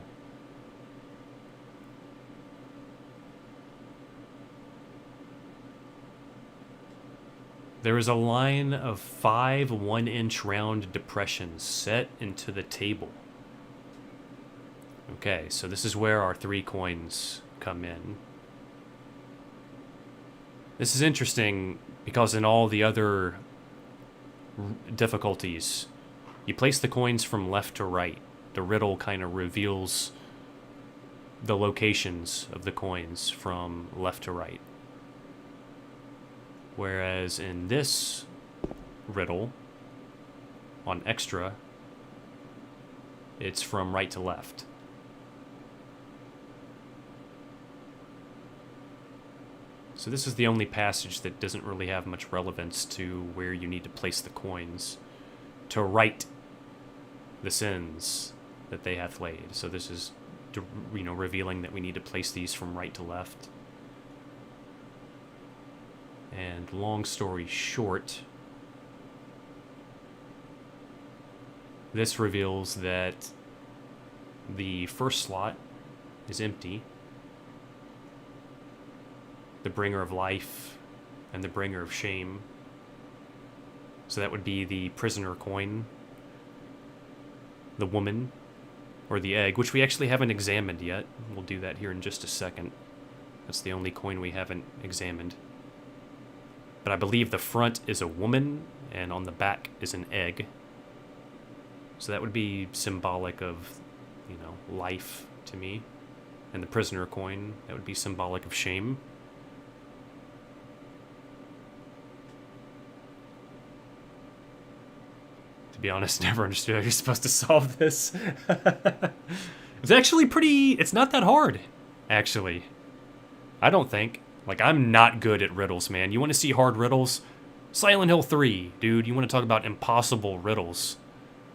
There is a line of 5 1-inch round depressions set into the table. Okay, so this is where our 3 coins come in. This is interesting because in all the other difficulties, you place the coins from left to right. The riddle kind of reveals the locations of the coins from left to right. Whereas in this riddle, on extra, it's from right to left. So this is the only passage that doesn't really have much relevance to where you need to place the coins to right the sins that they hath laid. So this is, revealing that we need to place these from right to left. And long story short, this reveals that the first slot is empty. The bringer of life and the bringer of shame. So that would be the prisoner coin, the woman, or the egg, which we actually haven't examined yet. We'll do that here in just a second. That's the only coin we haven't examined. But I believe the front is a woman, and on the back is an egg. So that would be symbolic of, life to me. And the prisoner coin, that would be symbolic of shame. To be honest, never understood how you're supposed to solve this. It's actually it's not that hard, actually. I don't think. Like, I'm not good at riddles, man. You want to see hard riddles? Silent Hill 3, dude. You want to talk about impossible riddles.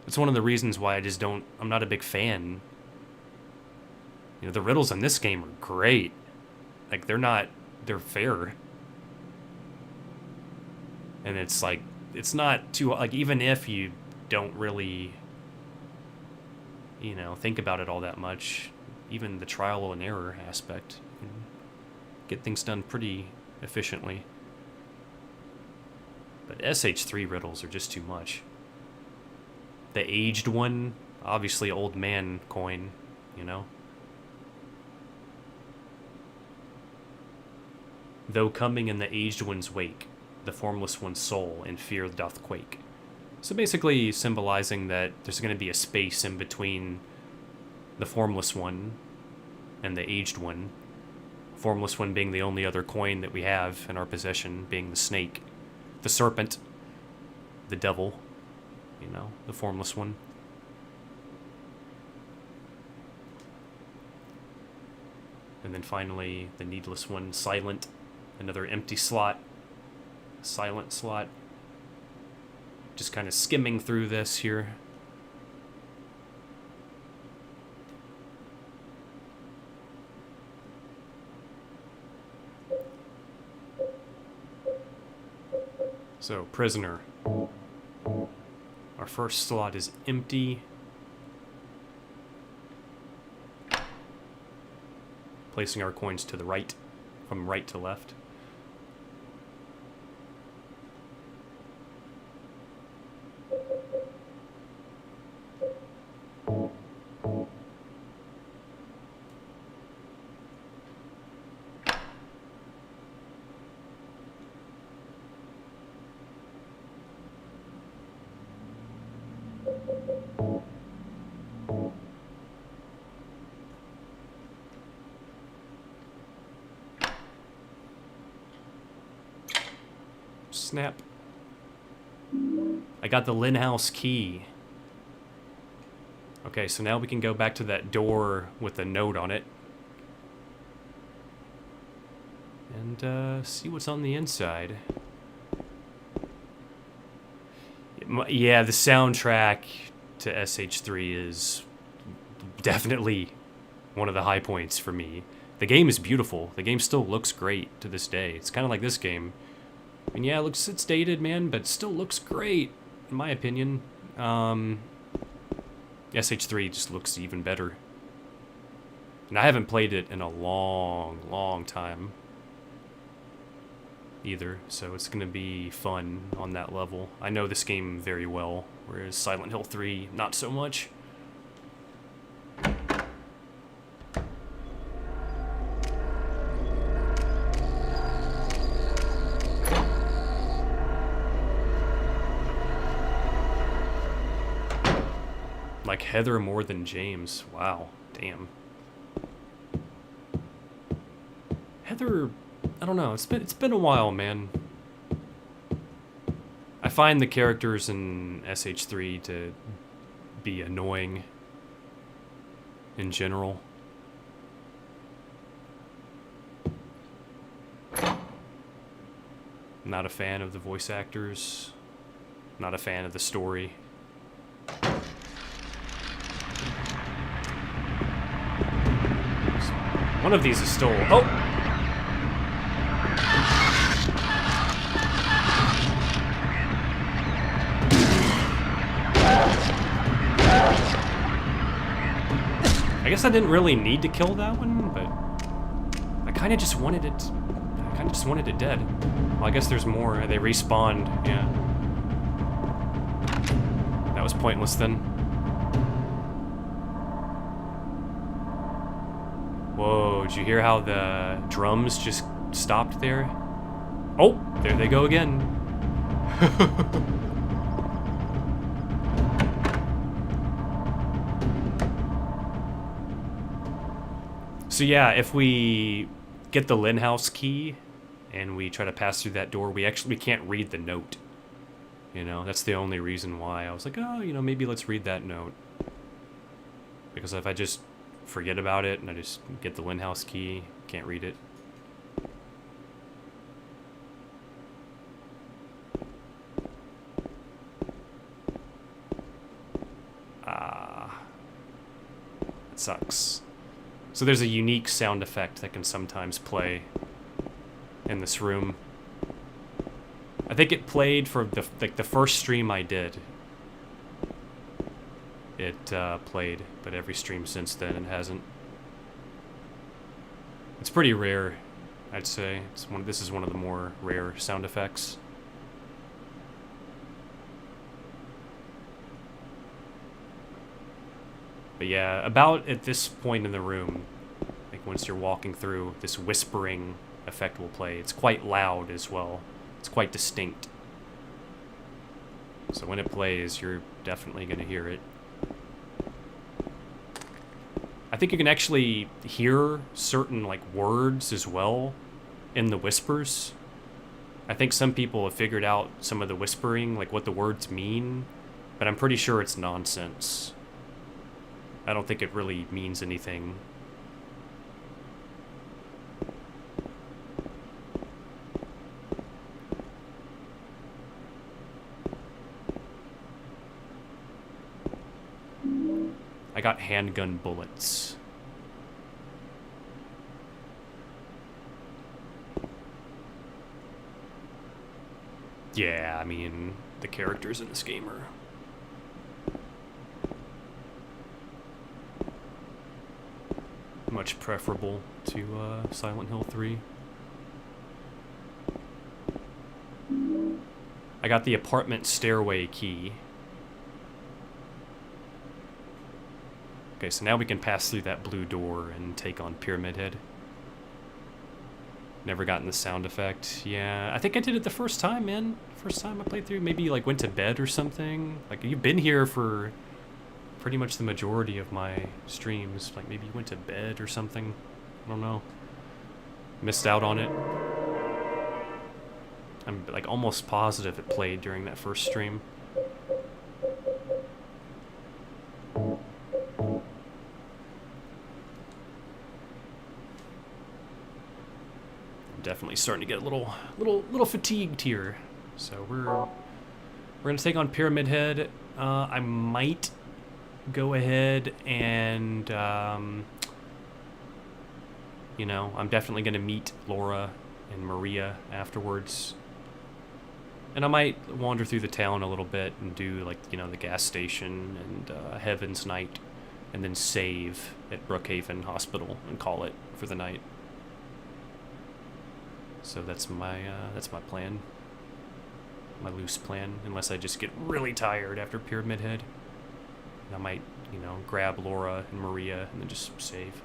It's one of the reasons why I'm not a big fan. You know, the riddles in this game are great. Like, they're fair. And it's like, it's not too, like, even if you don't really, you know, think about it all that much, even the trial and error aspect, you can get things done pretty efficiently. But SH3 riddles are just too much. The aged one, obviously old man coin, you know? Though coming in the aged one's wake, the formless one's soul in fear doth quake. So basically symbolizing that there's going to be a space in between the formless one and the aged one. Formless one being the only other coin that we have in our possession, being the snake, the serpent, the devil, you know, the formless one. And then finally, the needless one, silent, another empty slot, silent slot. Just kind of skimming through this here. So, prisoner. Our first slot is empty. Placing our coins to the right, from right to left. Snap. I got the Lynn House key. Okay, so now we can go back to that door with a note on it. And see what's on the inside. Yeah, the soundtrack to SH3 is definitely one of the high points for me. The game is beautiful. The game still looks great to this day. It's kind of like this game. I mean, yeah, it's dated, man, but it still looks great, in my opinion. SH3 just looks even better. And I haven't played it in a long, long time either, so it's going to be fun on that level. I know this game very well, whereas Silent Hill 3, not so much. Like Heather more than James. Wow. Damn. Heather, I don't know. It's been a while, man. I find the characters in SH3 to be annoying in general. Not a fan of the voice actors. Not a fan of the story. One of these is still... Oh! I guess I didn't really need to kill that one, but I kind of just wanted it... I kind of just wanted it dead. Well, I guess there's more. They respawned, yeah. That was pointless then. Whoa, did you hear how the drums just stopped there? Oh, there they go again. So yeah, if we get the Lynn House key and we try to pass through that door, we can't read the note. You know, that's the only reason why I was like, oh, you know, maybe let's read that note. Because if I just forget about it and I just get the Lynn House key, can't read it. It sucks. So there's a unique sound effect that can sometimes play in this room. I think it played for the first stream I did. It played, but every stream since then it hasn't. It's pretty rare, I'd say. This is one of the more rare sound effects. But yeah, about at this point in the room, like once you're walking through, this whispering effect will play. It's quite loud as well. It's quite distinct. So when it plays, you're definitely going to hear it. I think you can actually hear certain like words as well in the whispers. I think some people have figured out some of the whispering, like what the words mean, but I'm pretty sure it's nonsense. I don't think it really means anything. I got handgun bullets. Yeah, I mean, the characters in this game are much preferable to Silent Hill 3. I got the apartment stairway key. Okay, so now we can pass through that blue door and take on Pyramid Head. Never gotten the sound effect. Yeah, I think I did it the first time, man. First time I played through. Maybe like went to bed or something. Like you've been here for pretty much the majority of my streams. Like maybe you went to bed or something. I don't know. Missed out on it. I'm like almost positive it played during that first stream. Definitely starting to get a little fatigued here. So we're gonna take on Pyramid Head. I might go ahead and you know, I'm definitely gonna meet Laura and Maria afterwards. And I might wander through the town a little bit and do like, you know, the gas station and Heaven's Night, and then save at Brookhaven Hospital and call it for the night. So that's my plan. My loose plan, unless I just get really tired after Pyramid Head. And I might, you know, grab Laura and Maria and then just save.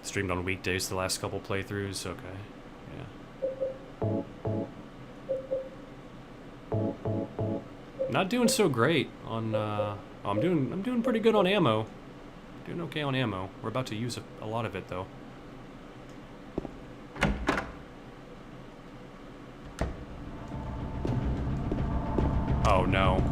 Streamed on weekdays the last couple playthroughs. Okay, yeah. Not doing so great on. I'm doing pretty good on ammo. Doing okay on ammo. We're about to use a lot of it though. Oh no.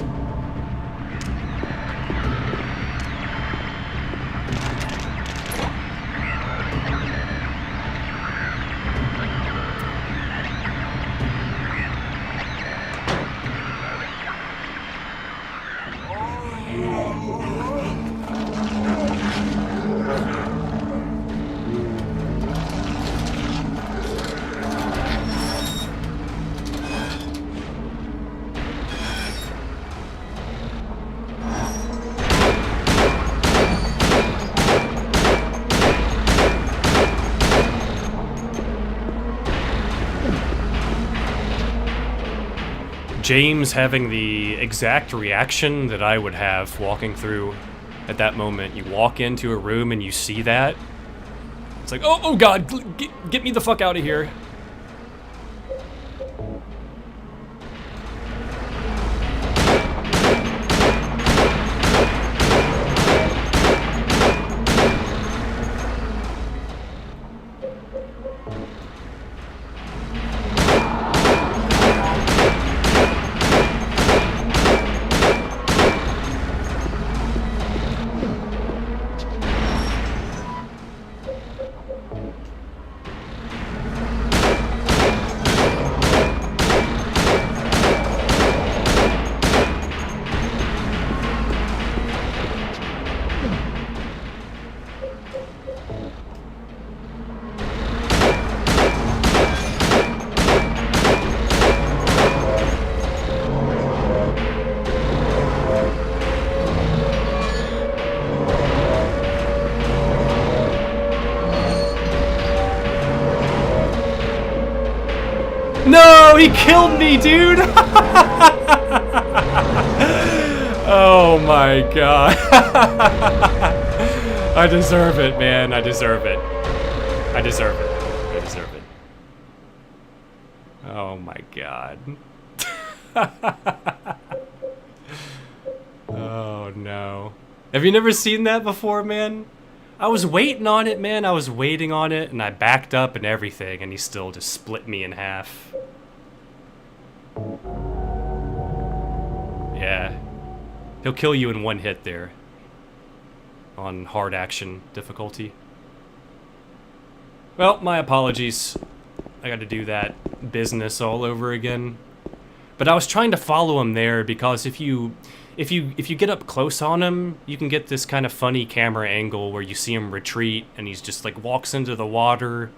James having the exact reaction that I would have walking through at that moment. You walk into a room and you see that. It's like, oh God, get me the fuck out of here. No, he killed me, dude! Oh my god. I deserve it, man. I deserve it. I deserve it. I deserve it. Oh my god. Oh no. Have you never seen that before, man? I was waiting on it, man. I was waiting on it, and I backed up and everything, and he still just split me in half. Yeah. He'll kill you in one hit there. On hard action difficulty. Well, my apologies. I gotta do that business all over again. But I was trying to follow him there because if you get up close on him, you can get this kind of funny camera angle where you see him retreat and he's just like walks into the water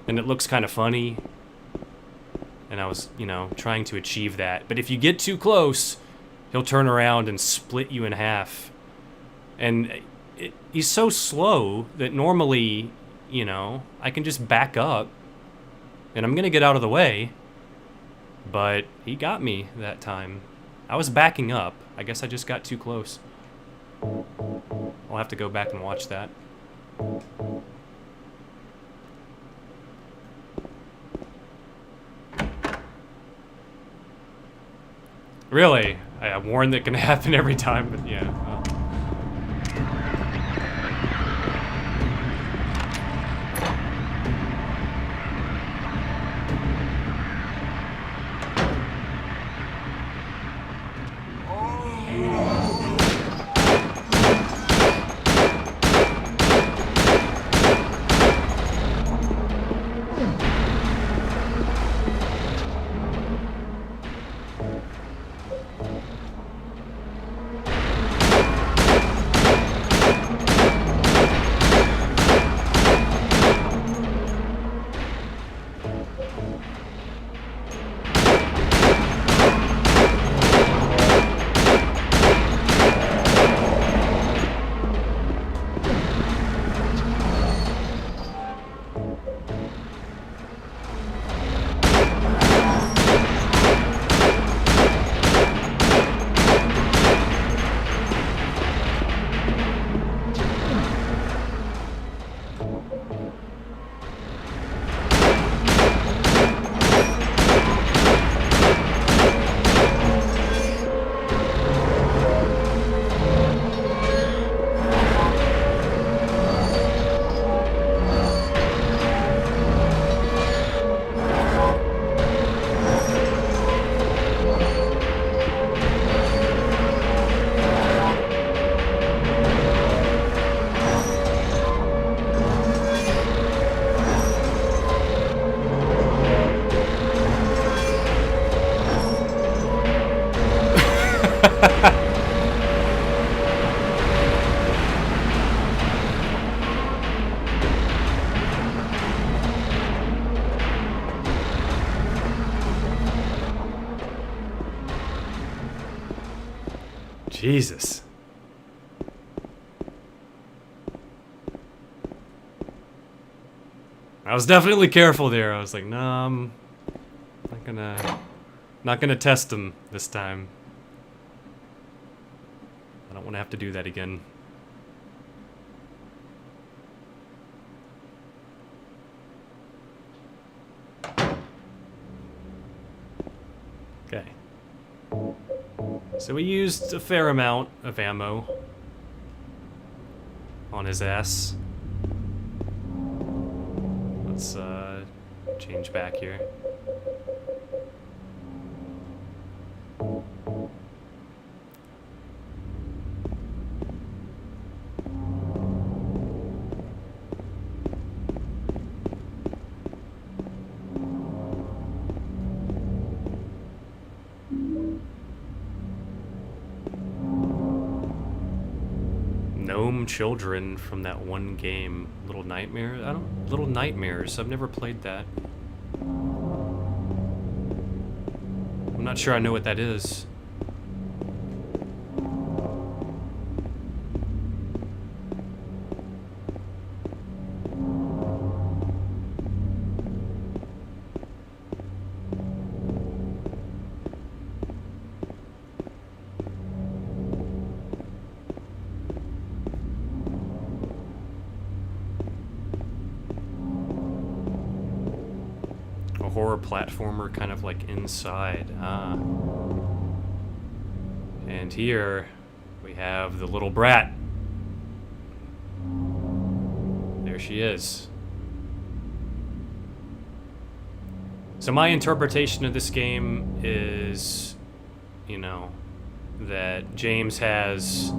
and it looks kind of funny. And I was, you know, trying to achieve that. But if you get too close, he'll turn around and split you in half. And he's so slow that normally, you know, I can just back up and I'm gonna get out of the way. But he got me that time. I was backing up. I guess I just got too close. I'll have to go back and watch that. Really? I warned that can happen every time, but yeah. Well. Jesus. I was definitely careful there. I was like, no, I'm not gonna test him this time. I don't want to have to do that again. Okay. So we used a fair amount of ammo on his ass. Let's change back here. Gnome children from that one game, Little Nightmares. Little Nightmares. I've never played that. I'm not sure I know what that is. horror platformer kind of like inside. Ah. And here we have the little brat. There she is. So my interpretation of this game is, you know, that James has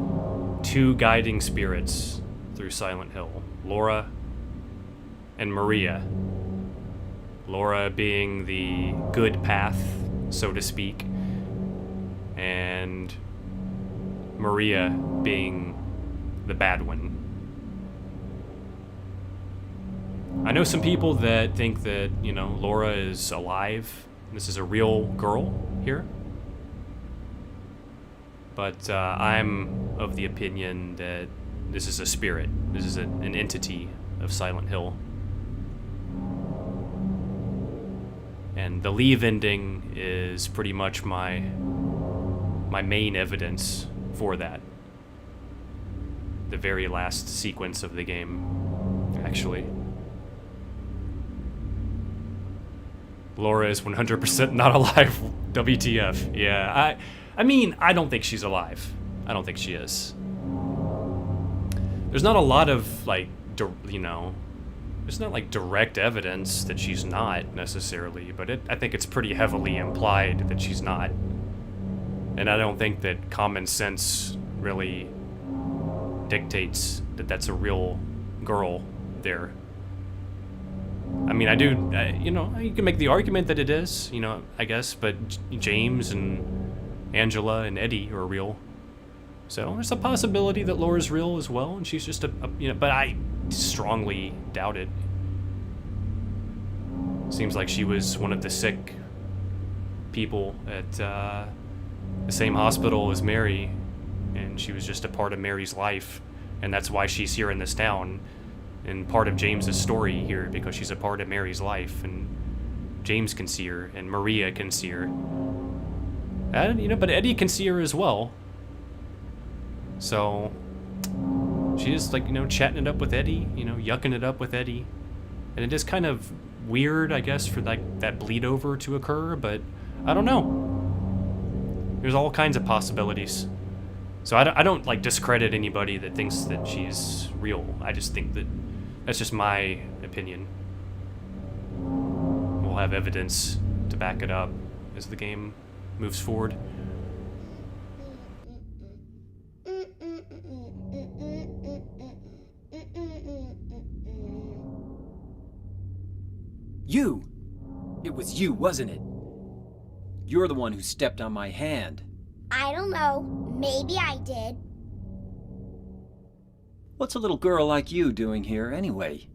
two guiding spirits through Silent Hill, Laura and Maria. Laura being the good path, so to speak, and Maria being the bad one. I know some people that think that, you know, Laura is alive. This is a real girl here. But I'm of the opinion that this is a spirit. This is an entity of Silent Hill. And the leave ending is pretty much my main evidence for that. The very last sequence of the game, actually. Laura is 100% not alive. WTF. Yeah, I mean, I don't think she's alive. I don't think she is. There's not a lot of, like, you know, there's not, like, direct evidence that she's not, necessarily, but I think it's pretty heavily implied that she's not. And I don't think that common sense really dictates that that's a real girl there. I mean, I do, you know, you can make the argument that it is, you know, I guess, but James and Angela and Eddie are real. So there's a possibility that Laura's real as well, and she's just you know, but I strongly doubt it. Seems like she was one of the sick people at the same hospital as Mary, and she was just a part of Mary's life, and that's why she's here in this town, and part of James's story here, because she's a part of Mary's life, and James can see her, and Maria can see her. And, you know, but Eddie can see her as well. So she's, like, you know, chatting it up with Eddie, you know, yucking it up with Eddie. And it is kind of weird, I guess, for, like, that bleed over to occur, but I don't know. There's all kinds of possibilities. So I don't, like, discredit anybody that thinks that she's real. I just think that that's just my opinion. We'll have evidence to back it up as the game moves forward. You! It was you, wasn't it? You're the one who stepped on my hand. I don't know. Maybe I did. What's a little girl like you doing here anyway?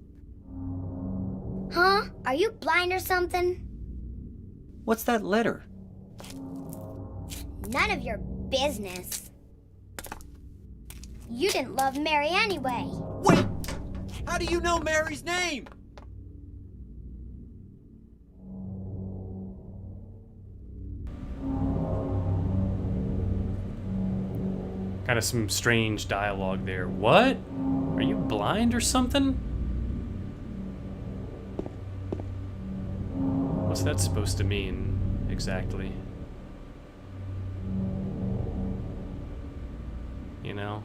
Huh? Are you blind or something? What's that letter? None of your business. You didn't love Mary anyway. Wait! How do you know Mary's name? Kind of some strange dialogue there. What? Are you blind or something? What's that supposed to mean, exactly? You know?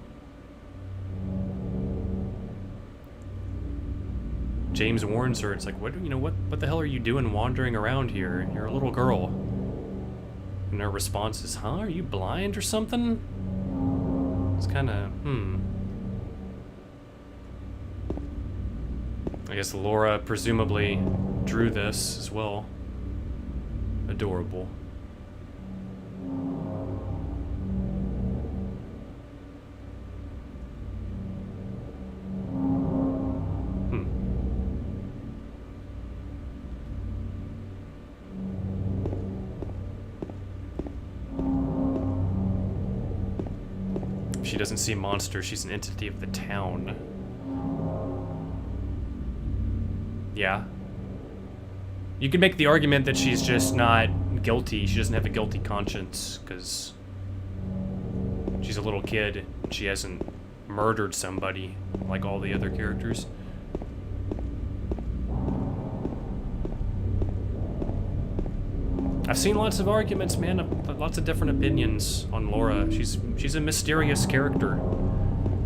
James warns her, it's like, what, you know, what the hell are you doing wandering around here? You're a little girl. And her response is, huh, are you blind or something? It's kind of, I guess Laura presumably drew this as well. Adorable. She doesn't see monsters, she's an entity of the town. Yeah. You could make the argument that she's just not guilty, she doesn't have a guilty conscience, because she's a little kid, and she hasn't murdered somebody like all the other characters. I've seen lots of arguments, man, lots of different opinions on Laura. She's a mysterious character.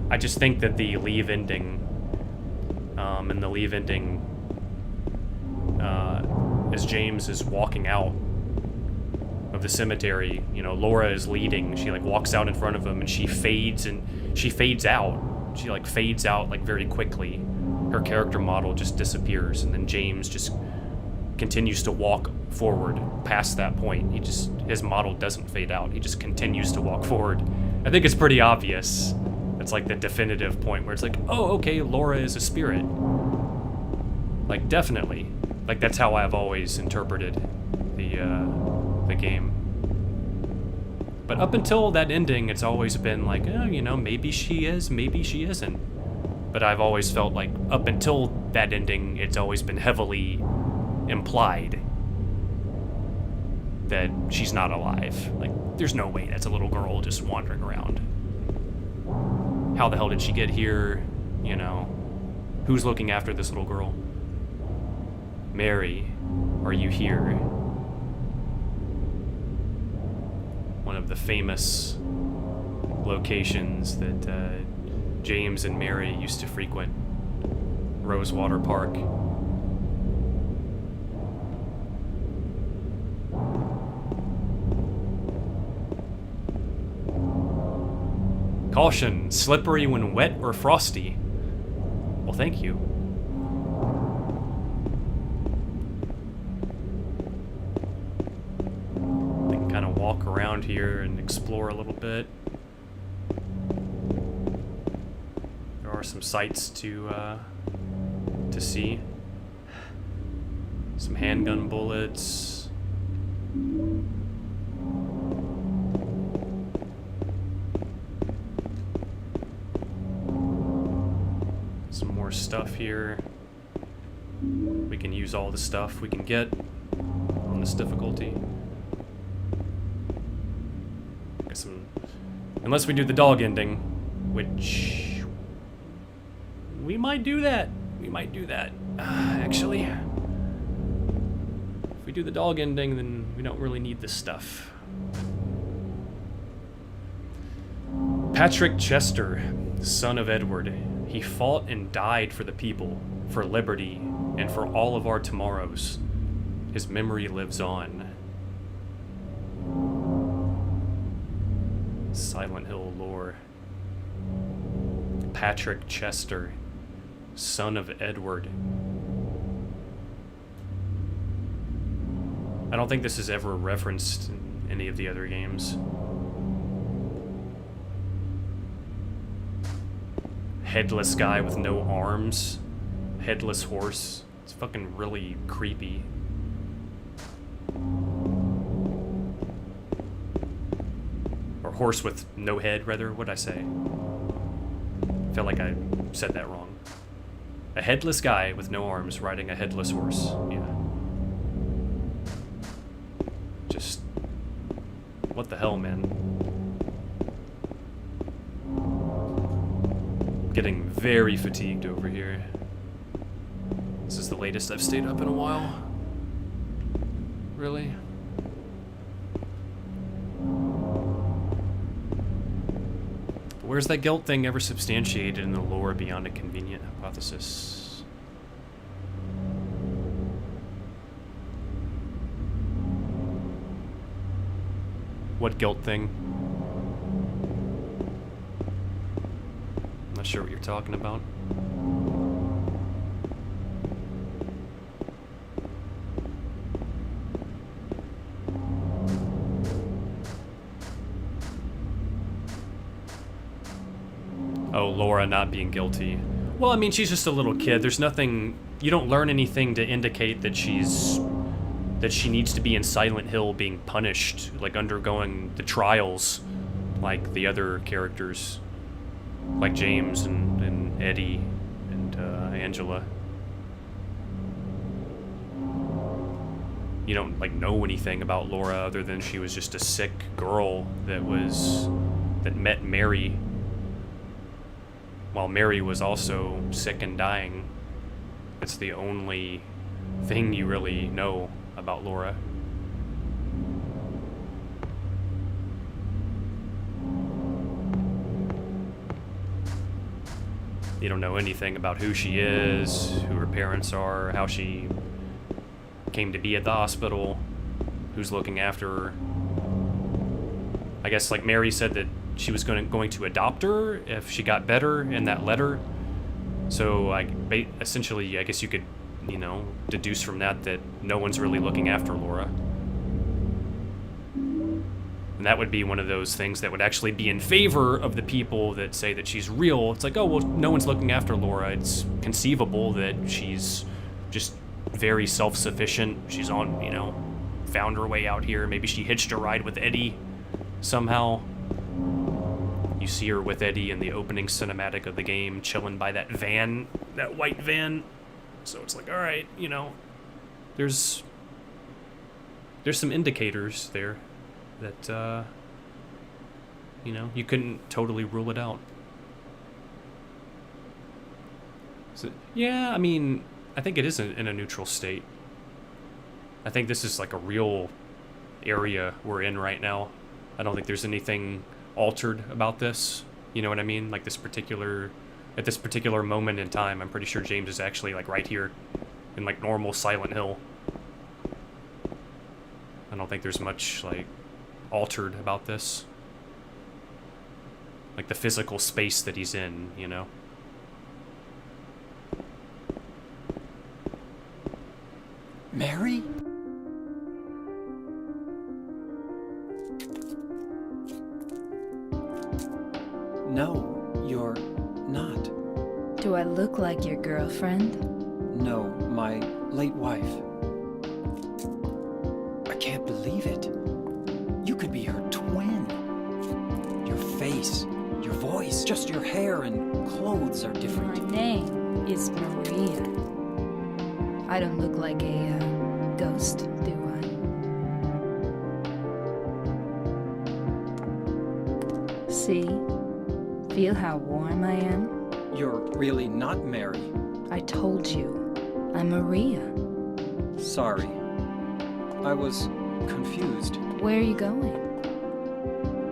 I just think that the Leave ending, and the Leave ending, as James is walking out of the cemetery, you know, Laura is leading. She like walks out in front of him, and she fades out. She like fades out like very quickly. Her character model just disappears, and then James just continues to walk forward past that point. His model doesn't fade out. He just continues to walk forward. I think it's pretty obvious. It's like the definitive point where it's like, oh, okay, Laura is a spirit. Like, definitely. Like, that's how I've always interpreted the game. But up until that ending, it's always been like, oh, you know, maybe she is, maybe she isn't. But I've always felt like up until that ending, it's always been heavily implied that she's not alive. Like, there's no way that's a little girl just wandering around. How the hell did she get here? You know, who's looking after this little girl? Mary, are you here? One of the famous locations that James and Mary used to frequent, Rosewater Park. Caution, slippery when wet or frosty. Well, thank you. I can kind of walk around here and explore a little bit. There are some sights to see. Some handgun bullets. Some more stuff here. We can use all the stuff we can get on this difficulty. Guess unless we do the dog ending, which we might do that. We might do that. Actually, if we do the dog ending, then we don't really need this stuff. Patrick Chester, son of Edward. He fought and died for the people, for liberty, and for all of our tomorrows. His memory lives on. Silent Hill lore. Patrick Chester, son of Edward. I don't think this is ever referenced in any of the other games. Headless guy with no arms. Headless horse. It's fucking really creepy. Or horse with no head, rather. What'd I say? I felt like I said that wrong. A headless guy with no arms riding a headless horse. Yeah. Just... what the hell, man? Getting very fatigued over here. This is the latest I've stayed up in a while. Really? But where's that guilt thing ever substantiated in the lore beyond a convenient hypothesis? What guilt thing? Not sure what you're talking about. Oh, Laura not being guilty. Well, I mean, she's just a little kid. There's nothing... you don't learn anything to indicate that she needs to be in Silent Hill being punished, like undergoing the trials like the other characters. Like James and Eddie and Angela. You don't like know anything about Laura other than she was just a sick girl that met Mary while Mary was also sick and dying. It's the only thing you really know about Laura. You don't know anything about who she is, who her parents are, how she came to be at the hospital, who's looking after her. I guess, like, Mary said that she was going to adopt her if she got better in that letter. So, essentially, I guess you could, you know, deduce from that no one's really looking after Laura. And that would be one of those things that would actually be in favor of the people that say that she's real. It's like, oh, well, no one's looking after Laura. It's conceivable that she's just very self-sufficient. She's on, you know, found her way out here. Maybe she hitched a ride with Eddie somehow. You see her with Eddie in the opening cinematic of the game, chilling by that van, that white van. So it's like, all right, you know, there's some indicators there that, you know, you couldn't totally rule it out. So, yeah, I mean, I think it is in a neutral state. I think this is like a real area we're in right now. I don't think there's anything altered about this. You know what I mean? Like at this particular moment in time, I'm pretty sure James is actually like right here in like normal Silent Hill. I don't think there's much like altered about this. Like the physical space that he's in, you know? Mary? No, you're not. Do I look like your girlfriend? No, my late wife. I can't believe it. You could be her twin. Your face, your voice, just your hair and clothes are different. My name is Maria. I don't look like a ghost, do I? See? Feel how warm I am? You're really not Mary. I told you, I'm Maria. Sorry. I was confused. Where are you going?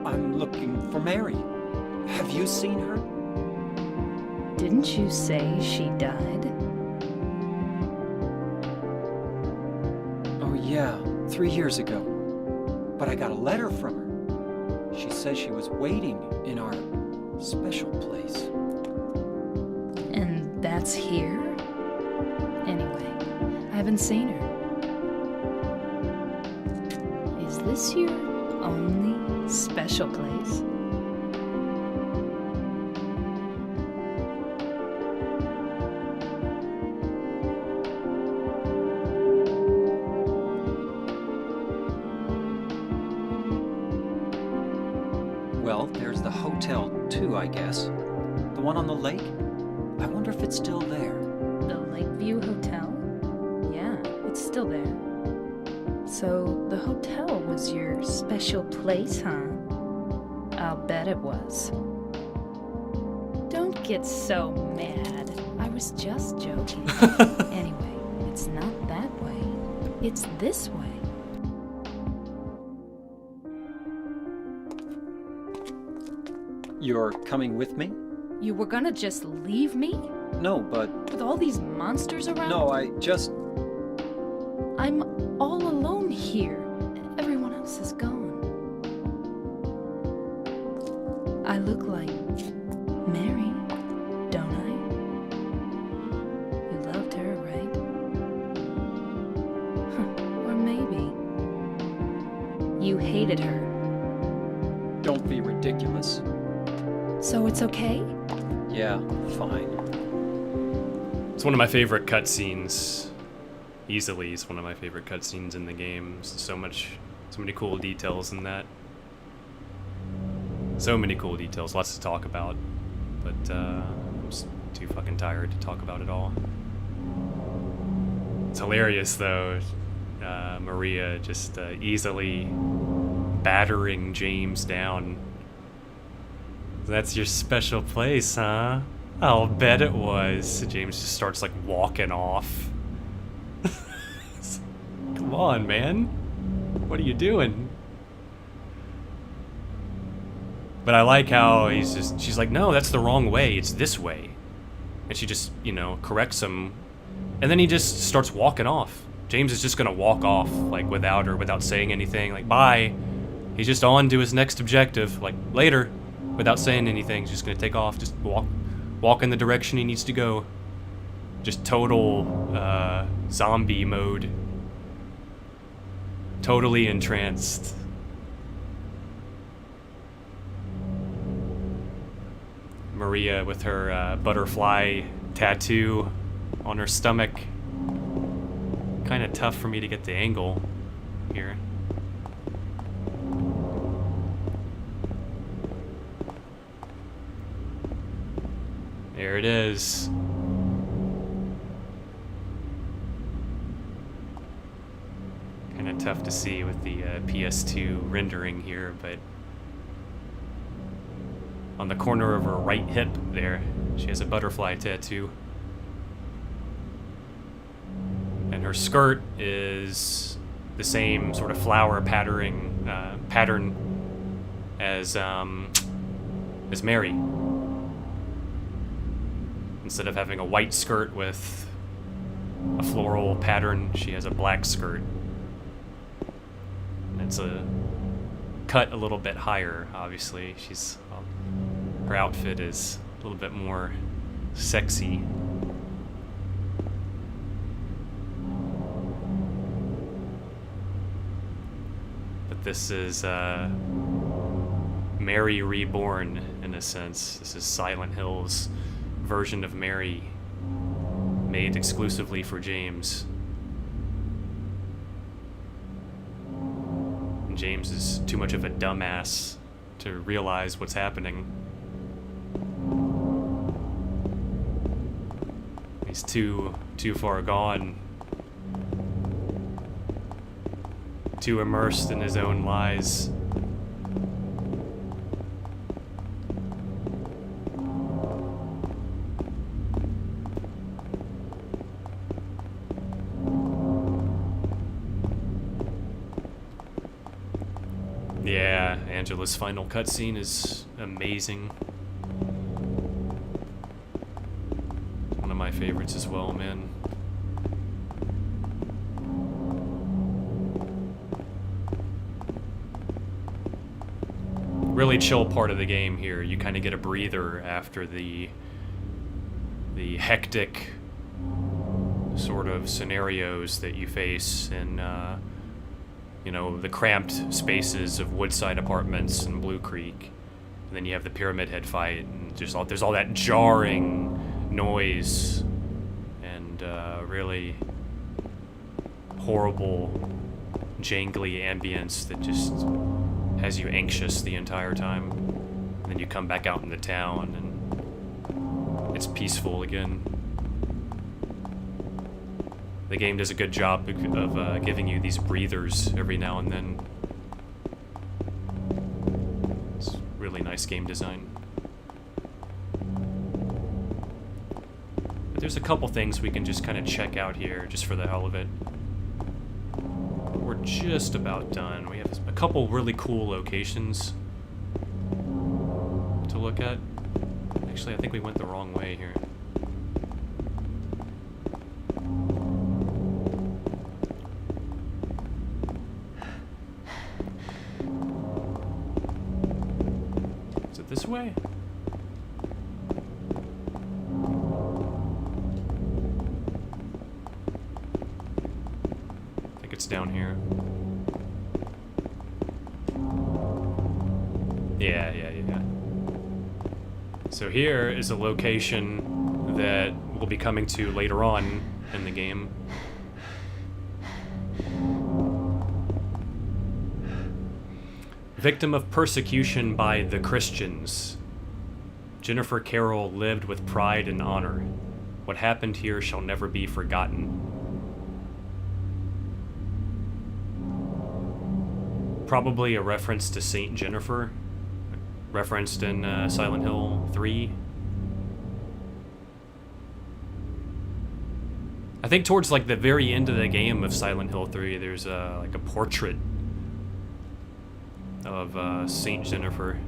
I'm looking for Mary. Have you seen her? Didn't you say she died? Oh yeah, 3 years ago. But I got a letter from her. She says she was waiting in our special place. And that's here? Anyway, I haven't seen her. Is this your only special place? Well, there's the hotel too, I guess. The one on the lake? I wonder if it's still there. The Lakeview Hotel? Yeah, it's still there. So, the hotel was your special place, huh? I'll bet it was. Don't get so mad. I was just joking. Anyway, it's not that way. It's this way. You're coming with me? You were gonna just leave me? No, but... With all these monsters around? No, I just... I'm all alone here. Everyone else is gone. I look like Mary, don't I? You loved her, right? Or maybe you hated her. Don't be ridiculous. So it's okay? Yeah, fine. It's one of my favorite cutscenes. Easily, it's one of my favorite cutscenes in the game. So many cool details in that. So many cool details, lots to talk about. But I'm just too fucking tired to talk about it all. It's hilarious though. Maria just easily battering James down. That's your special place, huh? I'll bet it was. James just starts like walking off. Come on, man. What are you doing? But I like how she's like, no, that's the wrong way. It's this way. And she just, corrects him. And then he just starts walking off. James is just gonna walk off, like, without saying anything. Like, bye. He's just on to his next objective. Like, later. Without saying anything. He's just gonna take off. Just walk in the direction he needs to go. Just total, zombie mode. Totally entranced. Maria with her butterfly tattoo on her stomach. Kind of tough for me to get the angle here. There it is. Kind of tough to see with the PS2 rendering here, but on the corner of her right hip there, she has a butterfly tattoo. And her skirt is the same sort of flower pattern as Mary. Instead of having a white skirt with a floral pattern, she has a black skirt. And it's cut a little bit higher, obviously. Her outfit is a little bit more sexy. But this is Mary Reborn, in a sense. This is Silent Hill's version of Mary, made exclusively for James. And James is too much of a dumbass to realize what's happening. He's too far gone, too immersed in his own lies. Yeah, Angela's final cutscene is amazing. One of my favorites as well, man. Really chill part of the game here. You kind of get a breather after the hectic sort of scenarios that you face in the cramped spaces of Woodside Apartments and Blue Creek. And then you have the Pyramid Head fight, and there's all that jarring noise and really horrible, jangly ambience that just has you anxious the entire time. And then you come back out into town and it's peaceful again. The game does a good job of giving you these breathers every now and then. It's really nice game design. But there's a couple things we can just kind of check out here, just for the hell of it. We're just about done. We have a couple really cool locations to look at. Actually, I think we went the wrong way here. Is it this way? I think it's down here. Yeah. So here is a location that we'll be coming to later on in the game. Victim of persecution by the Christians. Jennifer Carroll lived with pride and honor. What happened here shall never be forgotten. Probably a reference to Saint Jennifer, referenced in Silent Hill 3. I think towards like the very end of the game of Silent Hill 3, there's like a portrait of Saint Jennifer,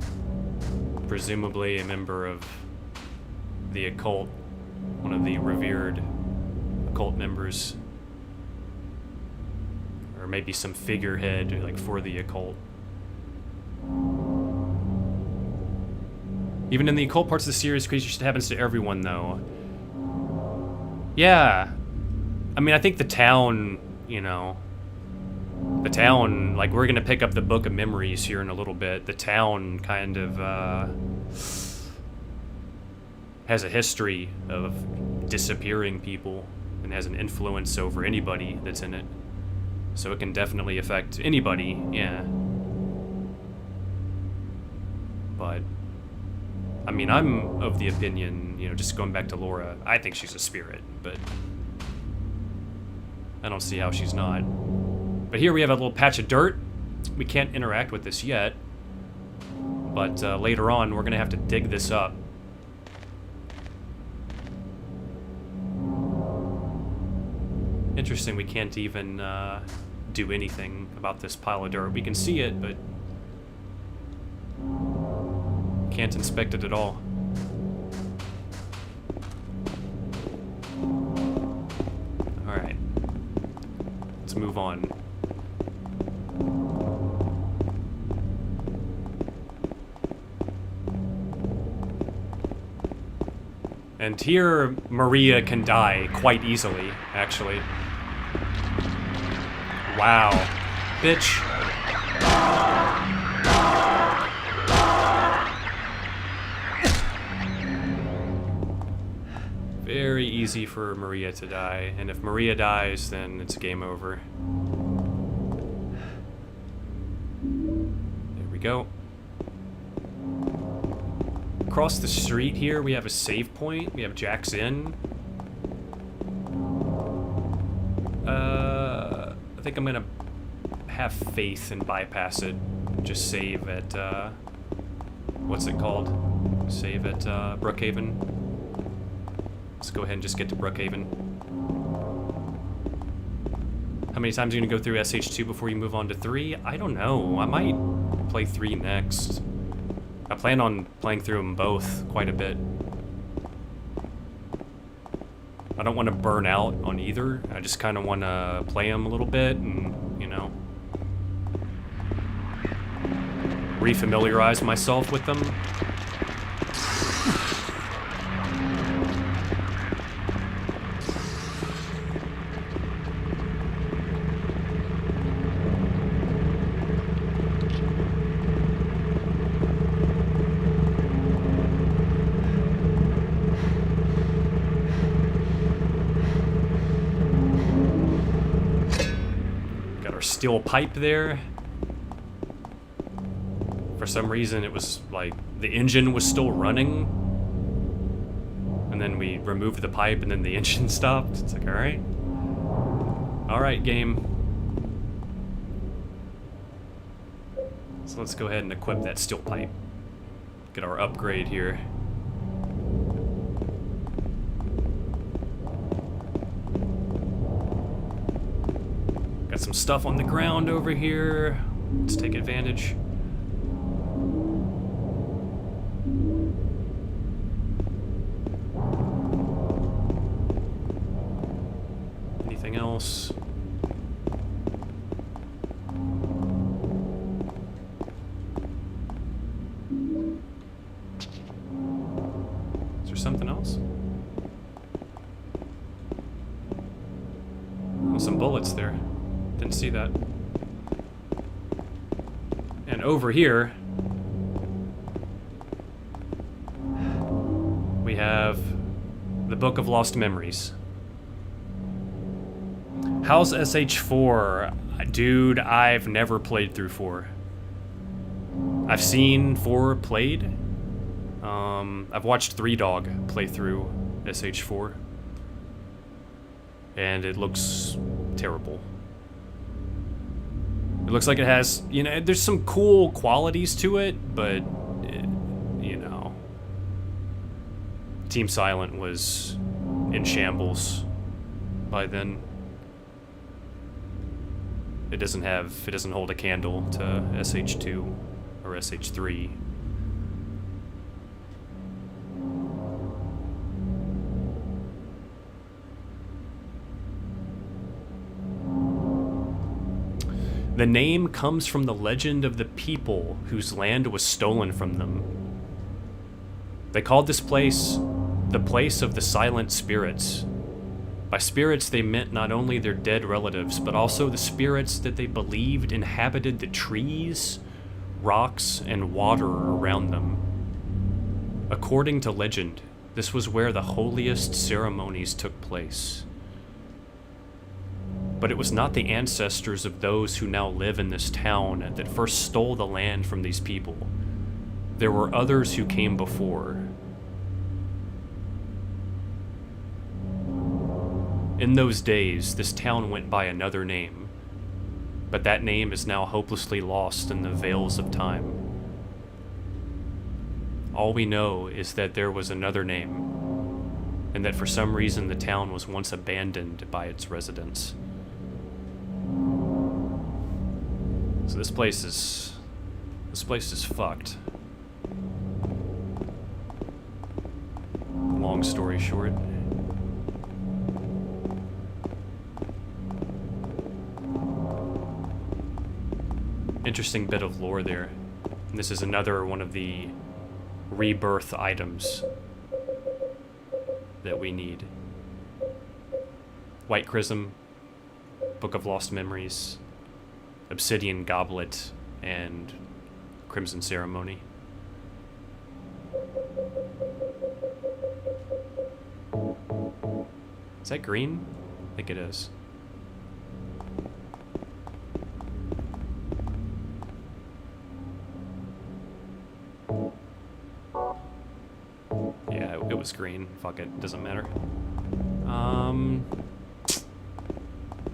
presumably a member of the occult one of the revered occult members. Or maybe some figurehead, like, for the occult. Even in the occult parts of the series, crazy shit happens to everyone, though. Yeah. I mean, I think the town, you know... The town, like, we're gonna pick up the Book of Memories here in a little bit. The town kind of, has a history of disappearing people and has an influence over anybody that's in it. So it can definitely affect anybody, yeah. But, I mean, I'm of the opinion, you know, just going back to Laura, I think she's a spirit, but I don't see how she's not. But here we have a little patch of dirt. We can't interact with this yet, but later on we're gonna have to dig this up. Interesting, we can't even do anything about this pile of dirt. We can see it, but can't inspect it at all. Alright. Let's move on. And here, Maria can die quite easily, actually. Wow. Bitch. Very easy for Maria to die, and if Maria dies, then it's game over. There we go. Across the street here, we have a save point. We have Jack's Inn. I think I'm gonna have faith and bypass it. Just save at, what's it called? Save at, Brookhaven. Let's go ahead and just get to Brookhaven. How many times are you gonna go through SH2 before you move on to 3? I don't know. I might play 3 next. I plan on playing through them both quite a bit. I don't want to burn out on either. I just kind of want to play them a little bit and, you know, refamiliarize myself with them. Steel pipe there. For some reason it was like the engine was still running, and then we removed the pipe and then the engine stopped. It's like, alright game. So let's go ahead and equip that steel pipe. Get our upgrade here. Got some stuff on the ground over here. Let's take advantage. Anything else? Is there something else? Oh, some bullets there. Didn't see that. And over here, we have the Book of Lost Memories. How's SH4? Dude, I've never played through 4. I've seen 4 played. I've watched 3 Dog play through SH4. And it looks terrible. It looks like it has, you know, there's some cool qualities to it, but, you know, Team Silent was in shambles by then. It doesn't hold a candle to SH2 or SH3. The name comes from the legend of the people whose land was stolen from them. They called this place the place of the silent spirits. By spirits, they meant not only their dead relatives, but also the spirits that they believed inhabited the trees, rocks, and water around them. According to legend, this was where the holiest ceremonies took place. But it was not the ancestors of those who now live in this town that first stole the land from these people. There were others who came before. In those days, this town went by another name, but that name is now hopelessly lost in the veils of time. All we know is that there was another name, and that for some reason the town was once abandoned by its residents. So this place is fucked. Long story short. Interesting bit of lore there. And this is another one of the rebirth items that we need. White Chrism, Book of Lost Memories, Obsidian Goblet, and Crimson Ceremony. Is that green? I think it is. Yeah, it was green. Fuck it, doesn't matter.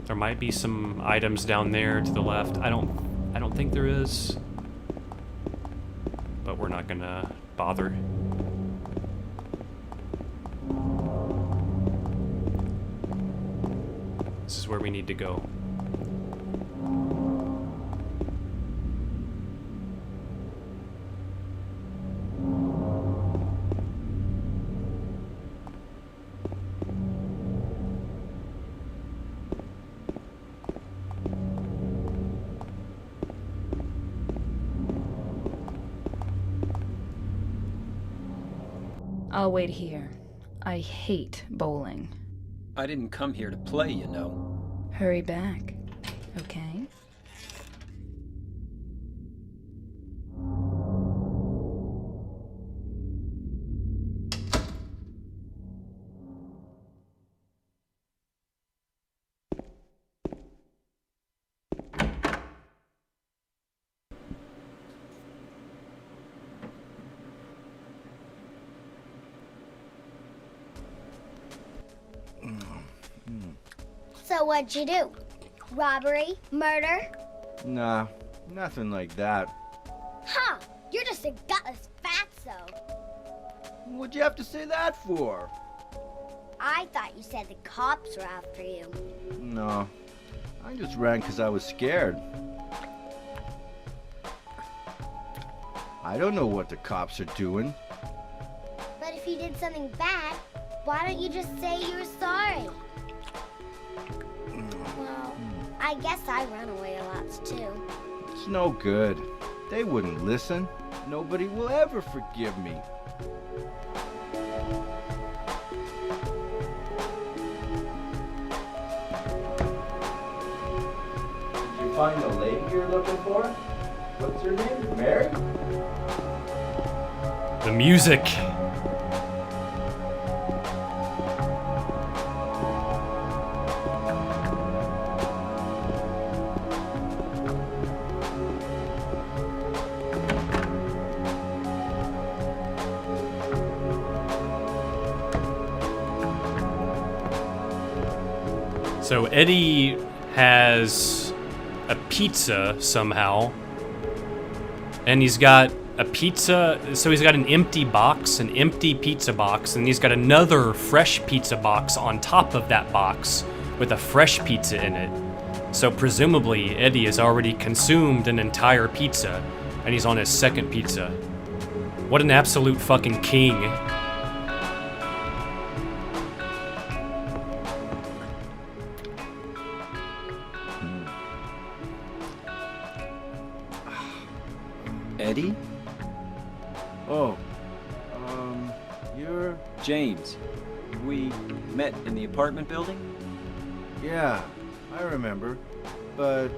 There might be some items down there to the left. I don't think there is. But we're not gonna bother. This is where we need to go. I'll wait here. I hate bowling. I didn't come here to play, you know. Hurry back, okay? So what'd you do? Robbery? Murder? Nah, nothing like that. Huh, you're just a gutless fatso. What'd you have to say that for? I thought you said the cops were after you. No, I just ran because I was scared. I don't know what the cops are doing. But if you did something bad, why don't you just say you were sorry? Well, I guess I run away a lot too. It's no good. They wouldn't listen. Nobody will ever forgive me. Did you find the lady you're looking for? What's her name? Mary? The music. So Eddie has a pizza somehow, and he's got a pizza, so he's got an empty box, an empty pizza box, and he's got another fresh pizza box on top of that box with a fresh pizza in it. So presumably Eddie has already consumed an entire pizza, and he's on his second pizza. What an absolute fucking king. You're... James. We met in the apartment building? Yeah, I remember. But...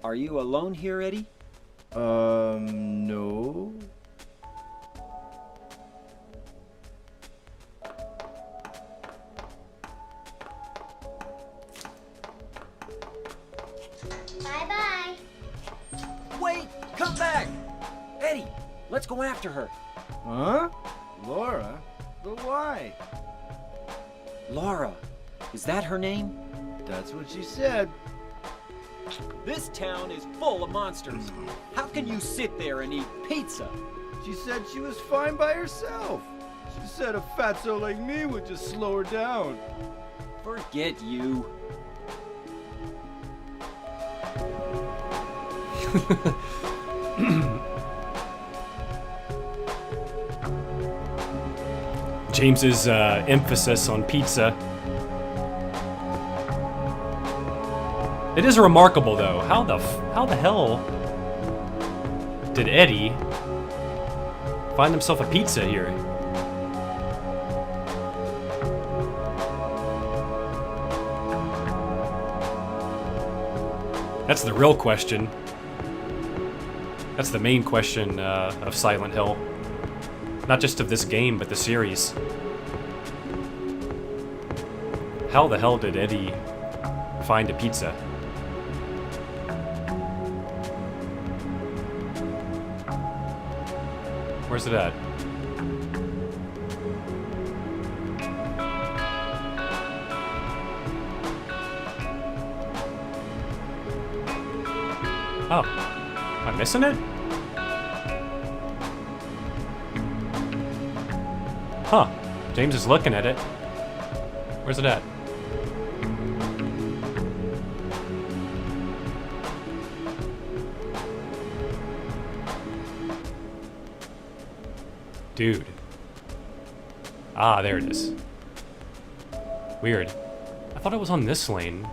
Are you alone here, Eddie? No. Bye-bye. Wait! Come back! Eddie, let's go after her. Huh? Laura? But why? Laura. Is that her name? That's what she said. This town is full of monsters. How can you sit there and eat pizza? She said she was fine by herself. She said a fatso like me would just slow her down. Forget you. James's emphasis on pizza. It is remarkable, though. How the hell did Eddie find himself a pizza here? That's the real question. That's the main question of Silent Hill. Not just of this game, but the series. How the hell did Eddie find a pizza? Where's it at? Oh. Am I missing it? Huh. James is looking at it. Where's it at? Dude. Ah, there it is. Weird. I thought it was on this lane.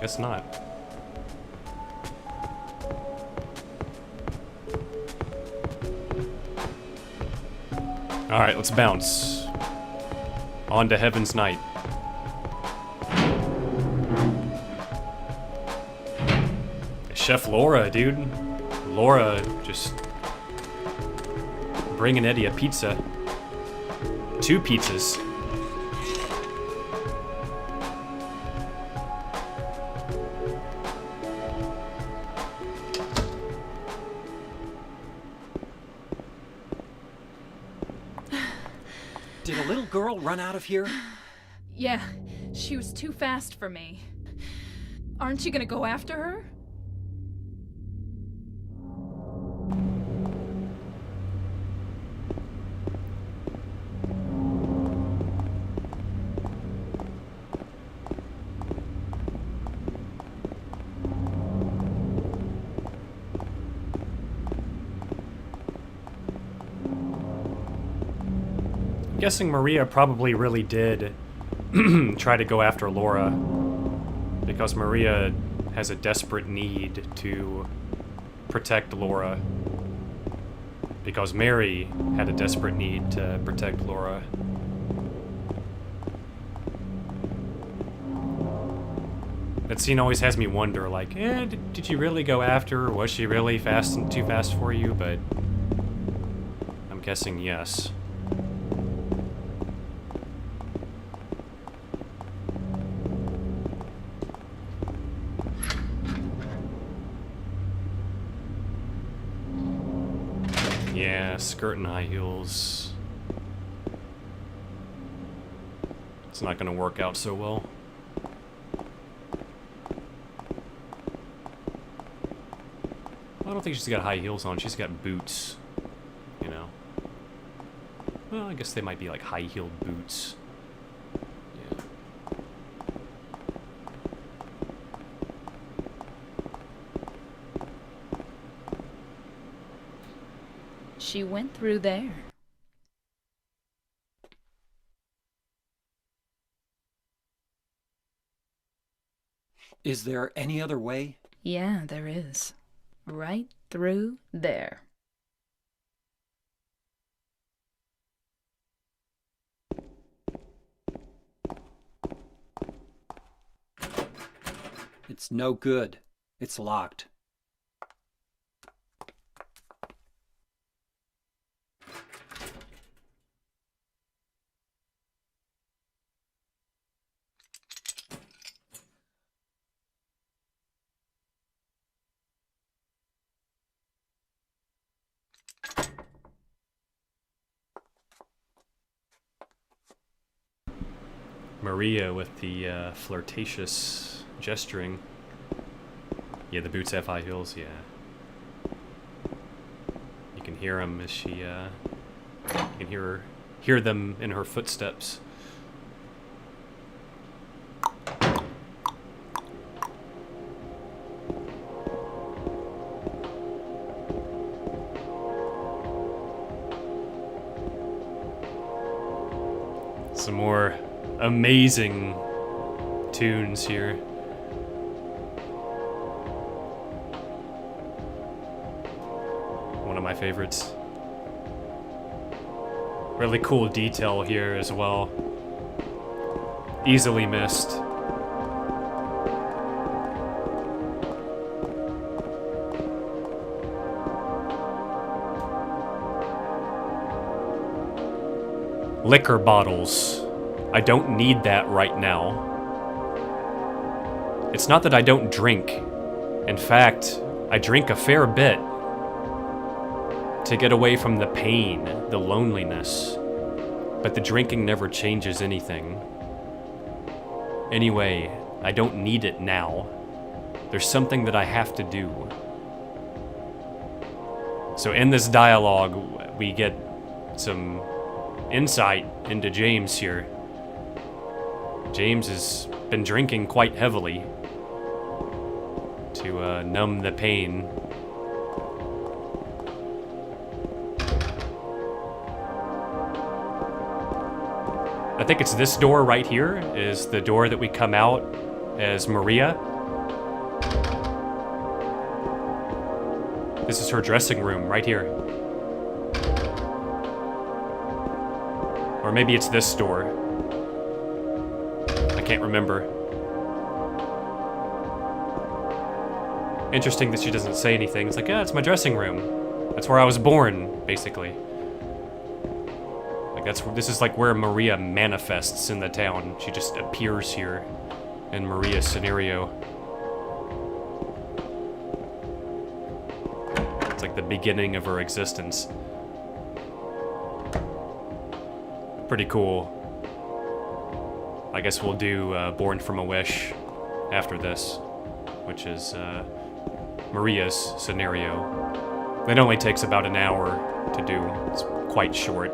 Guess not. Alright, let's bounce. On to Heaven's Night. Chef Laura, dude. Laura just bringing Eddie a pizza. 2 pizzas. Did a little girl run out of here? Yeah, she was too fast for me. Aren't you gonna go after her? I'm guessing Maria probably really did try to go after Laura because Maria has a desperate need to protect Laura because Mary had a desperate need to protect Laura. That scene always has me wonder, like, did you really go after her? Was she really fast and too fast for you? But I'm guessing yes. Yeah, skirt and high heels. It's not gonna work out so well. I don't think she's got high heels on. She's got boots, you know. Well, I guess they might be like high-heeled boots. Yeah. She went through there. Is there any other way? Yeah, there is. Right through there. It's no good. It's locked. Maria with the flirtatious gesturing. Yeah, the boots have high heels, yeah. You can hear them as she, you can hear them in her footsteps. Some more amazing tunes here. One of my favorites. Really cool detail here as well. Easily missed. Liquor bottles. I don't need that right now. It's not that I don't drink. In fact, I drink a fair bit to get away from the pain, the loneliness. But the drinking never changes anything. Anyway, I don't need it now. There's something that I have to do. So in this dialogue, we get some insight into James here. James has been drinking quite heavily to numb the pain. I think it's this door right here is the door that we come out as Maria. This is her dressing room right here. Or maybe it's this door. I can't remember. Interesting that she doesn't say anything. It's like, yeah, it's my dressing room. That's where I was born, basically. Like this is like where Maria manifests in the town. She just appears here in Maria's scenario. It's like the beginning of her existence. Pretty cool. I guess we'll do Born from a Wish after this, which is Maria's scenario. It only takes about an hour to do. It's quite short.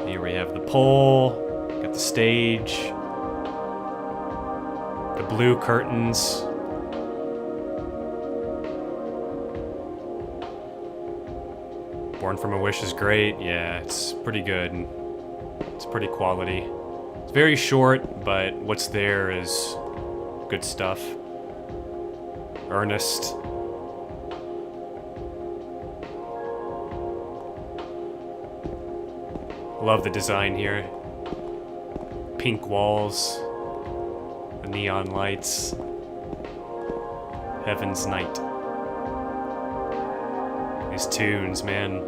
Here we have the pole. Got the stage, the blue curtains. Born from a Wish is great. Yeah, it's pretty good. It's pretty quality. It's very short, but what's there is good stuff. Earnest. Love the design here. Pink walls, the neon lights, Heaven's Night. These tunes, man.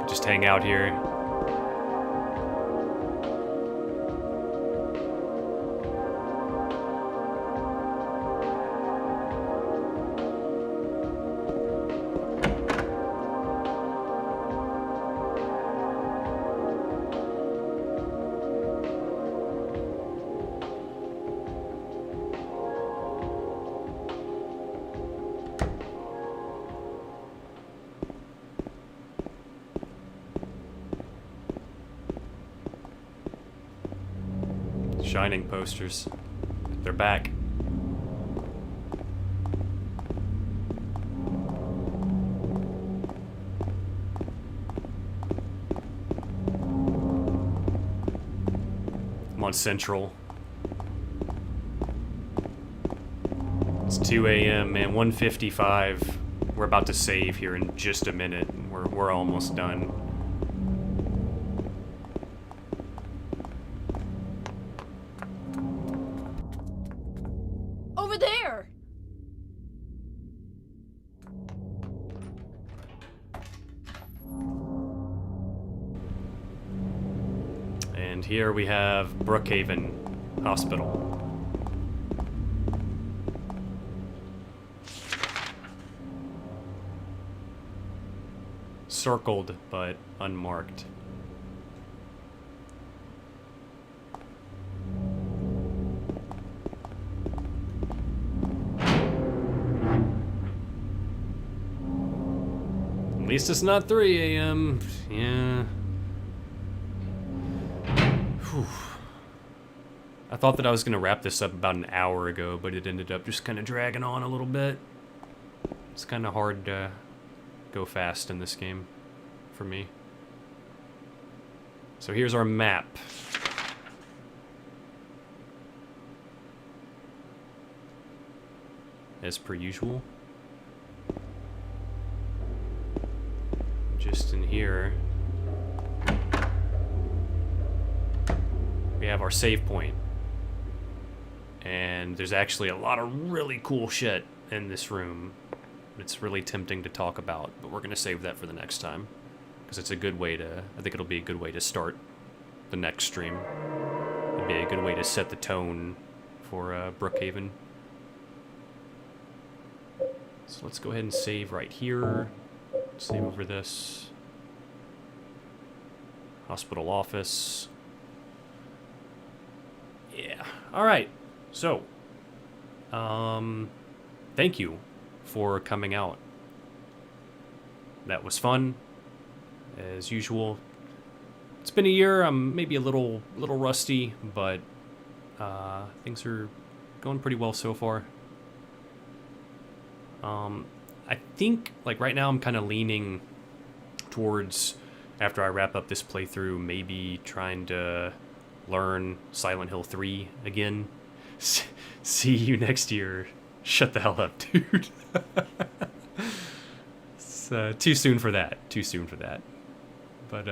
Just hang out here. Shining posters. They're back. on Central. It's 2 a.m., man. 1:55. We're about to save here in just a minute. We're almost done. Over there! And here we have Brookhaven Hospital. Circled, but unmarked. At least it's not 3 a.m. Yeah. Whew. I thought that I was going to wrap this up about an hour ago, but it ended up just kind of dragging on a little bit. It's kind of hard to go fast in this game for me. So here's our map. As per usual. Just in here, we have our save point. And there's actually a lot of really cool shit in this room. It's really tempting to talk about, but we're going to save that for the next time. Because it's a good way to, I think it'll be a good way to start the next stream. It'd be a good way to set the tone for Brookhaven. So let's go ahead and save right here. Save over this. Hospital office. Yeah. Alright. So, thank you for coming out. That was fun, as usual. It's been a year. I'm maybe a little rusty, but things are going pretty well so far. I think, like, right now I'm kind of leaning towards, after I wrap up this playthrough, maybe trying to learn Silent Hill 3 again. See you next year. Shut the hell up, dude. It's too soon for that. Too soon for that. But,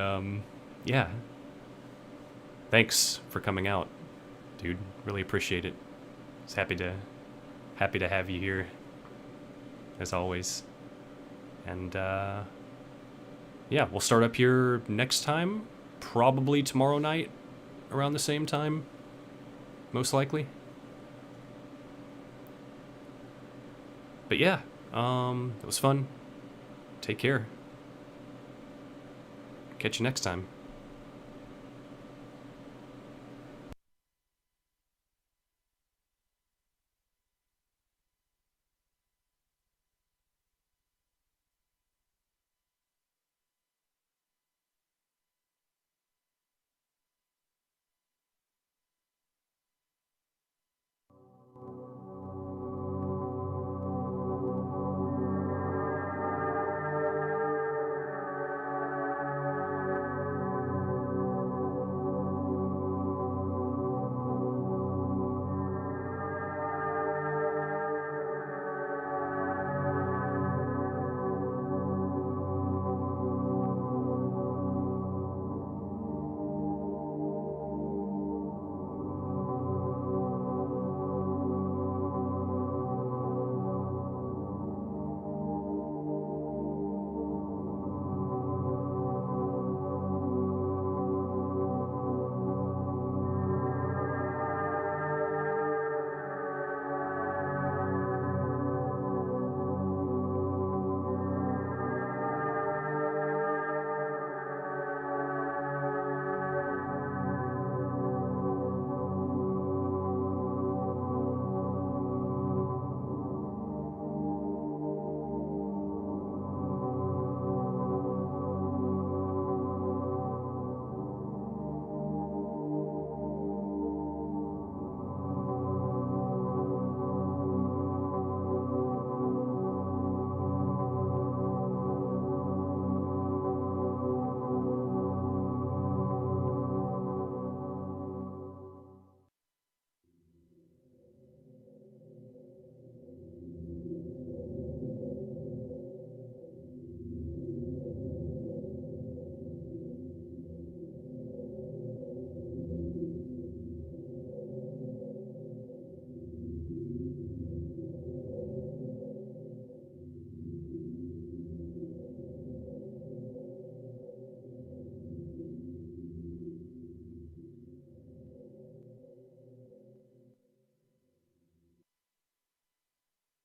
yeah. Thanks for coming out, dude. Really appreciate it. It's happy to have you here, as always. And, yeah, we'll start up here next time. Probably tomorrow night, around the same time. Most likely. But yeah, it was fun. Take care. Catch you next time.